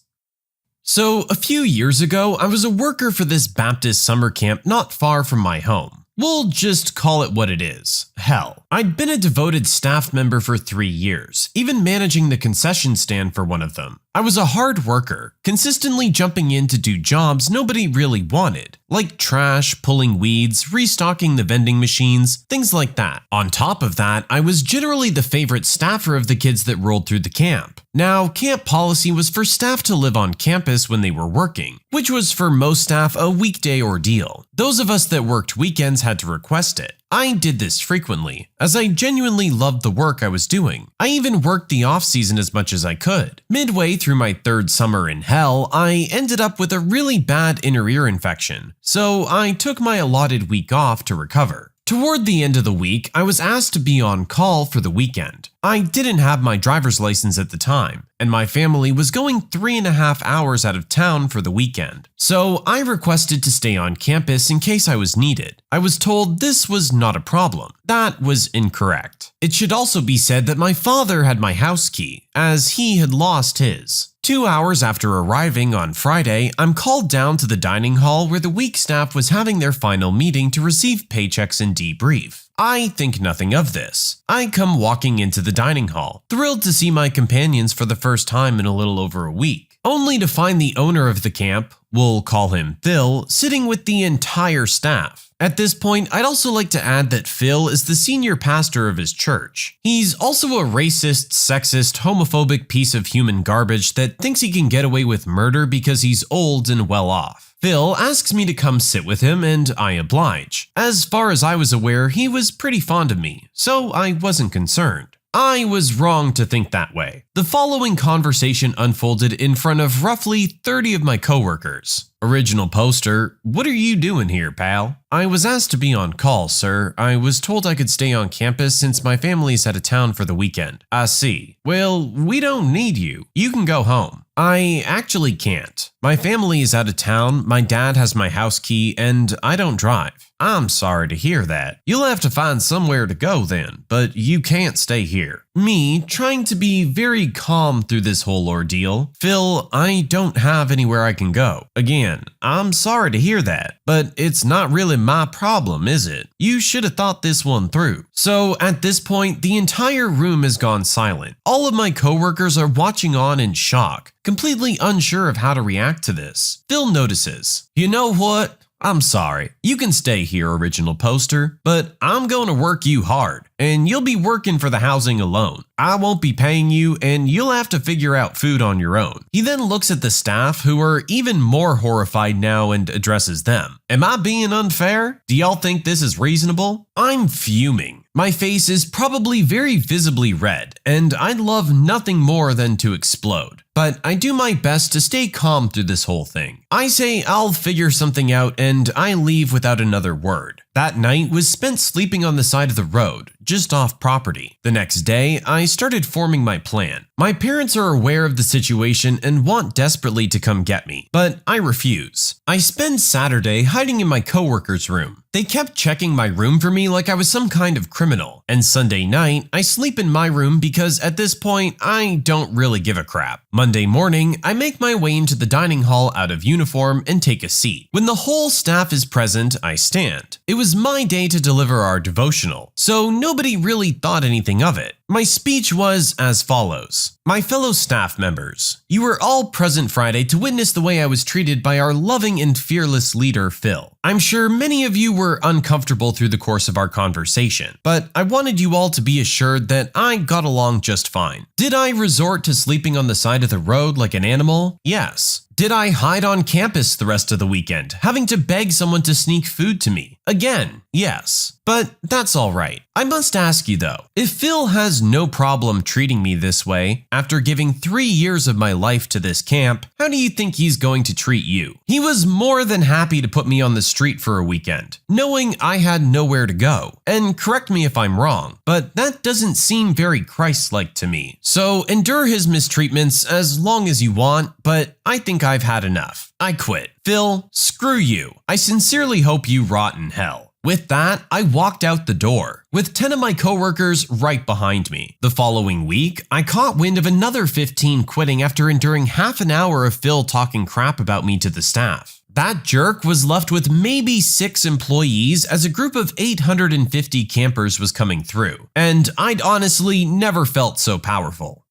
So, a few years ago, I was a worker for this Baptist summer camp not far from my home. We'll just call it what it is. Hell. I'd been a devoted staff member for 3 years, even managing the concession stand for one of them. I was a hard worker, consistently jumping in to do jobs nobody really wanted, like trash, pulling weeds, restocking the vending machines, things like that. On top of that, I was generally the favorite staffer of the kids that rolled through the camp. Now, camp policy was for staff to live on campus when they were working, which was for most staff a weekday ordeal. Those of us that worked weekends had to request it. I did this frequently, as I genuinely loved the work I was doing. I even worked the off-season as much as I could. Midway through my 3rd summer in hell, I ended up with a really bad inner ear infection, so I took my allotted week off to recover. Toward the end of the week, I was asked to be on call for the weekend. I didn't have my driver's license at the time, and my family was going 3.5 hours out of town for the weekend. So I requested to stay on campus in case I was needed. I was told this was not a problem. That was incorrect. It should also be said that my father had my house key, as he had lost his. 2 hours after arriving on Friday, I'm called down to the dining hall where the week staff was having their final meeting to receive paychecks and debrief. I think nothing of this. I come walking into the dining hall, thrilled to see my companions for the first time in a little over a week. only to find the owner of the camp, we'll call him Phil, sitting with the entire staff. At this point, I'd also like to add that Phil is the senior pastor of his church. He's also a racist, sexist, homophobic piece of human garbage that thinks he can get away with murder because he's old and well off. Phil asks me to come sit with him and I oblige. As far as I was aware, he was pretty fond of me, so I wasn't concerned. I was wrong to think that way. The following conversation unfolded in front of roughly 30 of my coworkers. Original poster, what are you doing here, pal? I was asked to be on call, sir. I was told I could stay on campus since my family's out of town for the weekend. I see. Well, we don't need you. You can go home. I actually can't. My family is out of town, my dad has my house key, and I don't drive. I'm sorry to hear that. You'll have to find somewhere to go then, but you can't stay here. Me, trying to be very calm through this whole ordeal. Phil, I don't have anywhere I can go. Again, I'm sorry to hear that, but it's not really my problem, is it? You should have thought this one through. So at this point, the entire room has gone silent. All of my coworkers are watching on in shock, completely unsure of how to react to this. Phil notices. You know what? I'm sorry. You can stay here, original poster, but I'm going to work you hard, and you'll be working for the housing alone. I won't be paying you, and you'll have to figure out food on your own. He then looks at the staff, who are even more horrified now, and addresses them. Am I being unfair? Do y'all think this is reasonable? I'm fuming. My face is probably very visibly red, and I'd love nothing more than to explode. But I do my best to stay calm through this whole thing. I say I'll figure something out and I leave without another word. That night was spent sleeping on the side of the road, just off property. The next day, I started forming my plan. My parents are aware of the situation and want desperately to come get me, but I refuse. I spend Saturday hiding in my coworker's room. They kept checking my room for me like I was some kind of criminal. And Sunday night, I sleep in my room because at this point, I don't really give a crap. Monday morning, I make my way into the dining hall out of uniform and take a seat. When the whole staff is present, I stand. It was my day to deliver our devotional, so nobody really thought anything of it. My speech was as follows. My fellow staff members, you were all present Friday to witness the way I was treated by our loving and fearless leader, Phil. I'm sure many of you were uncomfortable through the course of our conversation, but I wanted you all to be assured that I got along just fine. Did I resort to sleeping on the side of the road like an animal? Yes. Did I hide on campus the rest of the weekend, having to beg someone to sneak food to me? Again, yes. But that's all right. I must ask you though, if Phil has no problem treating me this way, after giving 3 years of my life to this camp, how do you think he's going to treat you? He was more than happy to put me on the street for a weekend, knowing I had nowhere to go. And correct me if I'm wrong, but that doesn't seem very Christ-like to me. So endure his mistreatments as long as you want, but I think I've had enough. I quit. Phil, screw you. I sincerely hope you rot in hell. With that, I walked out the door, with 10 of my coworkers right behind me. The following week, I caught wind of another 15 quitting after enduring half an hour of Phil talking crap about me to the staff. That jerk was left with maybe 6 employees as a group of 850 campers was coming through, and I'd honestly never felt so powerful.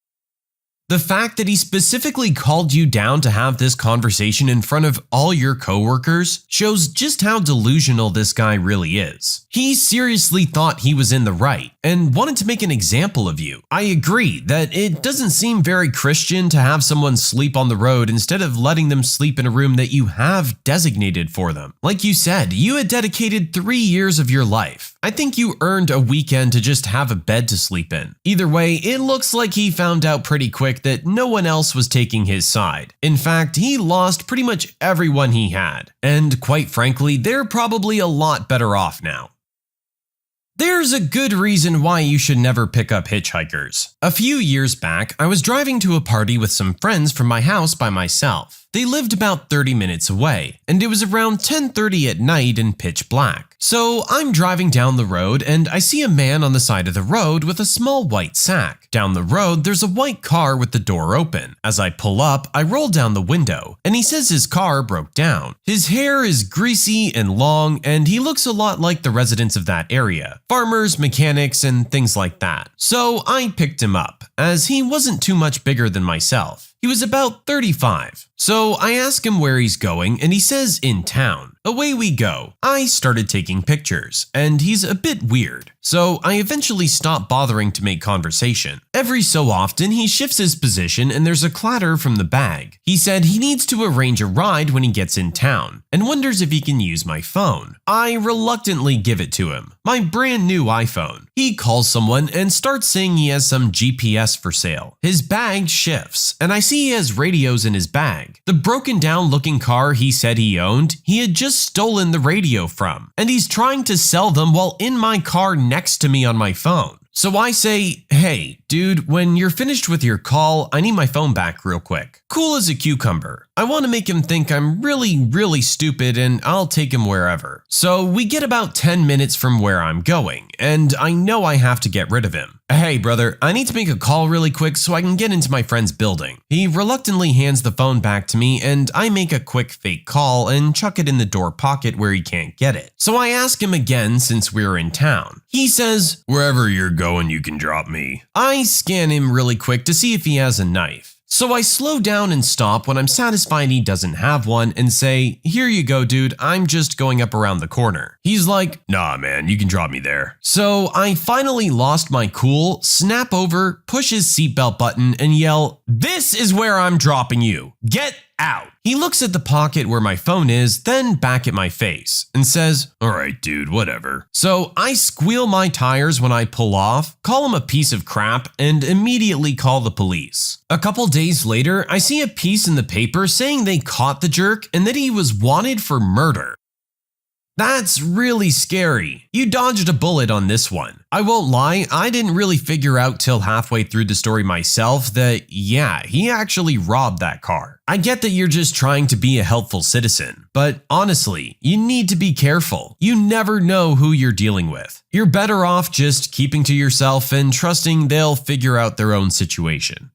The fact that he specifically called you down to have this conversation in front of all your coworkers shows just how delusional this guy really is. He seriously thought he was in the right and wanted to make an example of you. I agree that it doesn't seem very Christian to have someone sleep on the road instead of letting them sleep in a room that you have designated for them. Like you said, you had dedicated 3 years of your life. I think you earned a weekend to just have a bed to sleep in. Either way, it looks like he found out pretty quick that no one else was taking his side. In fact, he lost pretty much everyone he had. And quite frankly, they're probably a lot better off now. There's a good reason why you should never pick up hitchhikers. A few years back, I was driving to a party with some friends from my house by myself. They lived about 30 minutes away, and it was around 10:30 at night and pitch black. So I'm driving down the road and I see a man on the side of the road with a small white sack. Down the road, there's a white car with the door open. As I pull up, I roll down the window, and he says his car broke down. His hair is greasy and long, and he looks a lot like the residents of that area. Farmers, mechanics, and things like that. So I picked him up, as he wasn't too much bigger than myself. He was about 35. So I ask him where he's going and he says in town. Away we go. I started taking pictures, and he's a bit weird, so I eventually stopped bothering to make conversation. Every so often, he shifts his position and there's a clatter from the bag. He said he needs to arrange a ride when he gets in town, and wonders if he can use my phone. I reluctantly give it to him, my brand new iPhone. He calls someone and starts saying he has some GPS for sale. His bag shifts, and I see he has radios in his bag. The broken down looking car he said he owned, he had just stolen the radio from, and he's trying to sell them while in my car next to me on my phone. So I say, hey, dude, when you're finished with your call, I need my phone back real quick. Cool as a cucumber. I want to make him think I'm really stupid and I'll take him wherever. So we get about 10 minutes from where I'm going, and I know I have to get rid of him. Hey brother, I need to make a call really quick so I can get into my friend's building. He reluctantly hands the phone back to me and I make a quick fake call and chuck it in the door pocket where he can't get it. So I ask him again since we're in town. He says, wherever you're going you can drop me. I scan him really quick to see if he has a knife. So I slow down and stop when I'm satisfied he doesn't have one and say, here you go dude, I'm just going up around the corner. He's like, nah man, you can drop me there. So I finally lost my cool, snap over, push his seatbelt button and yell, this is where I'm dropping you. Get out. He looks at the pocket where my phone is, then back at my face, and says, alright dude, whatever. So I squeal my tires when I pull off, call him a piece of crap, and immediately call the police. A couple days later, I see a piece in the paper saying they caught the jerk and that he was wanted for murder. That's really scary. You dodged a bullet on this one. I won't lie, I didn't really figure out till halfway through the story myself that, yeah, he actually robbed that car. I get that you're just trying to be a helpful citizen, but honestly, you need to be careful. You never know who you're dealing with. You're better off just keeping to yourself and trusting they'll figure out their own situation.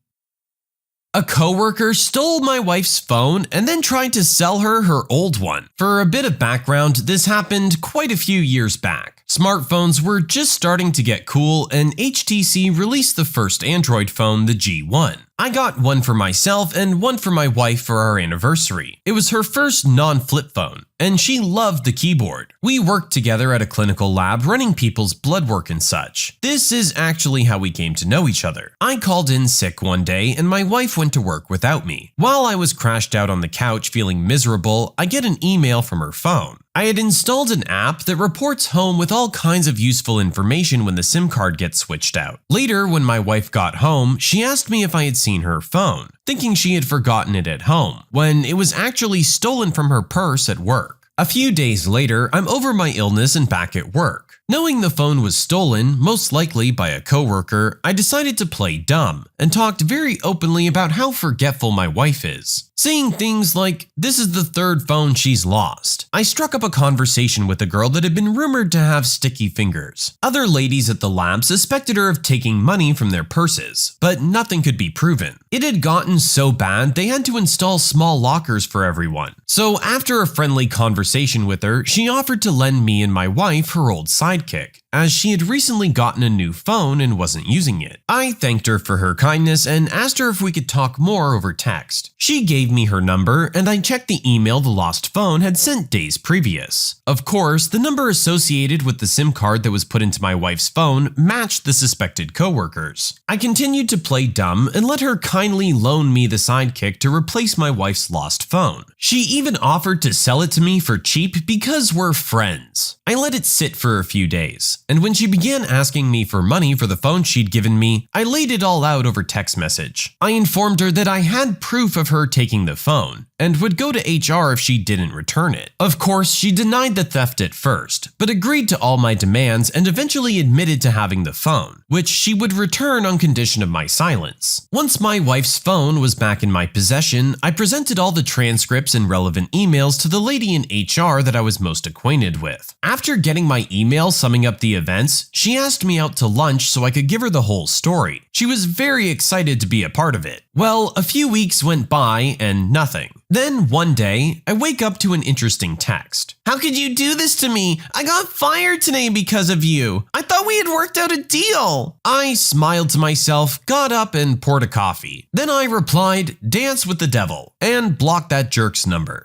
A coworker stole my wife's phone and then tried to sell her old one. For a bit of background, this happened quite a few years back. Smartphones were just starting to get cool and HTC released the first Android phone, the G1. I got one for myself and one for my wife for our anniversary. It was her first non-flip phone, and she loved the keyboard. We worked together at a clinical lab running people's blood work and such. This is actually how we came to know each other. I called in sick one day and my wife went to work without me. While I was crashed out on the couch feeling miserable, I get an email from her phone. I had installed an app that reports home with all kinds of useful information when the SIM card gets switched out. Later, when my wife got home, she asked me if I had seen her phone, thinking she had forgotten it at home, when it was actually stolen from her purse at work. A few days later, I'm over my illness and back at work. Knowing the phone was stolen, most likely by a coworker, I decided to play dumb and talked very openly about how forgetful my wife is, saying things like, this is the third phone she's lost. I struck up a conversation with a girl that had been rumored to have sticky fingers. Other ladies at the lab suspected her of taking money from their purses, but nothing could be proven. It had gotten so bad they had to install small lockers for everyone. So after a friendly conversation with her, she offered to lend me and my wife her old sidekick, as she had recently gotten a new phone and wasn't using it. I thanked her for her kindness and asked her if we could talk more over text. She gave me her number and I checked the email the lost phone had sent days previous. Of course, the number associated with the SIM card that was put into my wife's phone matched the suspected coworkers. I continued to play dumb and let her kindly loan me the sidekick to replace my wife's lost phone. She even offered to sell it to me for cheap because we're friends. I let it sit for a few days, and when she began asking me for money for the phone she'd given me, I laid it all out over text message. I informed her that I had proof of her taking the phone, and would go to HR if she didn't return it. Of course, she denied the theft at first, but agreed to all my demands and eventually admitted to having the phone, which she would return on condition of my silence. Once my wife's phone was back in my possession, I presented all the transcripts and relevant emails to the lady in HR that I was most acquainted with. After getting my email summing up the events, she asked me out to lunch so I could give her the whole story. She was very excited to be a part of it. Well, a few weeks went by and nothing. Then one day, I wake up to an interesting text. "How could you do this to me? I got fired today because of you. I thought we had worked out a deal." I smiled to myself, got up and poured a coffee. Then I replied, "Dance with the devil," and blocked that jerk's number.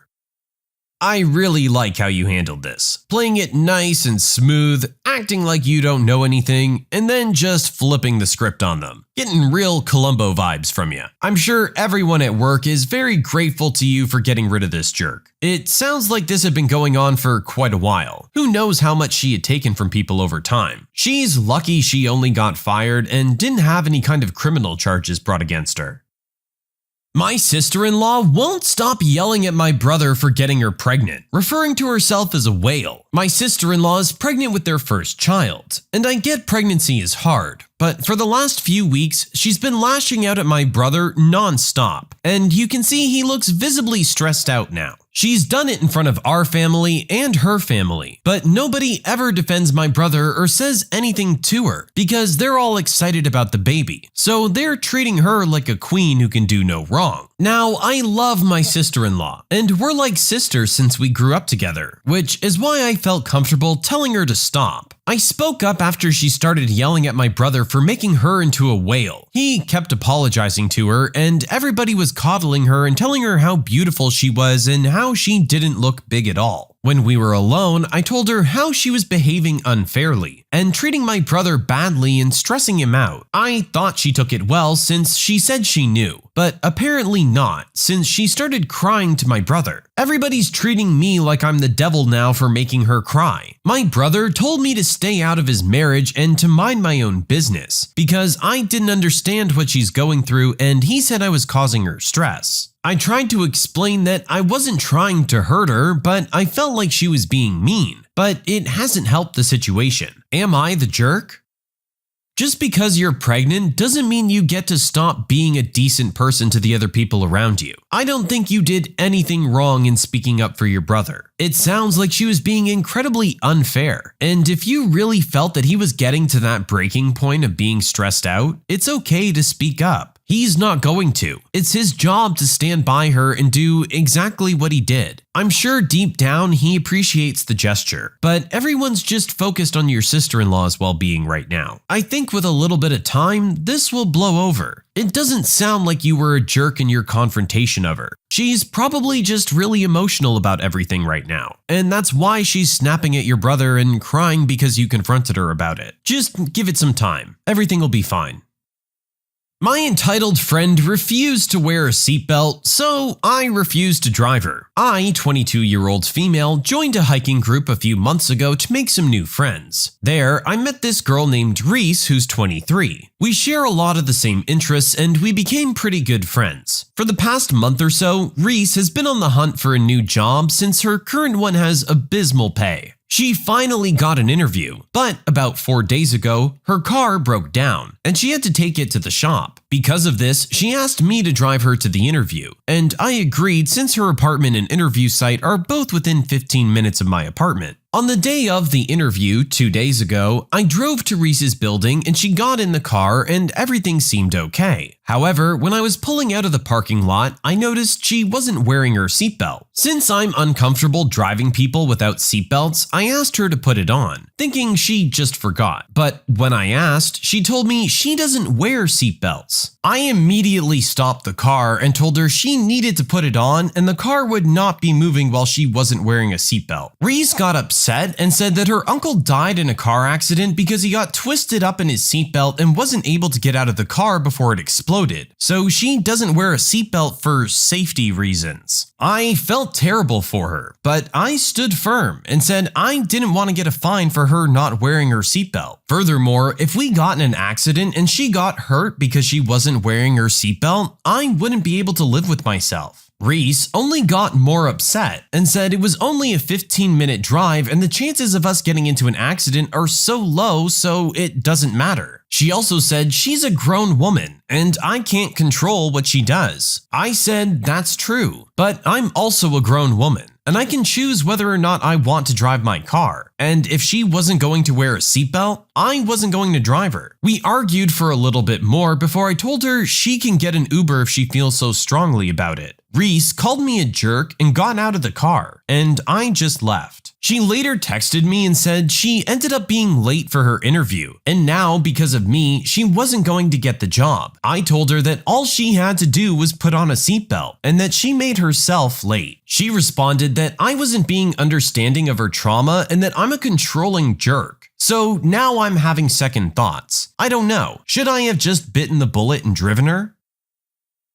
I really like how you handled this, playing it nice and smooth, acting like you don't know anything, and then just flipping the script on them. Getting real Columbo vibes from you. I'm sure everyone at work is very grateful to you for getting rid of this jerk. It sounds like this had been going on for quite a while. Who knows how much she had taken from people over time. She's lucky she only got fired and didn't have any kind of criminal charges brought against her. My sister-in-law won't stop yelling at my brother for getting her pregnant, referring to herself as a whale. My sister-in-law is pregnant with their first child, and I get pregnancy is hard, but for the last few weeks, she's been lashing out at my brother non-stop, and you can see he looks visibly stressed out now. She's done it in front of our family and her family, but nobody ever defends my brother or says anything to her because they're all excited about the baby. So they're treating her like a queen who can do no wrong. Now, I love my sister-in-law, and we're like sisters since we grew up together, which is why I felt comfortable telling her to stop. I spoke up after she started yelling at my brother for making her into a whale. He kept apologizing to her, and everybody was coddling her and telling her how beautiful she was and how she didn't look big at all. When we were alone, I told her how she was behaving unfairly and treating my brother badly and stressing him out. I thought she took it well since she said she knew, but apparently not, since she started crying to my brother. Everybody's treating me like I'm the devil now for making her cry. My brother told me to stay out of his marriage and to mind my own business because I didn't understand what she's going through, and he said I was causing her stress. I tried to explain that I wasn't trying to hurt her, but I felt like she was being mean. But it hasn't helped the situation. Am I the jerk? Just because you're pregnant doesn't mean you get to stop being a decent person to the other people around you. I don't think you did anything wrong in speaking up for your brother. It sounds like she was being incredibly unfair. And if you really felt that he was getting to that breaking point of being stressed out, it's okay to speak up. He's not going to. It's his job to stand by her and do exactly what he did. I'm sure deep down he appreciates the gesture, but everyone's just focused on your sister-in-law's well-being right now. I think with a little bit of time, this will blow over. It doesn't sound like you were a jerk in your confrontation of her. She's probably just really emotional about everything right now, and that's why she's snapping at your brother and crying because you confronted her about it. Just give it some time. Everything will be fine. My entitled friend refused to wear a seatbelt, so I refused to drive her. I, 22-year-old female, joined a hiking group a few months ago to make some new friends. There, I met this girl named Reese who's 23. We share a lot of the same interests and we became pretty good friends. For the past month or so, Reese has been on the hunt for a new job since her current one has abysmal pay. She finally got an interview, but about 4 days ago, her car broke down and she had to take it to the shop. Because of this, she asked me to drive her to the interview, and I agreed since her apartment and interview site are both within 15 minutes of my apartment. On the day of the interview 2 days ago, I drove to Reese's building and she got in the car and everything seemed okay. However, when I was pulling out of the parking lot, I noticed she wasn't wearing her seatbelt. Since I'm uncomfortable driving people without seatbelts, I asked her to put it on, thinking she just forgot. But when I asked, she told me she doesn't wear seatbelts. I immediately stopped the car and told her she needed to put it on and the car would not be moving while she wasn't wearing a seatbelt. Reese got upset and said that her uncle died in a car accident because he got twisted up in his seatbelt and wasn't able to get out of the car before it exploded. So she doesn't wear a seatbelt for safety reasons. I felt terrible for her, but I stood firm and said I didn't want to get a fine for her not wearing her seatbelt. Furthermore, if we got in an accident and she got hurt because she wasn't wearing her seatbelt, I wouldn't be able to live with myself. Reese only got more upset and said it was only a 15-minute drive and the chances of us getting into an accident are so low, so it doesn't matter. She also said she's a grown woman and I can't control what she does. I said that's true, but I'm also a grown woman. and I can choose whether or not I want to drive my car. And if she wasn't going to wear a seatbelt, I wasn't going to drive her. We argued for a little bit more before I told her she can get an Uber if she feels so strongly about it. Reese called me a jerk and got out of the car, and I just left. She later texted me and said she ended up being late for her interview, and now because of me, she wasn't going to get the job. I told her that all she had to do was put on a seatbelt and that she made herself late. She responded that I wasn't being understanding of her trauma and that I'm a controlling jerk. So now I'm having second thoughts. I don't know. Should I have just bitten the bullet and driven her?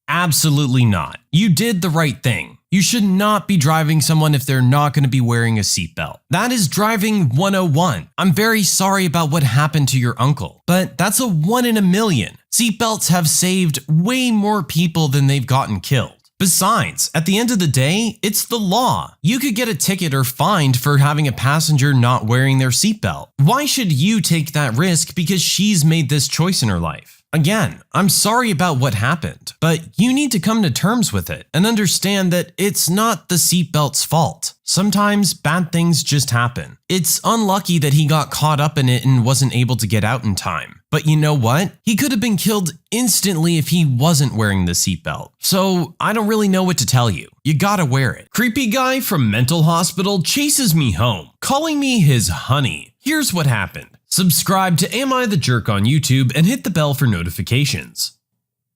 Absolutely not. You did the right thing. You should not be driving someone if they're not going to be wearing a seatbelt. That is driving 101. I'm very sorry about what happened to your uncle, but that's a 1 in a million. Seatbelts have saved way more people than they've gotten killed. Besides, at the end of the day, it's the law. You could get a ticket or fined for having a passenger not wearing their seatbelt. Why should you take that risk because she's made this choice in her life? Again, I'm sorry about what happened, but you need to come to terms with it and understand that it's not the seatbelt's fault. Sometimes bad things just happen. It's unlucky that he got caught up in it and wasn't able to get out in time. But you know what? He could have been killed instantly if he wasn't wearing the seatbelt. So I don't really know what to tell you. You gotta wear it. Creepy guy from mental hospital chases me home, calling me his honey. Here's what happened. Subscribe to Am I the Jerk on YouTube and hit the bell for notifications.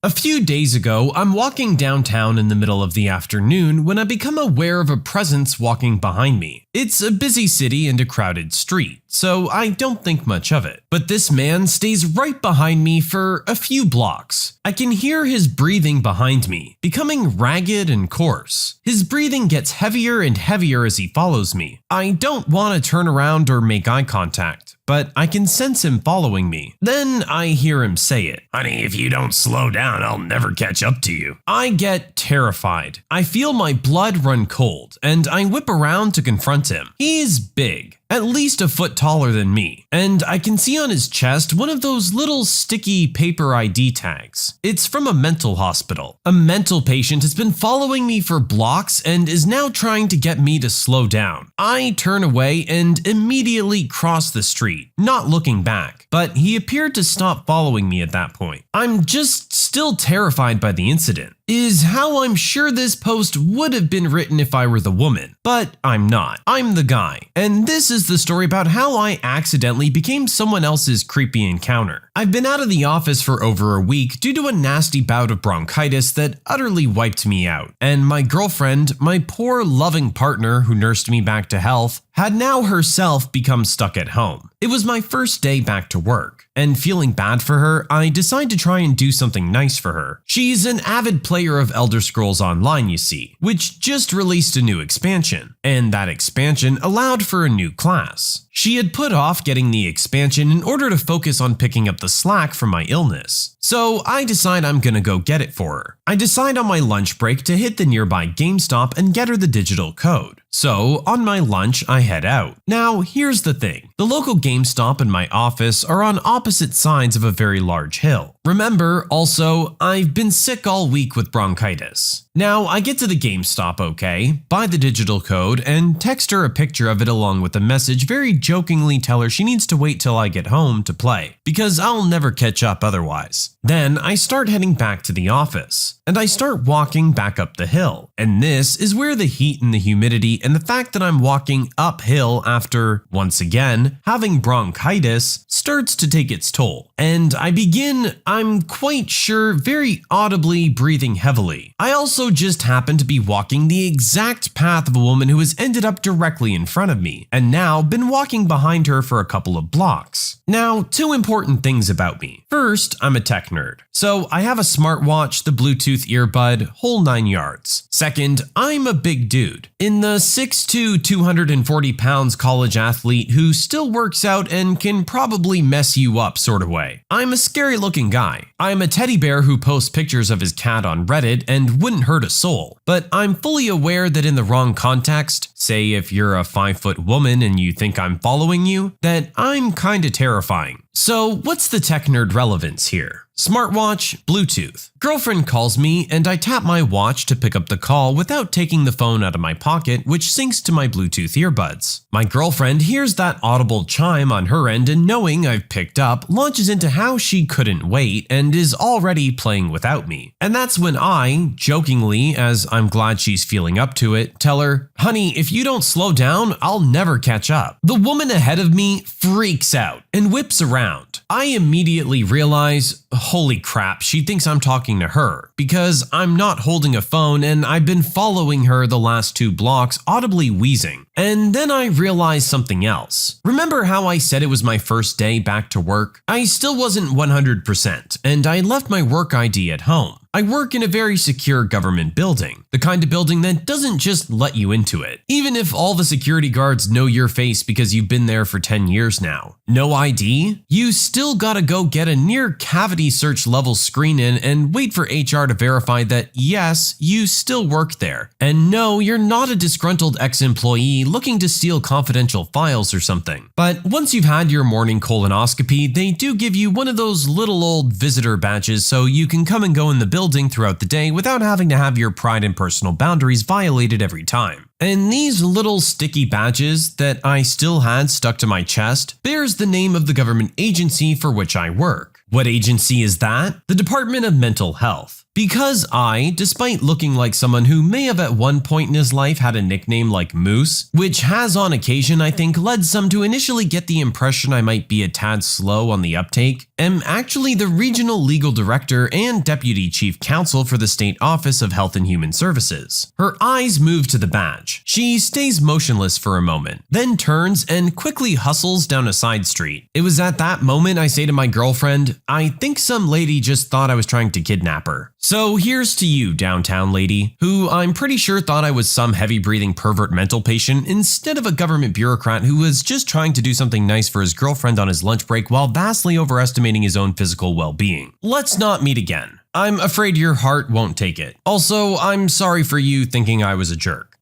A few days ago, I'm walking downtown in the middle of the afternoon when I become aware of a presence walking behind me. It's a busy city and a crowded street, so I don't think much of it. But this man stays right behind me for a few blocks. I can hear his breathing behind me, becoming ragged and coarse. His breathing gets heavier and heavier as he follows me. I don't want to turn around or make eye contact, but I can sense him following me. Then I hear him say it. Honey, if you don't slow down, I'll never catch up to you. I get terrified. I feel my blood run cold, and I whip around to confront him. He's big, at least a foot taller than me, and I can see on his chest one of those little sticky paper ID tags. It's from a mental hospital. A mental patient has been following me for blocks and is now trying to get me to slow down. I turn away and immediately cross the street, not looking back, but he appeared to stop following me at that point. I'm just still terrified by the incident. Is how I'm sure this post would have been written if I were the woman, but I'm not. I'm the guy. And this is the story about how I accidentally became someone else's creepy encounter. I've been out of the office for over a week due to a nasty bout of bronchitis that utterly wiped me out. And my girlfriend, my poor loving partner who nursed me back to health, had now herself become stuck at home. It was my first day back to work, and feeling bad for her, I decided to try and do something nice for her. She's an avid player of Elder Scrolls Online, you see, which just released a new expansion, and that expansion allowed for a new class. She had put off getting the expansion in order to focus on picking up the slack from my illness. So I decide I'm gonna go get it for her. I decide on my lunch break to hit the nearby GameStop and get her the digital code. So on my lunch, I head out. Now, here's the thing. The local GameStop and my office are on opposite sides of a very large hill. Remember, also, I've been sick all week with bronchitis. Now, I get to the GameStop okay, buy the digital code, and text her a picture of it along with a message very jokingly tell her she needs to wait till I get home to play, because I'll never catch up otherwise. Then I start heading back to the office, and I start walking back up the hill. And this is where the heat and the humidity and the fact that I'm walking uphill after, once again, having bronchitis starts to take its toll. And I begin, I'm quite sure, very audibly breathing heavily. I also just happen to be walking the exact path of a woman who has ended up directly in front of me, and now been walking behind her for a couple of blocks. Now, two important things about me. First, I'm a tech nerd. So I have a smartwatch, the Bluetooth earbud, whole 9 yards. Second, I'm a big dude. In the 6'2", 240 pounds college athlete who still works out and can probably mess you up sort of way. I'm a scary looking guy. I'm a teddy bear who posts pictures of his cat on Reddit and wouldn't hurt a soul. But I'm fully aware that in the wrong context, say if you're a 5-foot woman and you think I'm following you, that I'm kinda terrifying. So what's the tech nerd relevance here? Smartwatch, Bluetooth. Girlfriend calls me and I tap my watch to pick up the call without taking the phone out of my pocket, which syncs to my Bluetooth earbuds. My girlfriend hears that audible chime on her end and knowing I've picked up, launches into how she couldn't wait and is already playing without me. And that's when I, jokingly, as I'm glad she's feeling up to it, tell her, "Honey, if you don't slow down, I'll never catch up." The woman ahead of me freaks out and whips around. I immediately realize, holy crap, she thinks I'm talking to her because I'm not holding a phone and I've been following her the last 2 blocks audibly wheezing. And then I realized something else. Remember how I said it was my first day back to work? I still wasn't 100% and I left my work ID at home. I work in a very secure government building, the kind of building that doesn't just let you into it, even if all the security guards know your face because you've been there for 10 years now. No ID? You still gotta go get a near cavity search level screen in and wait for HR to verify that yes, you still work there. And no, you're not a disgruntled ex-employee looking to steal confidential files or something. But once you've had your morning colonoscopy, they do give you one of those little old visitor badges so you can come and go in the building throughout the day without having to have your pride and personal boundaries violated every time. And these little sticky badges that I still had stuck to my chest bears the name of the government agency for which I work. What agency is that? The Department of Mental Health. Because I, despite looking like someone who may have at one point in his life had a nickname like Moose, which has on occasion I think led some to initially get the impression I might be a tad slow on the uptake, am actually the Regional Legal Director and Deputy Chief Counsel for the State Office of Health and Human Services. Her eyes move to the badge. She stays motionless for a moment, then turns and quickly hustles down a side street. It was at that moment I say to my girlfriend, "I think some lady just thought I was trying to kidnap her." So here's to you, downtown lady, who I'm pretty sure thought I was some heavy-breathing pervert mental patient instead of a government bureaucrat who was just trying to do something nice for his girlfriend on his lunch break while vastly overestimating his own physical well-being. Let's not meet again. I'm afraid your heart won't take it. Also, I'm sorry for you thinking I was a jerk.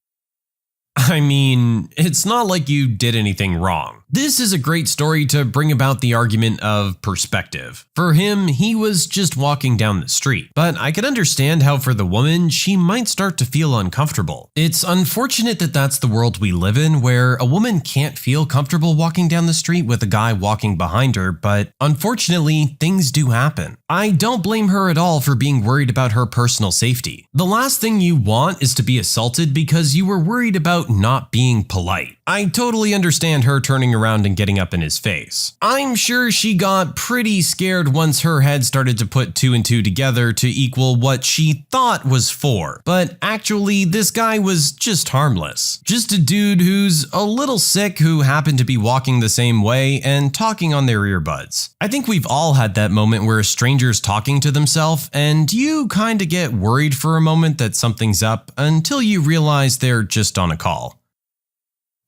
I mean, it's not like you did anything wrong. This is a great story to bring about the argument of perspective. For him, he was just walking down the street, but I could understand how for the woman, she might start to feel uncomfortable. It's unfortunate that that's the world we live in, where a woman can't feel comfortable walking down the street with a guy walking behind her, but unfortunately, things do happen. I don't blame her at all for being worried about her personal safety. The last thing you want is to be assaulted because you were worried about not being polite. I totally understand her turning around and getting up in his face. I'm sure she got pretty scared once her head started to put 2 and 2 together to equal what she thought was 4. But actually, this guy was just harmless. Just a dude who's a little sick who happened to be walking the same way and talking on their earbuds. I think we've all had that moment where a stranger's talking to themselves and you kinda get worried for a moment that something's up until you realize they're just on a call.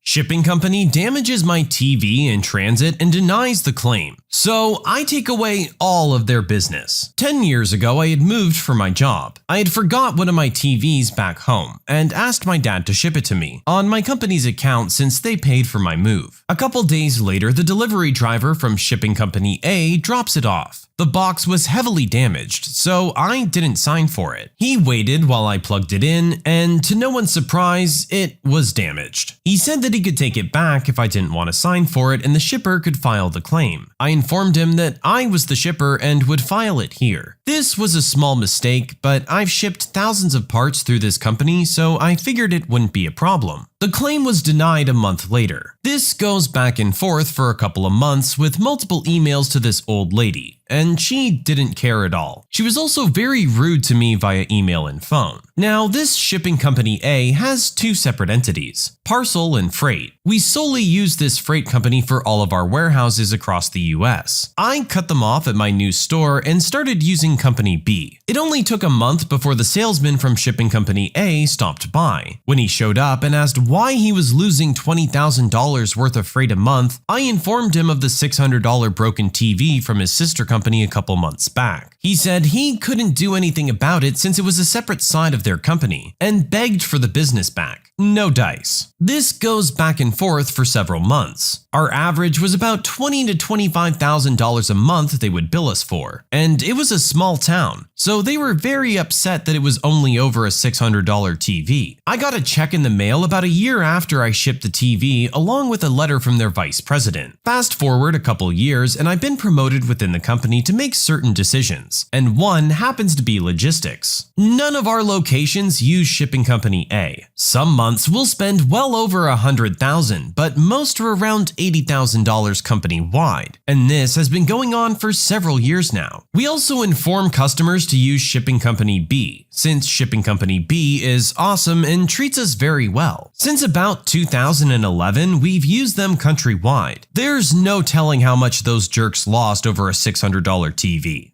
Shipping company damages my TV in transit and denies the claim. So I take away all of their business. 10 years ago, I had moved for my job. I had forgot one of my TVs back home and asked my dad to ship it to me on my company's account since they paid for my move. A couple days later, the delivery driver from shipping company A drops it off. The box was heavily damaged, so I didn't sign for it. He waited while I plugged it in, and to no one's surprise, it was damaged. He said that he could take it back if I didn't want to sign for it and the shipper could file the claim. I informed him that I was the shipper and would file it here. This was a small mistake, but I've shipped thousands of parts through this company, so I figured it wouldn't be a problem. The claim was denied a month later. This goes back and forth for a couple of months with multiple emails to this old lady, and she didn't care at all. She was also very rude to me via email and phone. Now, this shipping company A has 2 separate entities, parcel and freight. We solely use this freight company for all of our warehouses across the US. I cut them off at my new store and started using company B. It only took a month before the salesman from shipping company A stopped by. When he showed up and asked why he was losing $20,000 worth of freight a month, I informed him of the $600 broken TV from his sister company a couple months back. He said he couldn't do anything about it since it was a separate side of their company, and begged for the business back. No dice. This goes back and forth for several months. Our average was about $20,000 to $25,000 a month they would bill us for, and it was a small town, so they were very upset that it was only over a $600 TV. I got a check in the mail about a year after I shipped the TV along with a letter from their vice president. Fast forward a couple years and I've been promoted within the company to make certain decisions, and one happens to be logistics. None of our locations use shipping company A. Some months we'll spend well over $100,000, but most are around $80,000 company-wide, and this has been going on for several years now. We also inform customers to use shipping company B, since shipping company B is awesome and treats us very well. Since about 2011, we've used them countrywide. There's no telling how much those jerks lost over a $600 TV.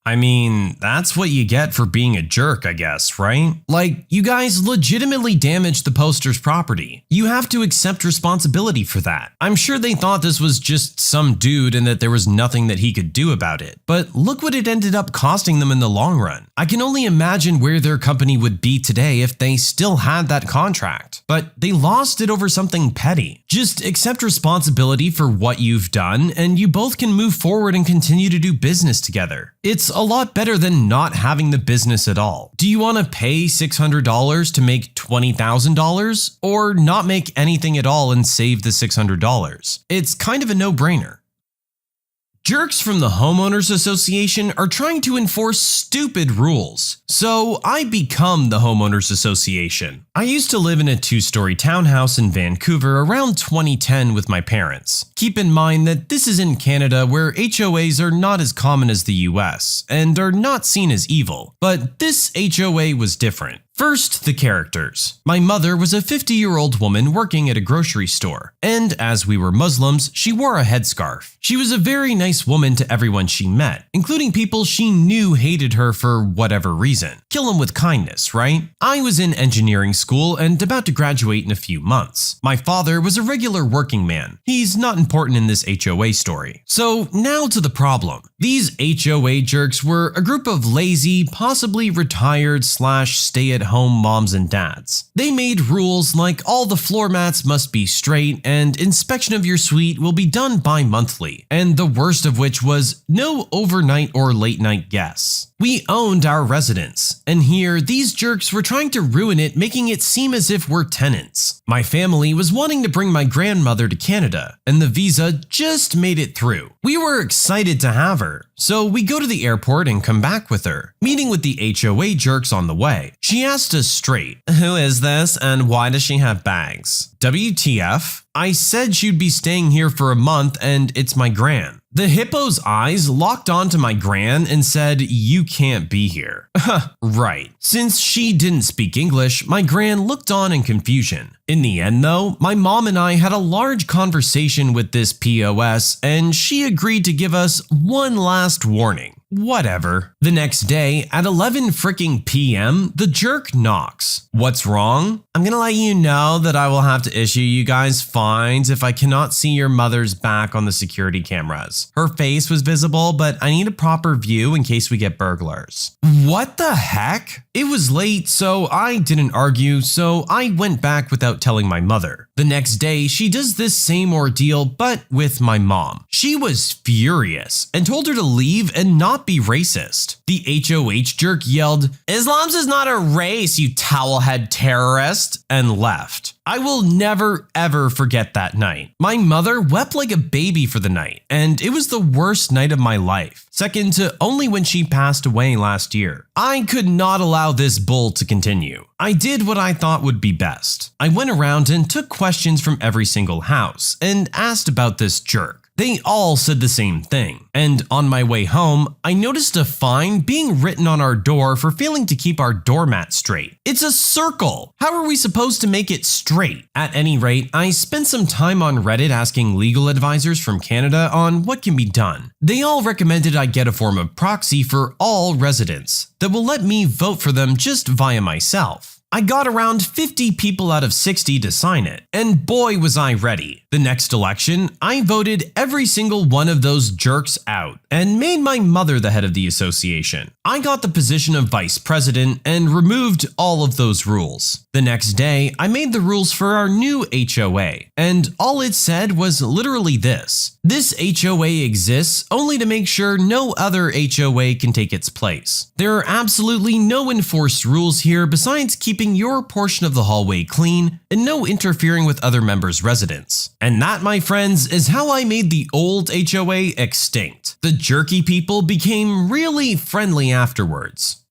I mean, that's what you get for being a jerk, I guess, right? Like, you guys legitimately damaged the poster's property. You have to accept responsibility for that. I'm sure they thought this was just some dude and that there was nothing that he could do about it. But look what it ended up costing them in the long run. I can only imagine where their company would be today if they still had that contract. But they lost it over something petty. Just accept responsibility for what you've done, and you both can move forward and continue to do business together. It's a lot better than not having the business at all. Do you want to pay $600 to make $20,000, or not make anything at all and save the $600? It's kind of a no-brainer. Jerks from the Homeowners Association are trying to enforce stupid rules, so I become the Homeowners Association. I used to live in a 2-story townhouse in Vancouver around 2010 with my parents. Keep in mind that this is in Canada where HOAs are not as common as the US and are not seen as evil, but this HOA was different. First, the characters. My mother was a 50-year-old woman working at a grocery store, and as we were Muslims, she wore a headscarf. She was a very nice woman to everyone she met, including people she knew hated her for whatever reason. Kill them with kindness, right? I was in engineering school and about to graduate in a few months. My father was a regular working man. He's not important in this HOA story. So now to the problem. These HOA jerks were a group of lazy, possibly retired / stay-at-home moms and dads. They made rules like all the floor mats must be straight and inspection of your suite will be done bi-monthly, and the worst of which was no overnight or late night guests. We owned our residence, and here these jerks were trying to ruin it, making it seem as if we're tenants. My family was wanting to bring my grandmother to Canada, and the visa just made it through. We were excited to have her, so we go to the airport and come back with her, meeting with the HOA jerks on the way. She asked us straight, "Who is this and why does she have bags?" WTF? I said she'd be staying here for a month and it's my gran. The hippo's eyes locked onto my gran and said, "You can't be here." Right. Since she didn't speak English, my gran looked on in confusion. In the end though, my mom and I had a large conversation with this POS and she agreed to give us one last warning. Whatever. The next day, at 11 freaking p.m., the jerk knocks. What's wrong? "I'm gonna let you know that I will have to issue you guys fines if I cannot see your mother's back on the security cameras. Her face was visible, but I need a proper view in case we get burglars." What the heck? It was late, so I didn't argue, so I went back without telling my mother. The next day, she does this same ordeal, but with my mom. She was furious and told her to leave and not be racist. The HOH jerk yelled, "Islam's is not a race, you towelhead terrorist," and left. I will never ever forget that night. My mother wept like a baby for the night, and it was the worst night of my life, second to only when she passed away last year. I could not allow this bull to continue. I did what I thought would be best. I went around and took questions from every single house and asked about this jerk. They all said the same thing, and on my way home, I noticed a fine being written on our door for failing to keep our doormat straight. It's a circle! How are we supposed to make it straight? At any rate, I spent some time on Reddit asking legal advisors from Canada on what can be done. They all recommended I get a form of proxy for all residents that will let me vote for them just via myself. I got around 50 people out of 60 to sign it, and boy was I ready. The next election, I voted every single one of those jerks out and made my mother the head of the association. I got the position of vice president and removed all of those rules. The next day, I made the rules for our new HOA, and all it said was literally this: this HOA exists only to make sure no other HOA can take its place. There are absolutely no enforced rules here besides keeping your portion of the hallway clean and no interfering with other members' residence. And that, my friends, is how I made the old HOA extinct. The jerky people became really friendly afterwards.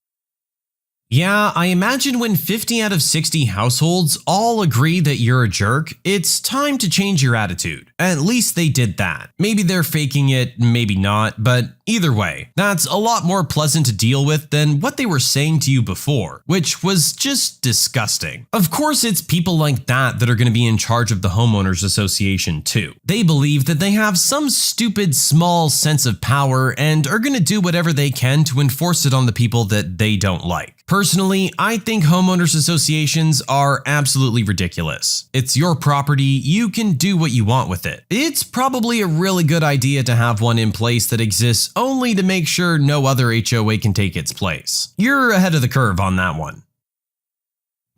Yeah, I imagine when 50 out of 60 households all agree that you're a jerk, it's time to change your attitude. At least they did that. Maybe they're faking it, maybe not, but either way, that's a lot more pleasant to deal with than what they were saying to you before, which was just disgusting. Of course, it's people like that that are going to be in charge of the homeowners association too. They believe that they have some stupid small sense of power and are going to do whatever they can to enforce it on the people that they don't like. Personally, I think homeowners associations are absolutely ridiculous. It's your property, you can do what you want with it. It's probably a really good idea to have one in place that exists only to make sure no other HOA can take its place. You're ahead of the curve on that one.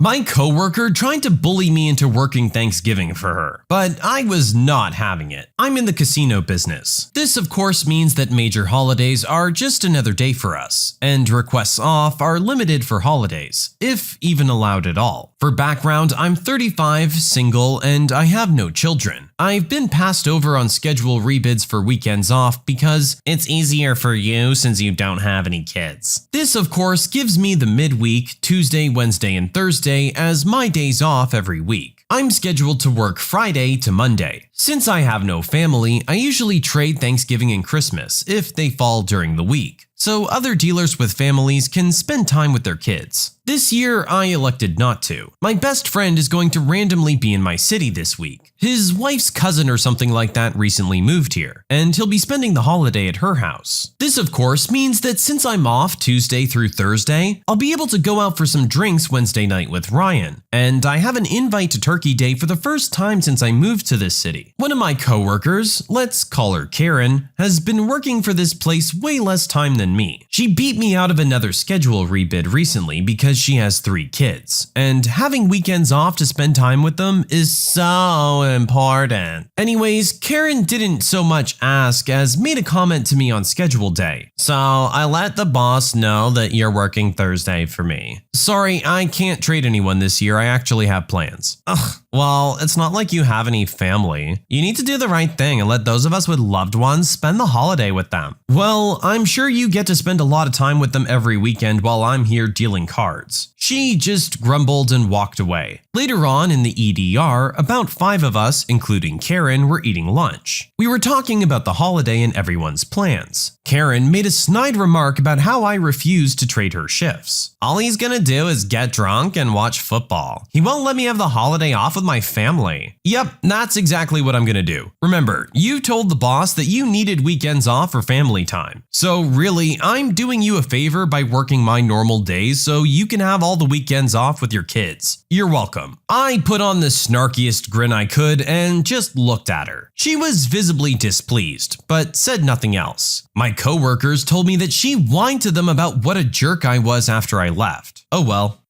My coworker tried to bully me into working Thanksgiving for her, but I was not having it. I'm in the casino business. This of course means that major holidays are just another day for us, and requests off are limited for holidays, if even allowed at all. For background, I'm 35, single, and I have no children. I've been passed over on schedule rebids for weekends off because it's easier for you since you don't have any kids. This of course gives me the midweek, Tuesday, Wednesday, and Thursday as my days off every week. I'm scheduled to work Friday to Monday. Since I have no family, I usually trade Thanksgiving and Christmas if they fall during the week, so other dealers with families can spend time with their kids. This year, I elected not to. My best friend is going to randomly be in my city this week. His wife's cousin or something like that recently moved here, and he'll be spending the holiday at her house. This of course means that since I'm off Tuesday through Thursday, I'll be able to go out for some drinks Wednesday night with Ryan, and I have an invite to Turkey Day for the first time since I moved to this city. One of my coworkers, let's call her Karen, has been working for this place way less time than me. She beat me out of another schedule rebid recently because she has 3 kids, and having weekends off to spend time with them is so important. Anyways, Karen didn't so much ask as made a comment to me on schedule day. So I let the boss know that you're working Thursday for me. Sorry, I can't trade anyone this year, I actually have plans. Ugh, well, it's not like you have any family. You need to do the right thing and let those of us with loved ones spend the holiday with them. Well, I'm sure you get to spend a lot of time with them every weekend while I'm here dealing cards. She just grumbled and walked away. Later on in the EDR, about 5 of us, including Karen, were eating lunch. We were talking about the holiday and everyone's plans. Karen made a snide remark about how I refused to trade her shifts. All he's gonna do is get drunk and watch football. He won't let me have the holiday off with my family. Yep, that's exactly what I'm gonna do. Remember, you told the boss that you needed weekends off for family time. So really, I'm doing you a favor by working my normal days so you can have all the weekends off with your kids. You're welcome. I put on the snarkiest grin I could and just looked at her. She was visibly displeased, but said nothing else. My coworkers told me that she whined to them about what a jerk I was after I left. Oh well.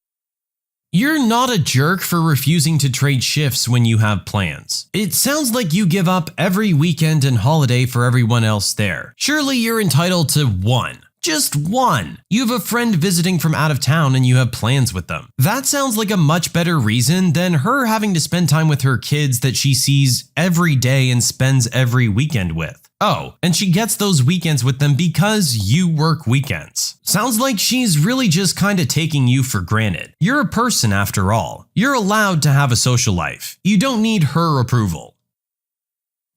You're not a jerk for refusing to trade shifts when you have plans. It sounds like you give up every weekend and holiday for everyone else there. Surely you're entitled to one. Just one. You have a friend visiting from out of town and you have plans with them. That sounds like a much better reason than her having to spend time with her kids that she sees every day and spends every weekend with. Oh, and she gets those weekends with them because you work weekends. Sounds like she's really just kinda taking you for granted. You're a person after all. You're allowed to have a social life. You don't need her approval.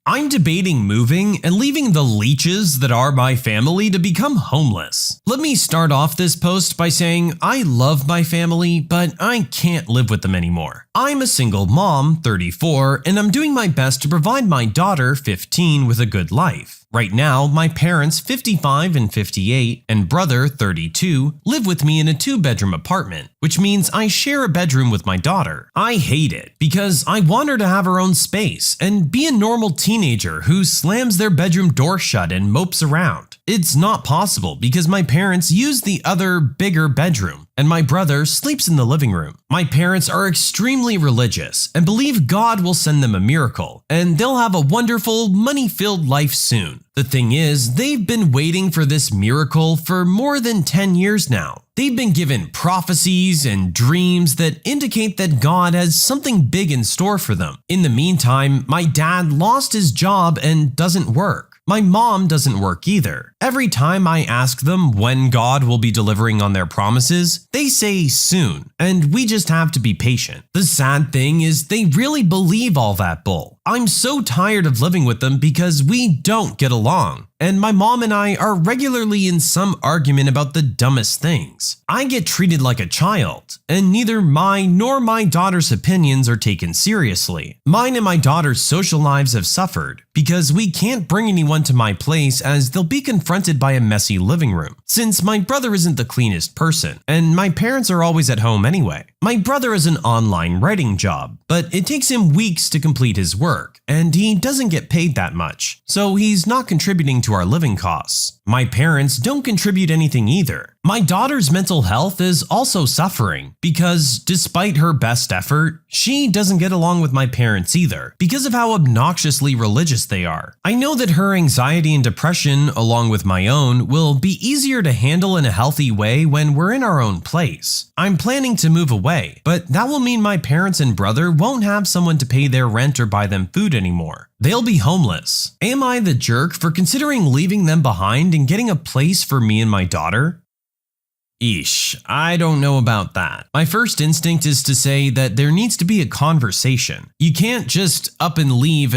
I'm debating moving and leaving the leeches that are my family to become homeless. Let me start off this post by saying I love my family, but I can't live with them anymore. I'm a single mom, 34, and I'm doing my best to provide my daughter, 15, with a good life. Right now, my parents, 55 and 58, and brother, 32, live with me in a 2-bedroom apartment, which means I share a bedroom with my daughter. I hate it because I want her to have her own space and be a normal teenager who slams their bedroom door shut and mopes around. It's not possible because my parents use the other, bigger bedroom, and my brother sleeps in the living room. My parents are extremely religious and believe God will send them a miracle, and they'll have a wonderful, money-filled life soon. The thing is, they've been waiting for this miracle for more than 10 years now. They've been given prophecies and dreams that indicate that God has something big in store for them. In the meantime, my dad lost his job and doesn't work. My mom doesn't work either. Every time I ask them when God will be delivering on their promises, they say soon, and we just have to be patient. The sad thing is they really believe all that bull. I'm so tired of living with them because we don't get along, and my mom and I are regularly in some argument about the dumbest things. I get treated like a child, and neither my nor my daughter's opinions are taken seriously. Mine and my daughter's social lives have suffered because we can't bring anyone to my place as they'll be confronted by a messy living room, since my brother isn't the cleanest person, and my parents are always at home anyway. My brother has an online writing job, but it takes him weeks to complete his work, and he doesn't get paid that much, so he's not contributing to our living costs. My parents don't contribute anything either. My daughter's mental health is also suffering because despite her best effort, she doesn't get along with my parents either because of how obnoxiously religious they are. I know that her anxiety and depression, along with my own, will be easier to handle in a healthy way when we're in our own place. I'm planning to move away, but that will mean my parents and brother won't have someone to pay their rent or buy them food anymore. They'll be homeless. Am I the jerk for considering leaving them behind and getting a place for me and my daughter? Eesh, I don't know about that. My first instinct is to say that there needs to be a conversation. You can't just up and leave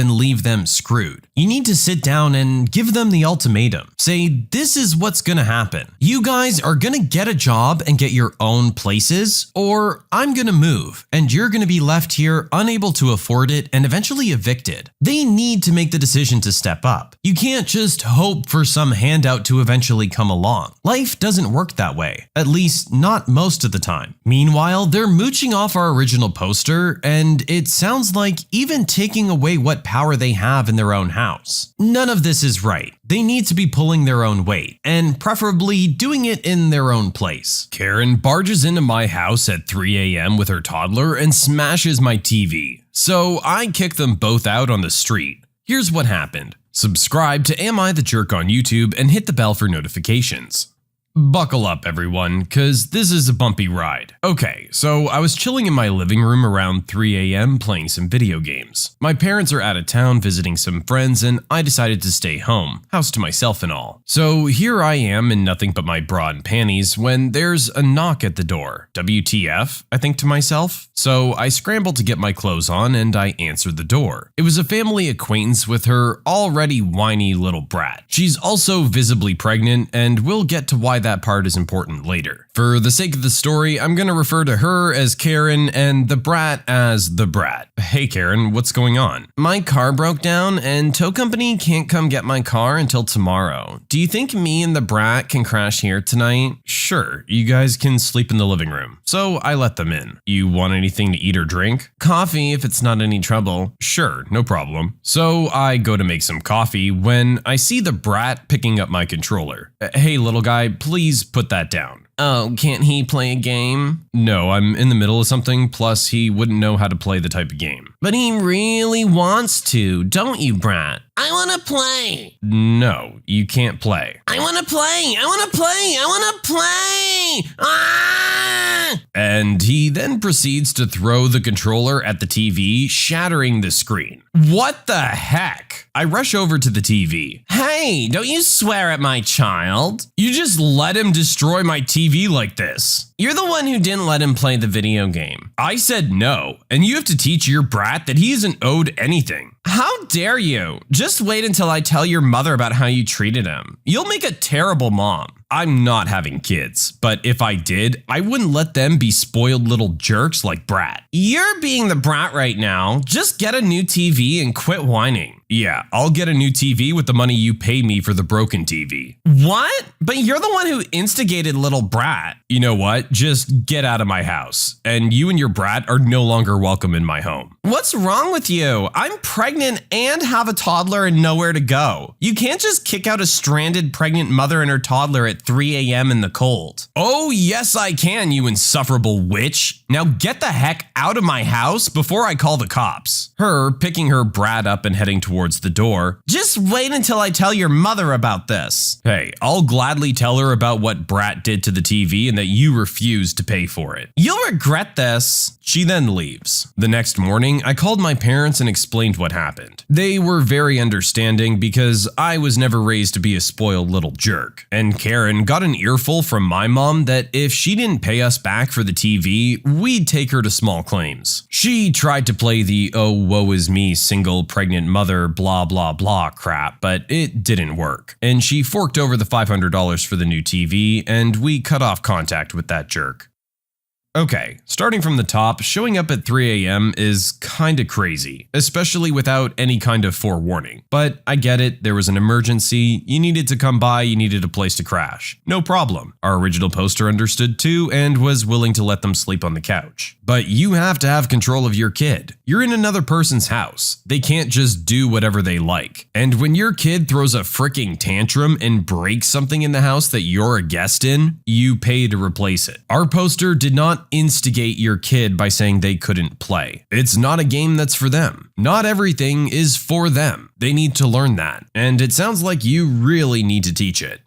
them screwed. You need to sit down and give them the ultimatum. Say, this is what's gonna happen. You guys are gonna get a job and get your own places, or I'm gonna move and you're gonna be left here unable to afford it and eventually evicted. They need to make the decision to step up. You can't just hope for some handout to eventually come along. Life doesn't work that way. At least not most of the time. Meanwhile, they're mooching off our original poster, and it sounds like even taking away what power they have in their own house. None of this is right. They need to be pulling their own weight, and preferably doing it in their own place. Karen barges into my house at 3 a.m. with her toddler and smashes my TV. So I kick them both out on the street. Here's what happened. Subscribe to Am I the Jerk on YouTube and hit the bell for notifications. Buckle up everyone, cause this is a bumpy ride. Okay, so I was chilling in my living room around 3 a.m. playing some video games. My parents are out of town visiting some friends and I decided to stay home, house to myself and all. So here I am in nothing but my bra and panties when there's a knock at the door. WTF, I think to myself. So I scrambled to get my clothes on and I answered the door. It was a family acquaintance with her already whiny little brat. She's also visibly pregnant and we'll get to why that part is important later. For the sake of the story, I'm gonna refer to her as Karen and the brat as the brat. Hey Karen, what's going on? My car broke down and tow company can't come get my car until tomorrow. Do you think me and the brat can crash here tonight? Sure, you guys can sleep in the living room. So I let them in. You want anything to eat or drink? Coffee if it's not any trouble. Sure, no problem. So I go to make some coffee when I see the brat picking up my controller. Hey little guy, please put that down. Oh, can't he play a game? No, I'm in the middle of something, plus he wouldn't know how to play the type of game. But he really wants to, don't you, brat? I want to play. No, you can't play. I want to play. I want to play. I want to play. Ah! And he then proceeds to throw the controller at the TV, shattering the screen. What the heck? I rush over to the TV. Hey, don't you swear at my child. You just let him destroy my TV TV like this? You're the one who didn't let him play the video game. I said no, and you have to teach your brat that he isn't owed anything. How dare you? Just wait until I tell your mother about how you treated him. You'll make a terrible mom. I'm not having kids, but if I did, I wouldn't let them be spoiled little jerks like Brat. You're being the brat right now. Just get a new TV and quit whining. Yeah, I'll get a new TV with the money you pay me for the broken TV. What? But you're the one who instigated little Brat. You know what? Just get out of my house. And you and your brat are no longer welcome in my home. What's wrong with you? I'm pregnant and have a toddler and nowhere to go. You can't just kick out a stranded pregnant mother and her toddler at 3 a.m. in the cold. Oh, yes, I can, you insufferable witch. Now get the heck out of my house before I call the cops. Her picking her brat up and heading towards the door. Just wait until I tell your mother about this. Hey, I'll gladly tell her about what Brat did to the TV and that you refused to pay for it. You'll regret this. She then leaves. The next morning, I called my parents and explained what happened. They were very understanding because I was never raised to be a spoiled little jerk. And Karen got an earful from my mom that if she didn't pay us back for the TV, we'd take her to small claims. She tried to play the oh woe is me single pregnant mother blah blah blah crap, but it didn't work. And she forked over the $500 for the new TV and we cut off contact with that jerk. Okay, starting from the top, showing up at 3 a.m. is kinda crazy, especially without any kind of forewarning. But I get it, there was an emergency, you needed to come by, you needed a place to crash. No problem. Our original poster understood too and was willing to let them sleep on the couch. But you have to have control of your kid. You're in another person's house. They can't just do whatever they like. And when your kid throws a freaking tantrum and breaks something in the house that you're a guest in, you pay to replace it. Our poster did not instigate your kid by saying they couldn't play. It's not a game that's for them. Not everything is for them. They need to learn that. And it sounds like you really need to teach it.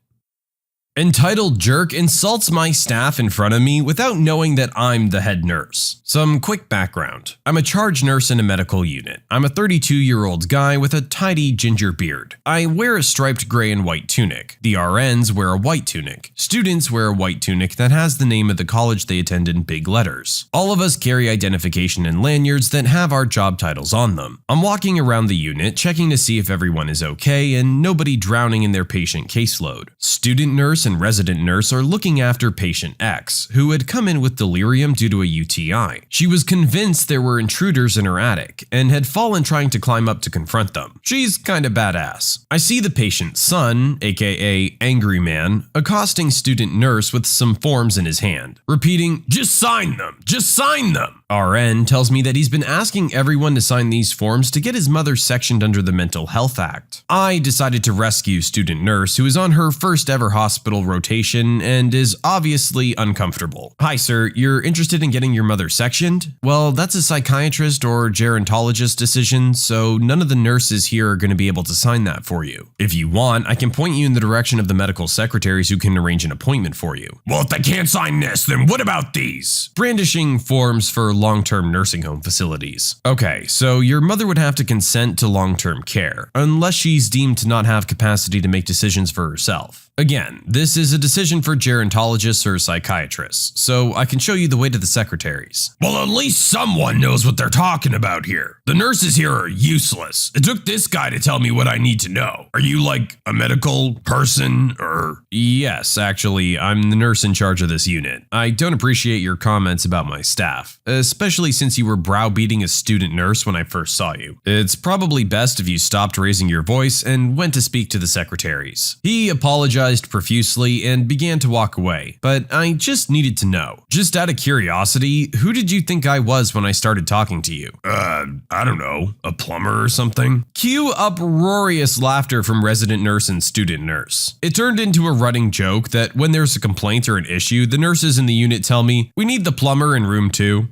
Entitled jerk insults my staff in front of me without knowing that I'm the head nurse. Some quick background. I'm a charge nurse in a medical unit. I'm a 32-year-old guy with a tidy ginger beard. I wear a striped gray and white tunic. The RNs wear a white tunic. Students wear a white tunic that has the name of the college they attend in big letters. All of us carry identification and lanyards that have our job titles on them. I'm walking around the unit checking to see if everyone is okay and nobody drowning in their patient caseload. Student nurse and resident nurse are looking after patient X, who had come in with delirium due to a UTI. She was convinced there were intruders in her attic and had fallen trying to climb up to confront them. She's kinda badass. I see the patient's son, aka Angry Man, accosting student nurse with some forms in his hand, repeating, "Just sign them! Just sign them!" RN tells me that he's been asking everyone to sign these forms to get his mother sectioned under the Mental Health Act. I decided to rescue student nurse who is on her first ever hospital rotation and is obviously uncomfortable. "Hi sir, you're interested in getting your mother sectioned? Well, that's a psychiatrist or gerontologist decision, so none of the nurses here are going to be able to sign that for you. If you want, I can point you in the direction of the medical secretaries who can arrange an appointment for you." Well, if they can't sign this, then what about these? Brandishing forms for long-term nursing home facilities. Okay, so your mother would have to consent to long-term care, unless she's deemed to not have capacity to make decisions for herself. Again, this is a decision for gerontologists or psychiatrists, so I can show you the way to the secretaries. Well, at least someone knows what they're talking about here. The nurses here are useless. It took this guy to tell me what I need to know. Are you like a medical person or? Yes, actually, I'm the nurse in charge of this unit. I don't appreciate your comments about my staff, especially since you were browbeating a student nurse when I first saw you. It's probably best if you stopped raising your voice and went to speak to the secretaries. He apologized profusely and began to walk away, but I just needed to know. Just out of curiosity, who did you think I was when I started talking to you? I don't know, a plumber or something? Cue uproarious laughter from resident nurse and student nurse. It turned into a running joke that when there's a complaint or an issue, the nurses in the unit tell me, "We need the plumber in room 2.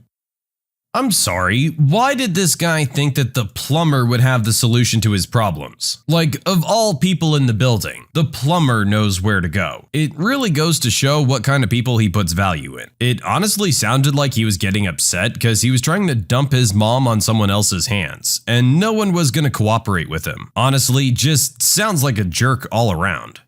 I'm sorry, why did this guy think that the plumber would have the solution to his problems? Like, of all people in the building, the plumber knows where to go. It really goes to show what kind of people he puts value in. It honestly sounded like he was getting upset because he was trying to dump his mom on someone else's hands, and no one was gonna cooperate with him. Honestly, just sounds like a jerk all around.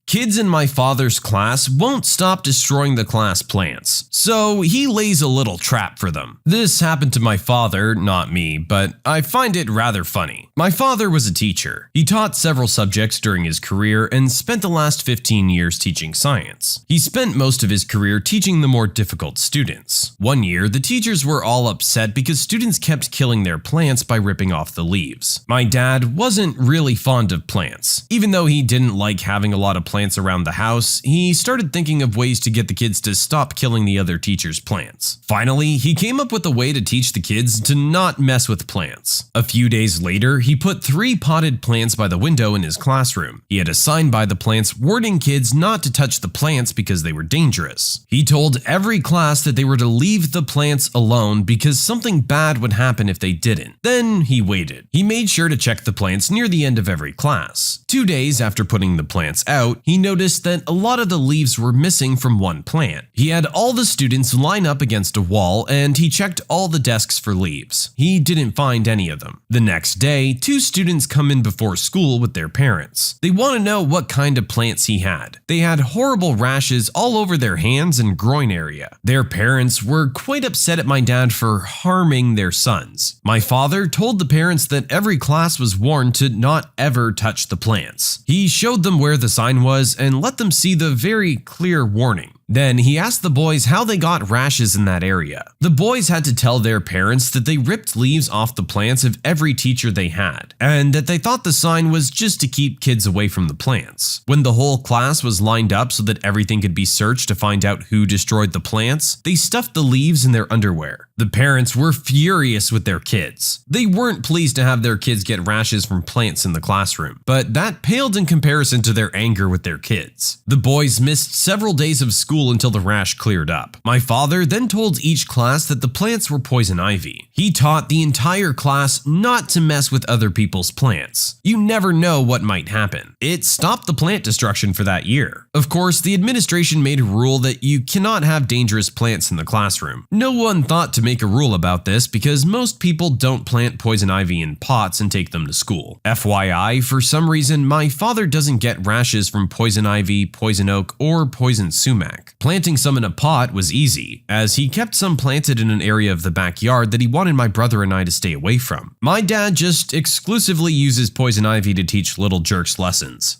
Kids in my father's class won't stop destroying the class plants, so he lays a little trap for them. This happened to my father, not me, but I find it rather funny. My father was a teacher. He taught several subjects during his career and spent the last 15 years teaching science. He spent most of his career teaching the more difficult students. One year, the teachers were all upset because students kept killing their plants by ripping off the leaves. My dad wasn't really fond of plants. Even though he didn't like having a lot of plants around the house, he started thinking of ways to get the kids to stop killing the other teachers' plants. Finally, he came up with a way to teach the kids to not mess with plants. A few days later, he put 3 potted plants by the window in his classroom. He had a sign by the plants warning kids not to touch the plants because they were dangerous. He told every class that they were to leave the plants alone because something bad would happen if they didn't. Then he waited. He made sure to check the plants near the end of every class. 2 days after putting the plants out, he noticed that a lot of the leaves were missing from one plant. He had all the students line up against a wall and he checked all the desks for leaves. He didn't find any of them. The next day, 2 students come in before school with their parents. They want to know what kind of plants he had. They had horrible rashes all over their hands and groin area. Their parents were quite upset at my dad for harming their sons. My father told the parents that every class was warned to not ever touch the plants. He showed them where the sign was and let them see the very clear warning. Then he asked the boys how they got rashes in that area. The boys had to tell their parents that they ripped leaves off the plants of every teacher they had, and that they thought the sign was just to keep kids away from the plants. When the whole class was lined up so that everything could be searched to find out who destroyed the plants, they stuffed the leaves in their underwear. The parents were furious with their kids. They weren't pleased to have their kids get rashes from plants in the classroom, but that paled in comparison to their anger with their kids. The boys missed several days of school until the rash cleared up. My father then told each class that the plants were poison ivy. He taught the entire class not to mess with other people's plants. You never know what might happen. It stopped the plant destruction for that year. Of course, the administration made a rule that you cannot have dangerous plants in the classroom. No one thought to make a rule about this because most people don't plant poison ivy in pots and take them to school. FYI, for some reason, my father doesn't get rashes from poison ivy, poison oak, or poison sumac. Planting some in a pot was easy, as he kept some planted in an area of the backyard that he wanted my brother and I to stay away from. My dad just exclusively uses poison ivy to teach little jerks lessons.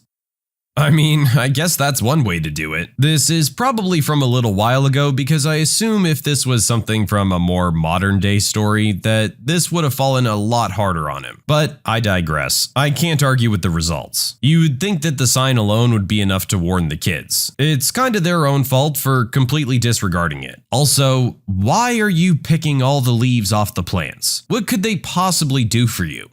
I mean, I guess that's one way to do it. This is probably from a little while ago because I assume if this was something from a more modern day story that this would have fallen a lot harder on him. But I digress. I can't argue with the results. You'd think that the sign alone would be enough to warn the kids. It's kind of their own fault for completely disregarding it. Also, why are you picking all the leaves off the plants? What could they possibly do for you?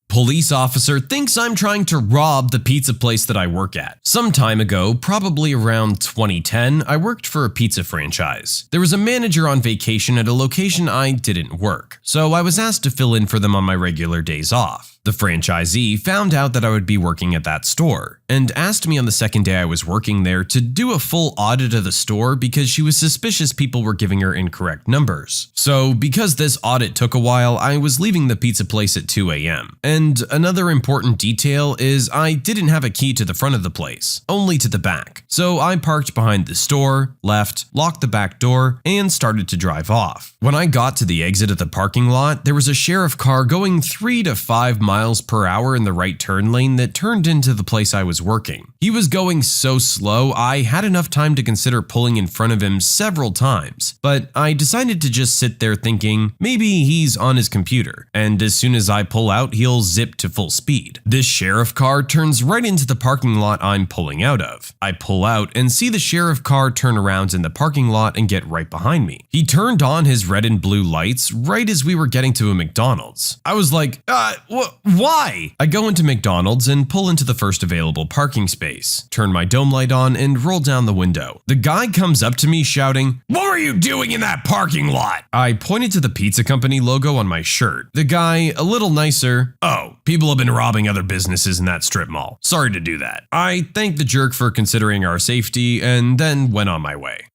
Police officer thinks I'm trying to rob the pizza place that I work at. Some time ago, probably around 2010, I worked for a pizza franchise. There was a manager on vacation at a location I didn't work, so I was asked to fill in for them on my regular days off. The franchisee found out that I would be working at that store and asked me on the second day I was working there to do a full audit of the store because she was suspicious people were giving her incorrect numbers. So because this audit took a while, I was leaving the pizza place at 2 a.m. And another important detail is I didn't have a key to the front of the place, only to the back. So I parked behind the store, left, locked the back door, and started to drive off. When I got to the exit of the parking lot, there was a sheriff car going 3 to 5 miles per hour in the right turn lane that turned into the place I was working. He was going so slow, I had enough time to consider pulling in front of him several times, but I decided to just sit there thinking, maybe he's on his computer, and as soon as I pull out, he'll zip to full speed. This sheriff car turns right into the parking lot I'm pulling out of. I pull out and see the sheriff car turn around in the parking lot and get right behind me. He turned on his red and blue lights right as we were getting to a McDonald's. I was like, why? I go into McDonald's and pull into the first available parking space, turn my dome light on, and roll down the window. The guy comes up to me shouting, "What were you doing in that parking lot?" I pointed to the pizza company logo on my shirt. The guy, a little nicer, "Oh, people have been robbing other businesses in that strip mall. Sorry to do that." I thanked the jerk for considering our safety and then went on my way.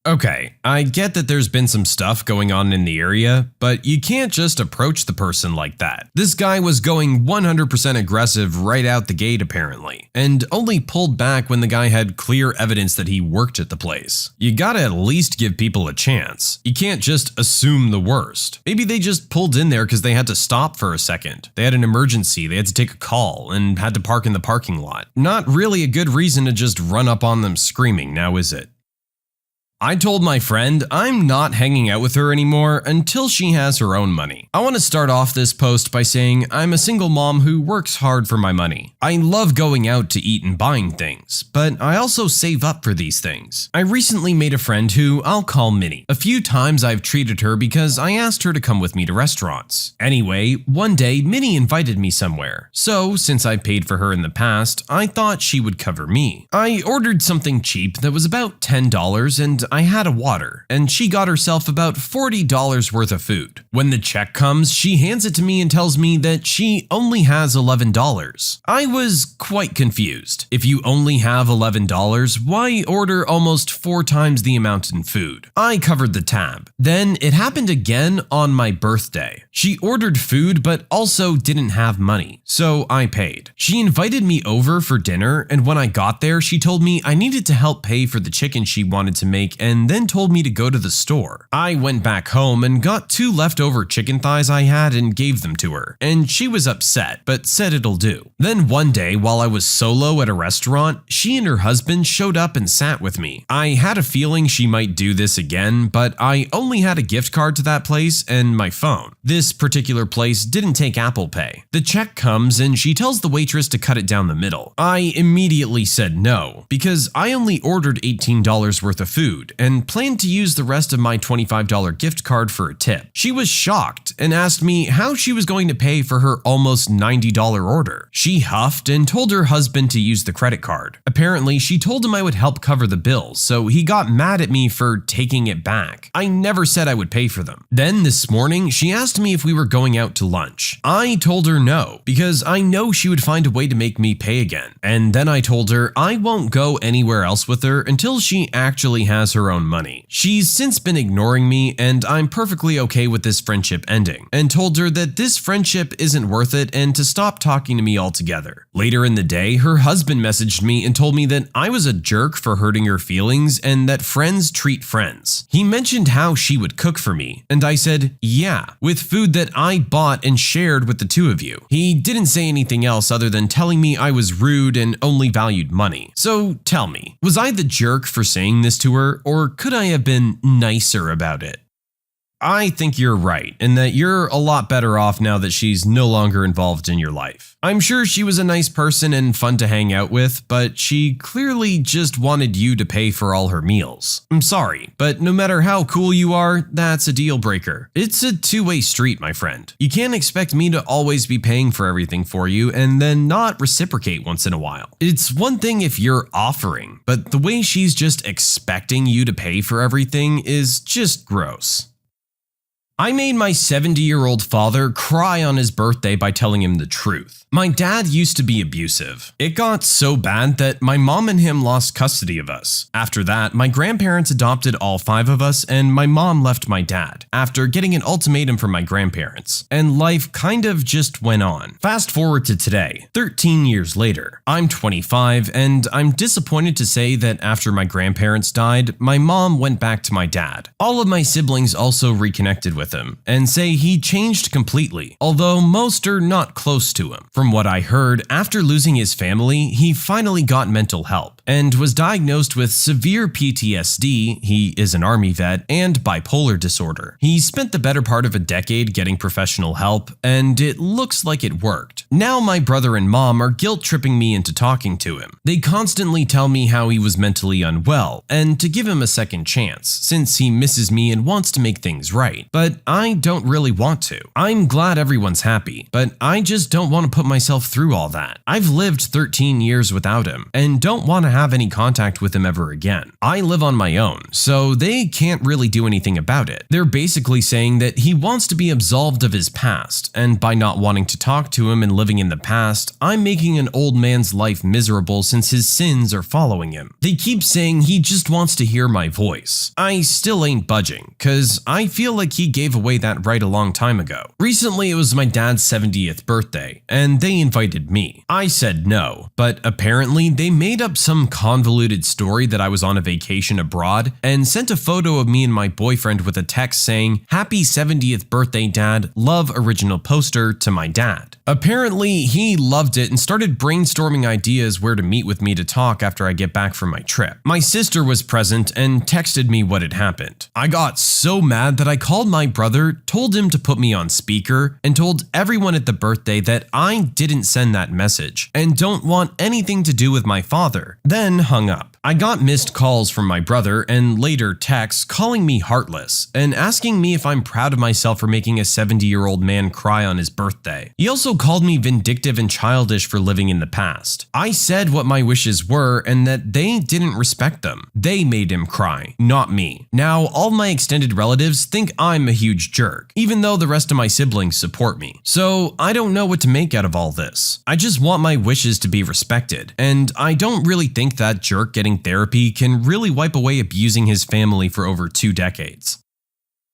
Okay, I get that there's been some stuff going on in the area, but you can't just approach the person like that. This guy was going 100% aggressive right out the gate apparently, and only pulled back when the guy had clear evidence that he worked at the place. You gotta at least give people a chance. You can't just assume the worst. Maybe they just pulled in there because they had to stop for a second. They had an emergency, they had to take a call, and had to park in the parking lot. Not really a good reason to just run up on them screaming, now is it? I told my friend I'm not hanging out with her anymore until she has her own money. I want to start off this post by saying I'm a single mom who works hard for my money. I love going out to eat and buying things, but I also save up for these things. I recently made a friend who I'll call Minnie. A few times I've treated her because I asked her to come with me to restaurants. Anyway, one day Minnie invited me somewhere, so since I paid for her in the past, I thought she would cover me. I ordered something cheap that was about $10 and I had a water, and she got herself about $40 worth of food. When the check comes, she hands it to me and tells me that she only has $11. I was quite confused. If you only have $11, why order almost 4 times the amount in food? I covered the tab. Then it happened again on my birthday. She ordered food but also didn't have money, so I paid. She invited me over for dinner, and when I got there, she told me I needed to help pay for the chicken she wanted to make and then told me to go to the store. I went back home and got 2 leftover chicken thighs I had and gave them to her, and she was upset, but said it'll do. Then one day, while I was solo at a restaurant, she and her husband showed up and sat with me. I had a feeling she might do this again, but I only had a gift card to that place and my phone. This particular place didn't take Apple Pay. The check comes and she tells the waitress to cut it down the middle. I immediately said no, because I only ordered $18 worth of food and planned to use the rest of my $25 gift card for a tip. She was shocked and asked me how she was going to pay for her almost $90 order. She huffed and told her husband to use the credit card. Apparently, she told him I would help cover the bills, so he got mad at me for taking it back. I never said I would pay for them. Then this morning, she asked me if we were going out to lunch. I told her no, because I know she would find a way to make me pay again. And then I told her I won't go anywhere else with her until she actually has her own money. She's since been ignoring me, and I'm perfectly okay with this friendship ending, and told her that this friendship isn't worth it and to stop talking to me altogether. Later in the day, her husband messaged me and told me that I was a jerk for hurting her feelings and that friends treat friends. He mentioned how she would cook for me, and I said, yeah, with food that I bought and shared with the 2 of you. He didn't say anything else other than telling me I was rude and only valued money. So tell me, was I the jerk for saying this to her, or could I have been nicer about it? I think you're right, and that you're a lot better off now that she's no longer involved in your life. I'm sure she was a nice person and fun to hang out with, but she clearly just wanted you to pay for all her meals. I'm sorry, but no matter how cool you are, that's a deal breaker. It's a two-way street, my friend. You can't expect me to always be paying for everything for you and then not reciprocate once in a while. It's one thing if you're offering, but the way she's just expecting you to pay for everything is just gross. I made my 70-year-old father cry on his birthday by telling him the truth. My dad used to be abusive. It got so bad that my mom and him lost custody of us. After that, my grandparents adopted all 5 of us and my mom left my dad after getting an ultimatum from my grandparents. And life kind of just went on. Fast forward to today, 13 years later. I'm 25 and I'm disappointed to say that after my grandparents died, my mom went back to my dad. All of my siblings also reconnected with him and say he changed completely, although most are not close to him. From what I heard, after losing his family, he finally got mental help and was diagnosed with severe PTSD, he is an army vet, and bipolar disorder. He spent the better part of a decade getting professional help, and it looks like it worked. Now my brother and mom are guilt-tripping me into talking to him. They constantly tell me how he was mentally unwell, and to give him a second chance, since he misses me and wants to make things right. But I don't really want to. I'm glad everyone's happy, but I just don't want to put myself through all that. I've lived 13 years without him, and don't want to have have any contact with him ever again. I live on my own, so they can't really do anything about it. They're basically saying that he wants to be absolved of his past, and by not wanting to talk to him and living in the past, I'm making an old man's life miserable since his sins are following him. They keep saying he just wants to hear my voice. I still ain't budging, cause I feel like he gave away that right a long time ago. Recently it was my dad's 70th birthday, and they invited me. I said no, but apparently they made up some convoluted story that I was on a vacation abroad and sent a photo of me and my boyfriend with a text saying, "Happy 70th birthday, Dad, love original poster," to my dad. Apparently he loved it and started brainstorming ideas where to meet with me to talk after I get back from my trip. My sister was present and texted me what had happened. I got so mad that I called my brother, told him to put me on speaker, and told everyone at the birthday that I didn't send that message and don't want anything to do with my father, then hung up. I got missed calls from my brother and later texts calling me heartless and asking me if I'm proud of myself for making a 70-year-old man cry on his birthday. He also called me vindictive and childish for living in the past. I said what my wishes were and that they didn't respect them. They made him cry, not me. Now all my extended relatives think I'm a huge jerk, even though the rest of my siblings support me. So I don't know what to make out of all this. I just want my wishes to be respected, and I don't really think that jerk getting therapy can really wipe away abusing his family for over 2 decades.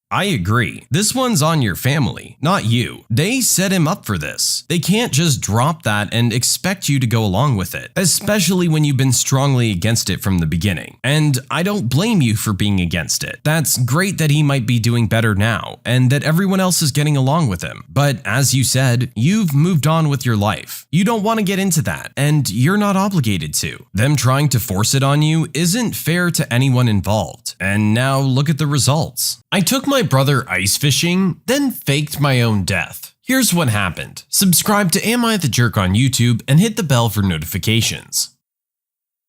I agree. This one's on your family, not you. They set him up for this. They can't just drop that and expect you to go along with it, especially when you've been strongly against it from the beginning. And I don't blame you for being against it. That's great that he might be doing better now and that everyone else is getting along with him. But as you said, you've moved on with your life. You don't want to get into that, and you're not obligated to. Them trying to force it on you isn't fair to anyone involved. And now look at the results. I took my brother ice fishing, then faked my own death. Here's what happened. Subscribe to Am I the Jerk on YouTube and hit the bell for notifications.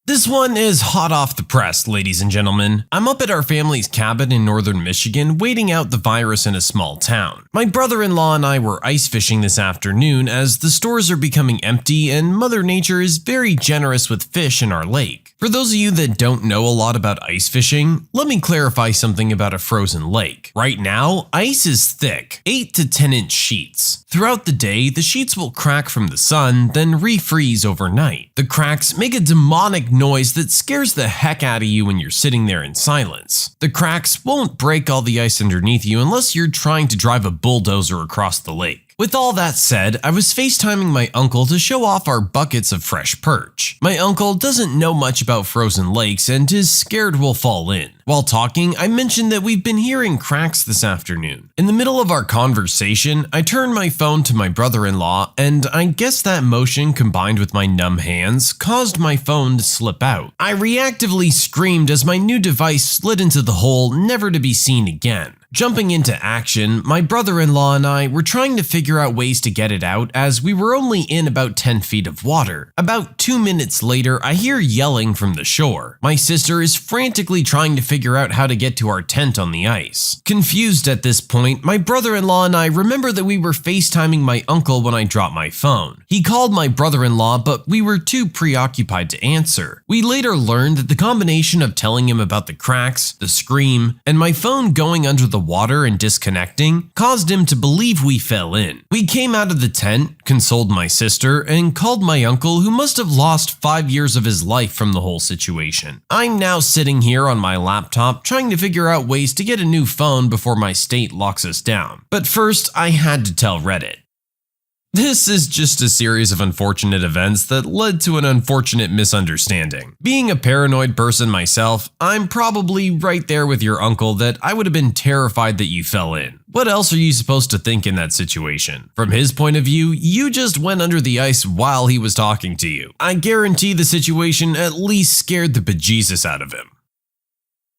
This one is hot off the press, ladies and gentlemen. I'm up at our family's cabin in northern Michigan waiting out the virus in a small town. My brother-in-law and I were ice fishing this afternoon as the stores are becoming empty and Mother Nature is very generous with fish in our lake. For those of you that don't know a lot about ice fishing, let me clarify something about a frozen lake. Right now, ice is thick, 8 to 10 inch sheets. Throughout the day, the sheets will crack from the sun, then refreeze overnight. The cracks make a demonic noise that scares the heck out of you when you're sitting there in silence. The cracks won't break all the ice underneath you unless you're trying to drive a bulldozer across the lake. With all that said, I was FaceTiming my uncle to show off our buckets of fresh perch. My uncle doesn't know much about frozen lakes and is scared we'll fall in. While talking, I mentioned that we've been hearing cracks this afternoon. In the middle of our conversation, I turned my phone to my brother-in-law, and I guess that motion combined with my numb hands caused my phone to slip out. I reactively screamed as my new device slid into the hole, never to be seen again. Jumping into action, my brother-in-law and I were trying to figure out ways to get it out as we were only in about 10 feet of water. About 2 minutes later, I hear yelling from the shore. My sister is frantically trying to figure out how to get to our tent on the ice. Confused at this point, my brother-in-law and I remember that we were FaceTiming my uncle when I dropped my phone. He called my brother-in-law, but we were too preoccupied to answer. We later learned that the combination of telling him about the cracks, the scream, and my phone going under the water and disconnecting caused him to believe we fell in. We came out of the tent, consoled my sister, and called my uncle, who must have lost 5 years of his life from the whole situation. I'm now sitting here on my laptop trying to figure out ways to get a new phone before my state locks us down. But first, I had to tell Reddit. This is just a series of unfortunate events that led to an unfortunate misunderstanding. Being a paranoid person myself, I'm probably right there with your uncle that I would have been terrified that you fell in. What else are you supposed to think in that situation? From his point of view, you just went under the ice while he was talking to you. I guarantee the situation at least scared the bejesus out of him.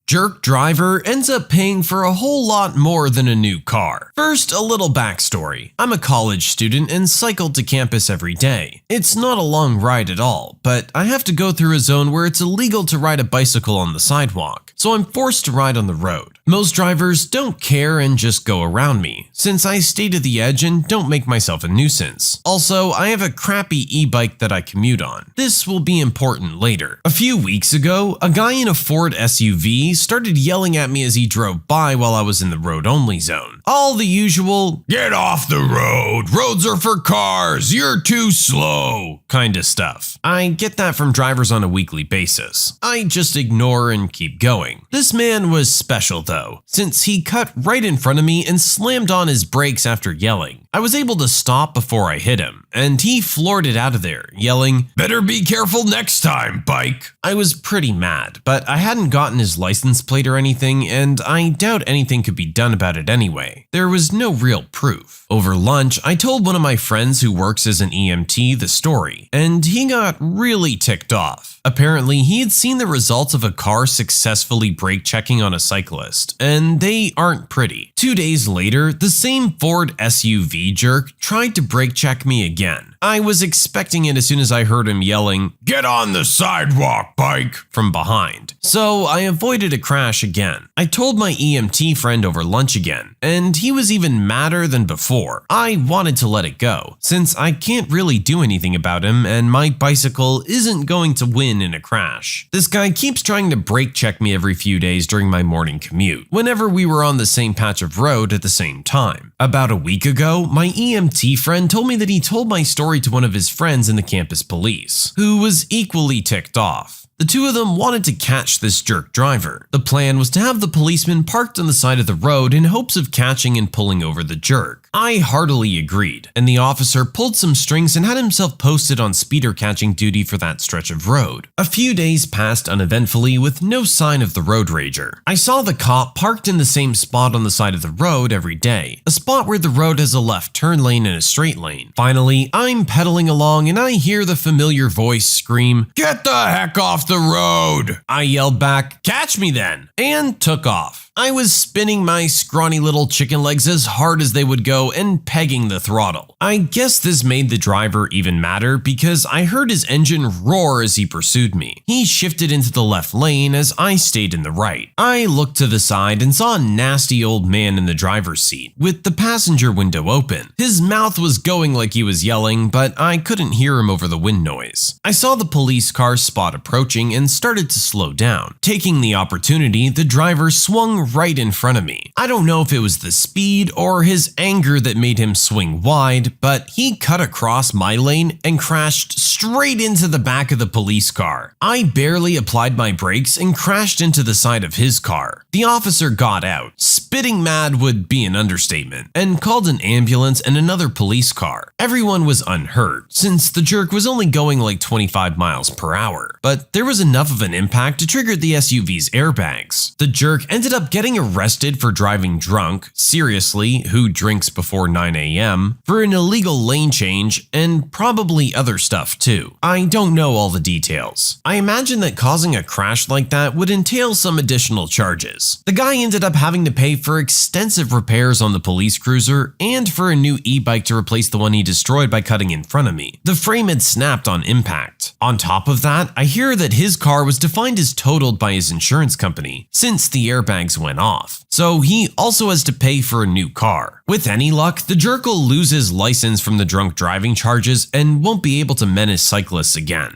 Jerk driver ends up paying for a whole lot more than a new car. First, a little backstory. I'm a college student and cycle to campus every day. It's not a long ride at all, but I have to go through a zone where it's illegal to ride a bicycle on the sidewalk, so I'm forced to ride on the road. Most drivers don't care and just go around me, since I stay to the edge and don't make myself a nuisance. Also, I have a crappy e-bike that I commute on. This will be important later. A few weeks ago, a guy in a Ford SUV started yelling at me as he drove by while I was in the road-only zone. All the usual, "Get off the road! Roads are for cars! You're too slow!" kinda stuff. I get that from drivers on a weekly basis. I just ignore and keep going. This man was special though, since he cut right in front of me and slammed on his brakes after yelling. I was able to stop before I hit him, and he floored it out of there, yelling, "Better be careful next time, bike!" I was pretty mad, but I hadn't gotten his license plate or anything, and I doubt anything could be done about it anyway. There was no real proof. Over lunch, I told one of my friends who works as an EMT the story, and he got really ticked off. Apparently, he had seen the results of a car successfully brake checking on a cyclist, and they aren't pretty. 2 days later, the same Ford SUV jerk tried to brake check me again. I was expecting it as soon as I heard him yelling, "Get on the sidewalk, bike!" from behind, so I avoided a crash again. I told my EMT friend over lunch again, and he was even madder than before. I wanted to let it go, since I can't really do anything about him and my bicycle isn't going to win in a crash. This guy keeps trying to brake check me every few days during my morning commute, whenever we were on the same patch of road at the same time. About a week ago, my EMT friend told me that he told my story to one of his friends in the campus police, who was equally ticked off. The two of them wanted to catch this jerk driver. The plan was to have the policeman parked on the side of the road in hopes of catching and pulling over the jerk. I heartily agreed, and the officer pulled some strings and had himself posted on speeder catching duty for that stretch of road. A few days passed uneventfully with no sign of the road rager. I saw the cop parked in the same spot on the side of the road every day, a spot where the road has a left turn lane and a straight lane. Finally, I'm pedaling along and I hear the familiar voice scream, "Get the heck off the road!" I yelled back, "Catch me then," and took off. I was spinning my scrawny little chicken legs as hard as they would go and pegging the throttle. I guess this made the driver even madder because I heard his engine roar as he pursued me. He shifted into the left lane as I stayed in the right. I looked to the side and saw a nasty old man in the driver's seat with the passenger window open. His mouth was going like he was yelling, but I couldn't hear him over the wind noise. I saw the police car spot approaching and started to slow down. Taking the opportunity, the driver swung right in front of me. I don't know if it was the speed or his anger that made him swing wide, but he cut across my lane and crashed straight into the back of the police car. I barely applied my brakes and crashed into the side of his car. The officer got out, spitting mad would be an understatement, and called an ambulance and another police car. Everyone was unhurt, since the jerk was only going like 25 miles per hour, but there was enough of an impact to trigger the SUV's airbags. The jerk ended up getting arrested for driving drunk, seriously, who drinks before 9 a.m., for an illegal lane change, and probably other stuff too. I don't know all the details. I imagine that causing a crash like that would entail some additional charges. The guy ended up having to pay for extensive repairs on the police cruiser and for a new e-bike to replace the one he destroyed by cutting in front of me. The frame had snapped on impact. On top of that, I hear that his car was defined as totaled by his insurance company since the airbags went off, so he also has to pay for a new car. With any luck, the jerk will lose his license from the drunk driving charges and won't be able to menace cyclists again.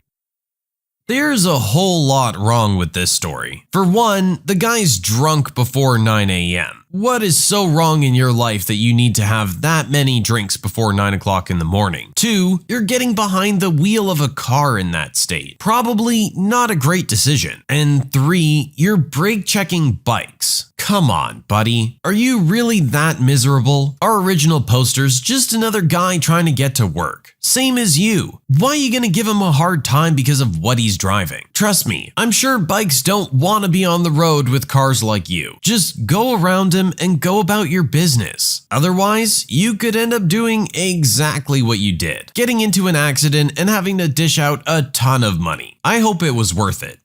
There's a whole lot wrong with this story. For one, the guy's drunk before 9 a.m. What is so wrong in your life that you need to have that many drinks before 9 o'clock in the morning? 2, you're getting behind the wheel of a car in that state. Probably not a great decision. And 3, you're brake checking bikes. Come on, buddy. Are you really that miserable? Our original poster's just another guy trying to get to work. Same as you. Why are you gonna give him a hard time because of what he's driving? Trust me, I'm sure bikes don't want to be on the road with cars like you. Just go around him and go about your business. Otherwise, you could end up doing exactly what you did, getting into an accident and having to dish out a ton of money. I hope it was worth it.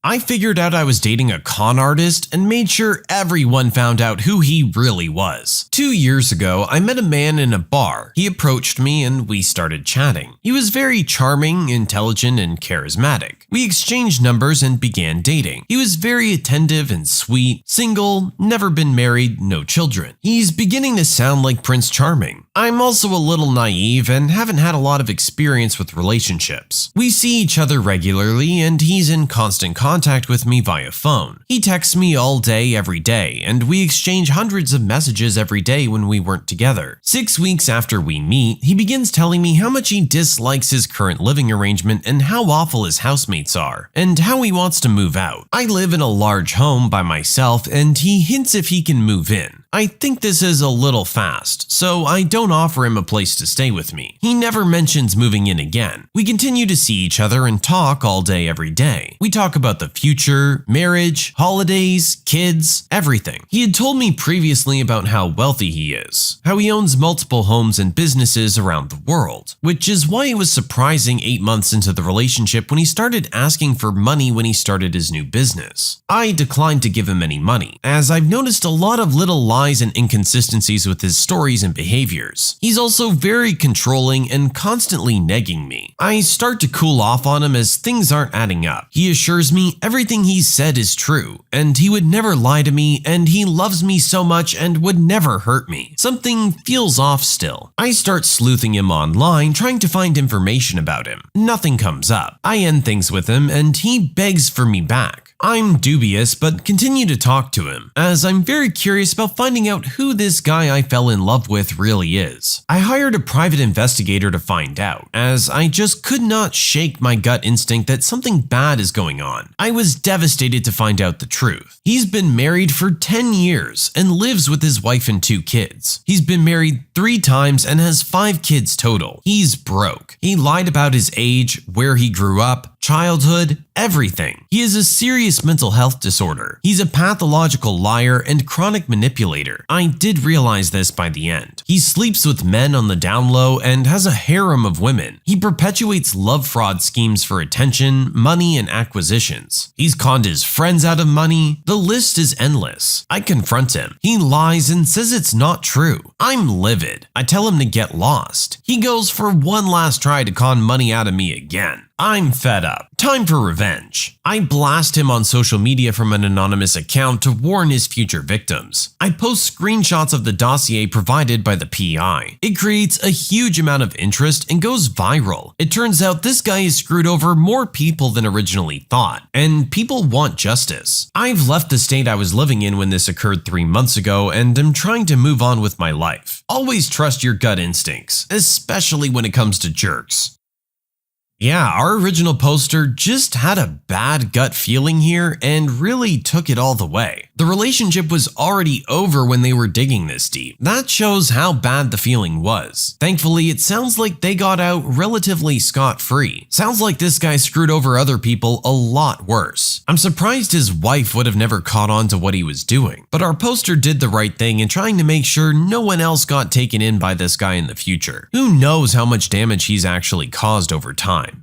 I figured out I was dating a con artist and made sure everyone found out who he really was. 2 years ago, I met a man in a bar. He approached me and we started chatting. He was very charming, intelligent, and charismatic. We exchanged numbers and began dating. He was very attentive and sweet, single, never been married, no children. He's beginning to sound like Prince Charming. I'm also a little naive and haven't had a lot of experience with relationships. We see each other regularly and he's in constant contact with me via phone. He texts me all day every day and we exchange hundreds of messages every day when we weren't together. 6 weeks after we meet, he begins telling me how much he dislikes his current living arrangement and how awful his housemates are, and how he wants to move out. I live in a large home by myself and he hints if he can move in. I think this is a little fast, so I don't offer him a place to stay with me. He never mentions moving in again. We continue to see each other and talk all day every day. We talk about the future, marriage, holidays, kids, everything. He had told me previously about how wealthy he is, how he owns multiple homes and businesses around the world, which is why it was surprising 8 months into the relationship when he started asking for money when he started his new business. I declined to give him any money, as I've noticed a lot of little lies and inconsistencies with his stories and behaviors. He's also very controlling and constantly negging me. I start to cool off on him as things aren't adding up. He assures me everything he's said is true, and he would never lie to me, and he loves me so much and would never hurt me. Something feels off still. I start sleuthing him online, trying to find information about him. Nothing comes up. I end things with him, and he begs for me back. I'm dubious, but continue to talk to him, as I'm very curious about finding out who this guy I fell in love with really is. I hired a private investigator to find out, as I just could not shake my gut instinct that something bad is going on. I was devastated to find out the truth. He's been married for 10 years and lives with his wife and 2 kids. He's been married 3 times and has 5 kids total. He's broke. He lied about his age, where he grew up, childhood, everything. He has a serious mental health disorder. He's a pathological liar and chronic manipulator. I did realize this by the end. He sleeps with men on the down low and has a harem of women. He perpetuates love fraud schemes for attention, money, and acquisitions. He's conned his friends out of money. The list is endless. I confront him. He lies and says it's not true. I'm livid. I tell him to get lost. He goes for one last try to con money out of me again. I'm fed up. Time for revenge. I blast him on social media from an anonymous account to warn his future victims. I post screenshots of the dossier provided by the PI. It creates a huge amount of interest and goes viral. It turns out this guy has screwed over more people than originally thought, and people want justice. I've left the state I was living in when this occurred 3 months ago and am trying to move on with my life. Always trust your gut instincts, especially when it comes to jerks. Yeah, our original poster just had a bad gut feeling here and really took it all the way. The relationship was already over when they were digging this deep. That shows how bad the feeling was. Thankfully, it sounds like they got out relatively scot-free. Sounds like this guy screwed over other people a lot worse. I'm surprised his wife would have never caught on to what he was doing, but our poster did the right thing in trying to make sure no one else got taken in by this guy in the future. Who knows how much damage he's actually caused over time.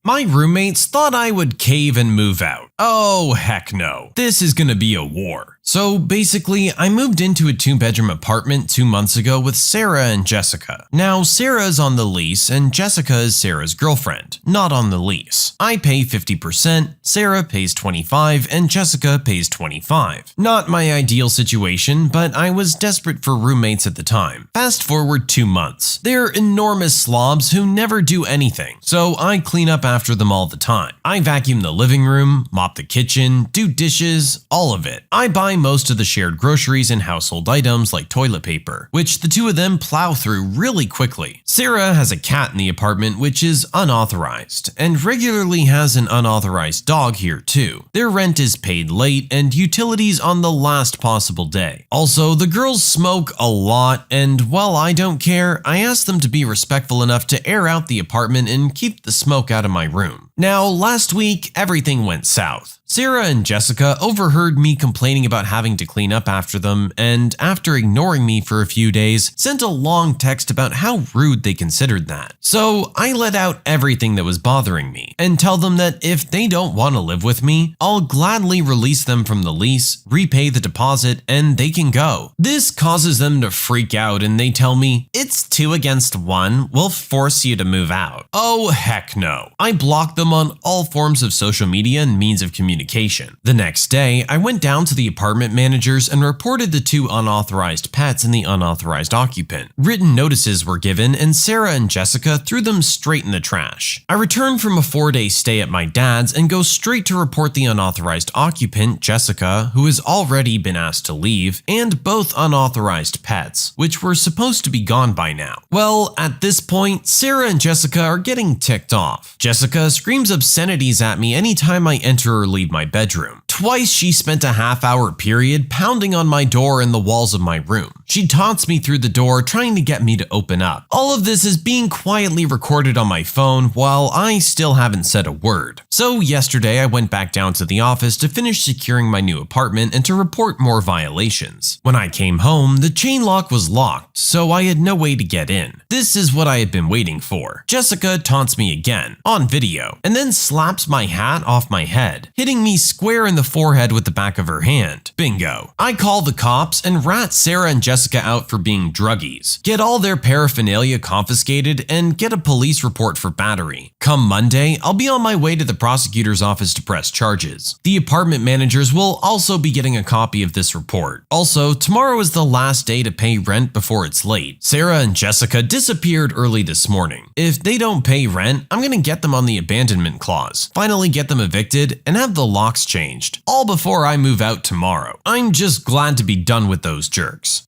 My roommates thought I would cave and move out. Oh, heck no. This is gonna be a war. So basically, I moved into a 2-bedroom apartment 2 months ago with Sarah and Jessica. Now, Sarah is on the lease and Jessica is Sarah's girlfriend, not on the lease. I pay 50%, Sarah pays 25%, and Jessica pays 25%. Not my ideal situation, but I was desperate for roommates at the time. Fast forward 2 months. They're enormous slobs who never do anything, so I clean up after them all the time. I vacuum the living room, mop the kitchen, do dishes, all of it. I buy most of the shared groceries and household items like toilet paper, which the 2 of them plow through really quickly. Sarah has a cat in the apartment which is unauthorized, and regularly has an unauthorized dog here too. Their rent is paid late and utilities on the last possible day. Also, the girls smoke a lot, and while I don't care, I ask them to be respectful enough to air out the apartment and keep the smoke out of my room. Now, last week, everything went south. Sarah and Jessica overheard me complaining about having to clean up after them, and after ignoring me for a few days, sent a long text about how rude they considered that. So I let out everything that was bothering me, and tell them that if they don't want to live with me, I'll gladly release them from the lease, repay the deposit, and they can go. This causes them to freak out, and they tell me, "It's 2 against 1, we'll force you to move out." Oh heck no. I blocked them on all forms of social media and means of communication. The next day, I went down to the apartment managers and reported the 2 unauthorized pets and the unauthorized occupant. Written notices were given, and Sarah and Jessica threw them straight in the trash. I returned from a 4-day stay at my dad's and go straight to report the unauthorized occupant, Jessica, who has already been asked to leave, and both unauthorized pets, which were supposed to be gone by now. Well, at this point, Sarah and Jessica are getting ticked off. Jessica screams obscenities at me anytime I enter or leave my bedroom. Twice she spent a half-hour period pounding on my door and the walls of my room. She taunts me through the door, trying to get me to open up. All of this is being quietly recorded on my phone while I still haven't said a word. So yesterday I went back down to the office to finish securing my new apartment and to report more violations. When I came home, the chain lock was locked, so I had no way to get in. This is what I had been waiting for. Jessica taunts me again, on video, and then slaps my hat off my head, hitting me square in the forehead with the back of her hand. Bingo. I call the cops and rat Sarah and Jessica out for being druggies, get all their paraphernalia confiscated, and get a police report for battery. Come Monday, I'll be on my way to the prosecutor's office to press charges. The apartment managers will also be getting a copy of this report. Also, tomorrow is the last day to pay rent before it's late. Sarah and Jessica disappeared early this morning. If they don't pay rent, I'm gonna get them on the abandonment clause, finally get them evicted, and have the locks changed, all before I move out tomorrow. I'm just glad to be done with those jerks.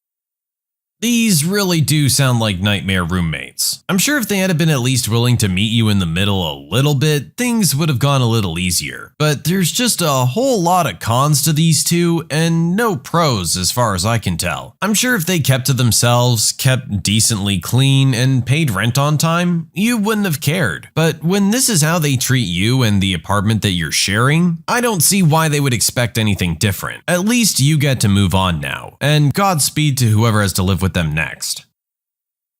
These really do sound like nightmare roommates. I'm sure if they had been at least willing to meet you in the middle a little bit, things would have gone a little easier. But there's just a whole lot of cons to these two and no pros as far as I can tell. I'm sure if they kept to themselves, kept decently clean, and paid rent on time, you wouldn't have cared. But when this is how they treat you and the apartment that you're sharing, I don't see why they would expect anything different. At least you get to move on now, and Godspeed to whoever has to live with them next.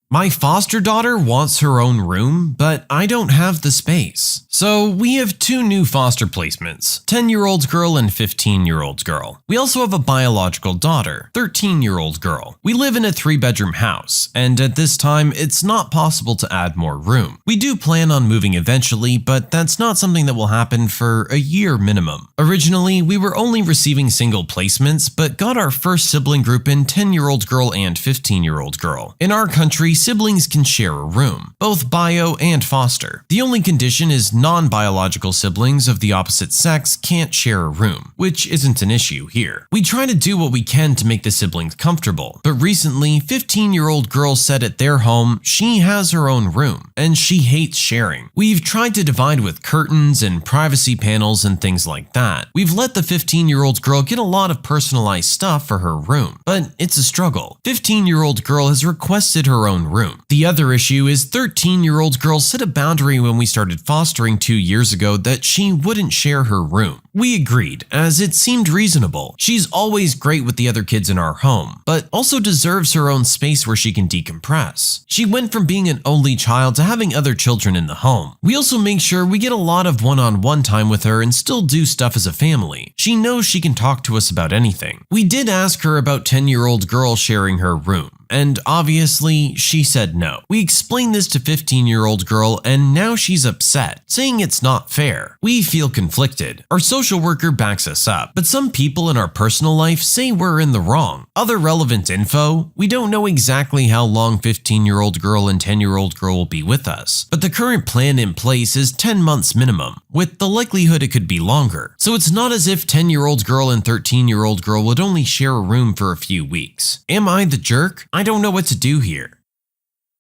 My foster daughter wants her own room, but I don't have the space. So we have 2 new foster placements, 10-year-old girl and 15-year-old girl. We also have a biological daughter, 13-year-old girl. We live in a 3-bedroom house, and at this time, it's not possible to add more room. We do plan on moving eventually, but that's not something that will happen for a year minimum. Originally, we were only receiving single placements, but got our first sibling group in 10-year-old girl and 15-year-old girl. In our country, siblings can share a room, both bio and foster. The only condition is non-biological siblings of the opposite sex can't share a room, which isn't an issue here. We try to do what we can to make the siblings comfortable, but recently, 15-year-old girl said at their home she has her own room, and she hates sharing. We've tried to divide with curtains and privacy panels and things like that. We've let the 15-year-old girl get a lot of personalized stuff for her room, but it's a struggle. 15-year-old girl has requested her own room. The other issue is 13-year-old girl set a boundary when we started fostering 2 years ago that she wouldn't share her room. We agreed, as it seemed reasonable. She's always great with the other kids in our home, but also deserves her own space where she can decompress. She went from being an only child to having other children in the home. We also make sure we get a lot of one-on-one time with her and still do stuff as a family. She knows she can talk to us about anything. We did ask her about 10-year-old girl sharing her room, and obviously, she said no. We explained this to 15-year-old girl, and now she's upset, saying it's not fair. We feel conflicted. Our social worker backs us up, but some people in our personal life say we're in the wrong. Other relevant info, we don't know exactly how long 15-year-old girl and 10-year-old girl will be with us, but the current plan in place is 10 months minimum, with the likelihood it could be longer. So it's not as if 10-year-old girl and 13-year-old girl would only share a room for a few weeks. Am I the jerk? I don't know what to do here.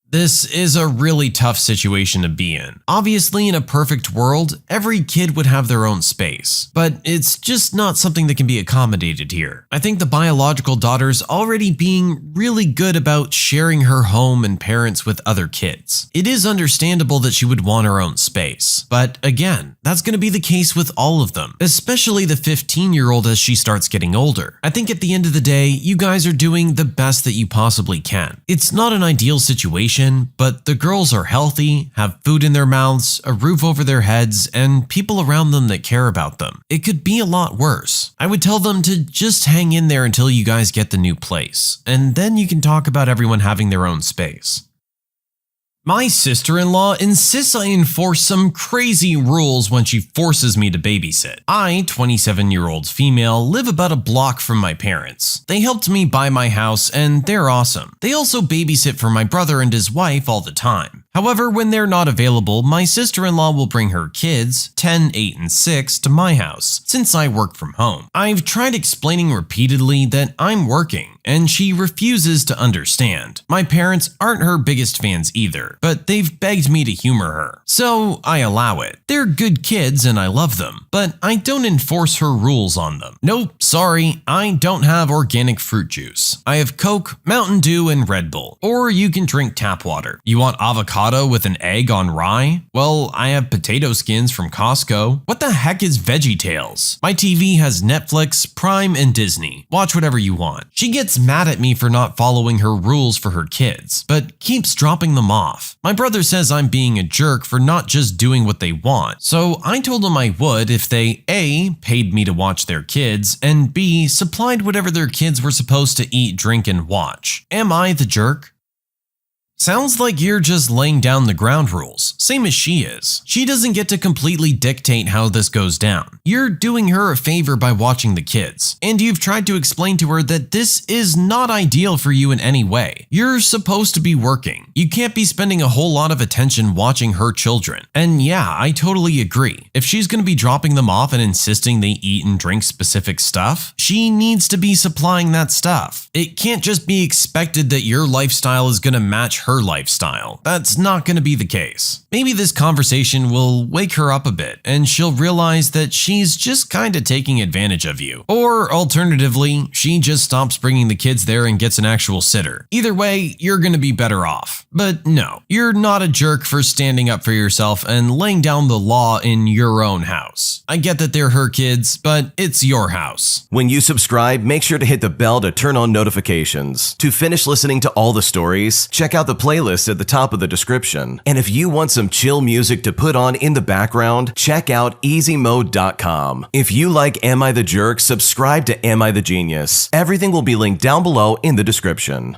This is a really tough situation to be in. Obviously, in a perfect world, every kid would have their own space, but it's just not something that can be accommodated here. I think the biological daughter's already being really good about sharing her home and parents with other kids. It is understandable that she would want her own space, but again, that's going to be the case with all of them, especially the 15-year-old as she starts getting older. I think at the end of the day, you guys are doing the best that you possibly can. It's not an ideal situation, but the girls are healthy, have food in their mouths, a roof over their heads, and people around them that care about them. It could be a lot worse. I would tell them to just hang in there until you guys get the new place, and then you can talk about everyone having their own space. My sister-in-law insists I enforce some crazy rules when she forces me to babysit. I, 27-year-old female, live about a block from my parents. They helped me buy my house and they're awesome. They also babysit for my brother and his wife all the time. However, when they're not available, my sister-in-law will bring her kids, 10, 8, and 6, to my house, since I work from home. I've tried explaining repeatedly that I'm working, and she refuses to understand. My parents aren't her biggest fans either, but they've begged me to humor her, so I allow it. They're good kids and I love them, but I don't enforce her rules on them. Nope, sorry, I don't have organic fruit juice. I have Coke, Mountain Dew, and Red Bull. Or you can drink tap water. You want avocado with an egg on rye? Well, I have potato skins from Costco. What the heck is VeggieTales? My TV has Netflix, Prime, and Disney. Watch whatever you want. She gets mad at me for not following her rules for her kids, but keeps dropping them off. My brother says I'm being a jerk for not just doing what they want, so I told him I would if they A, paid me to watch their kids, and B, supplied whatever their kids were supposed to eat, drink, and watch. Am I the jerk? Sounds like you're just laying down the ground rules, same as she is. She doesn't get to completely dictate how this goes down. You're doing her a favor by watching the kids, and you've tried to explain to her that this is not ideal for you in any way. You're supposed to be working. You can't be spending a whole lot of attention watching her children. And yeah, I totally agree. If she's going to be dropping them off and insisting they eat and drink specific stuff, she needs to be supplying that stuff. It can't just be expected that your lifestyle is going to match her lifestyle. That's not going to be the case. Maybe this conversation will wake her up a bit and she'll realize that she's just kind of taking advantage of you. Or alternatively, she just stops bringing the kids there and gets an actual sitter. Either way, you're going to be better off. But no, you're not a jerk for standing up for yourself and laying down the law in your own house. I get that they're her kids, but it's your house. When you subscribe, make sure to hit the bell to turn on notifications. To finish listening to all the stories, check out the playlist at the top of the description. And if you want some chill music to put on in the background, check out easymode.com. If you like Am I the Jerk, subscribe to Am I the Genius. Everything will be linked down below in the description.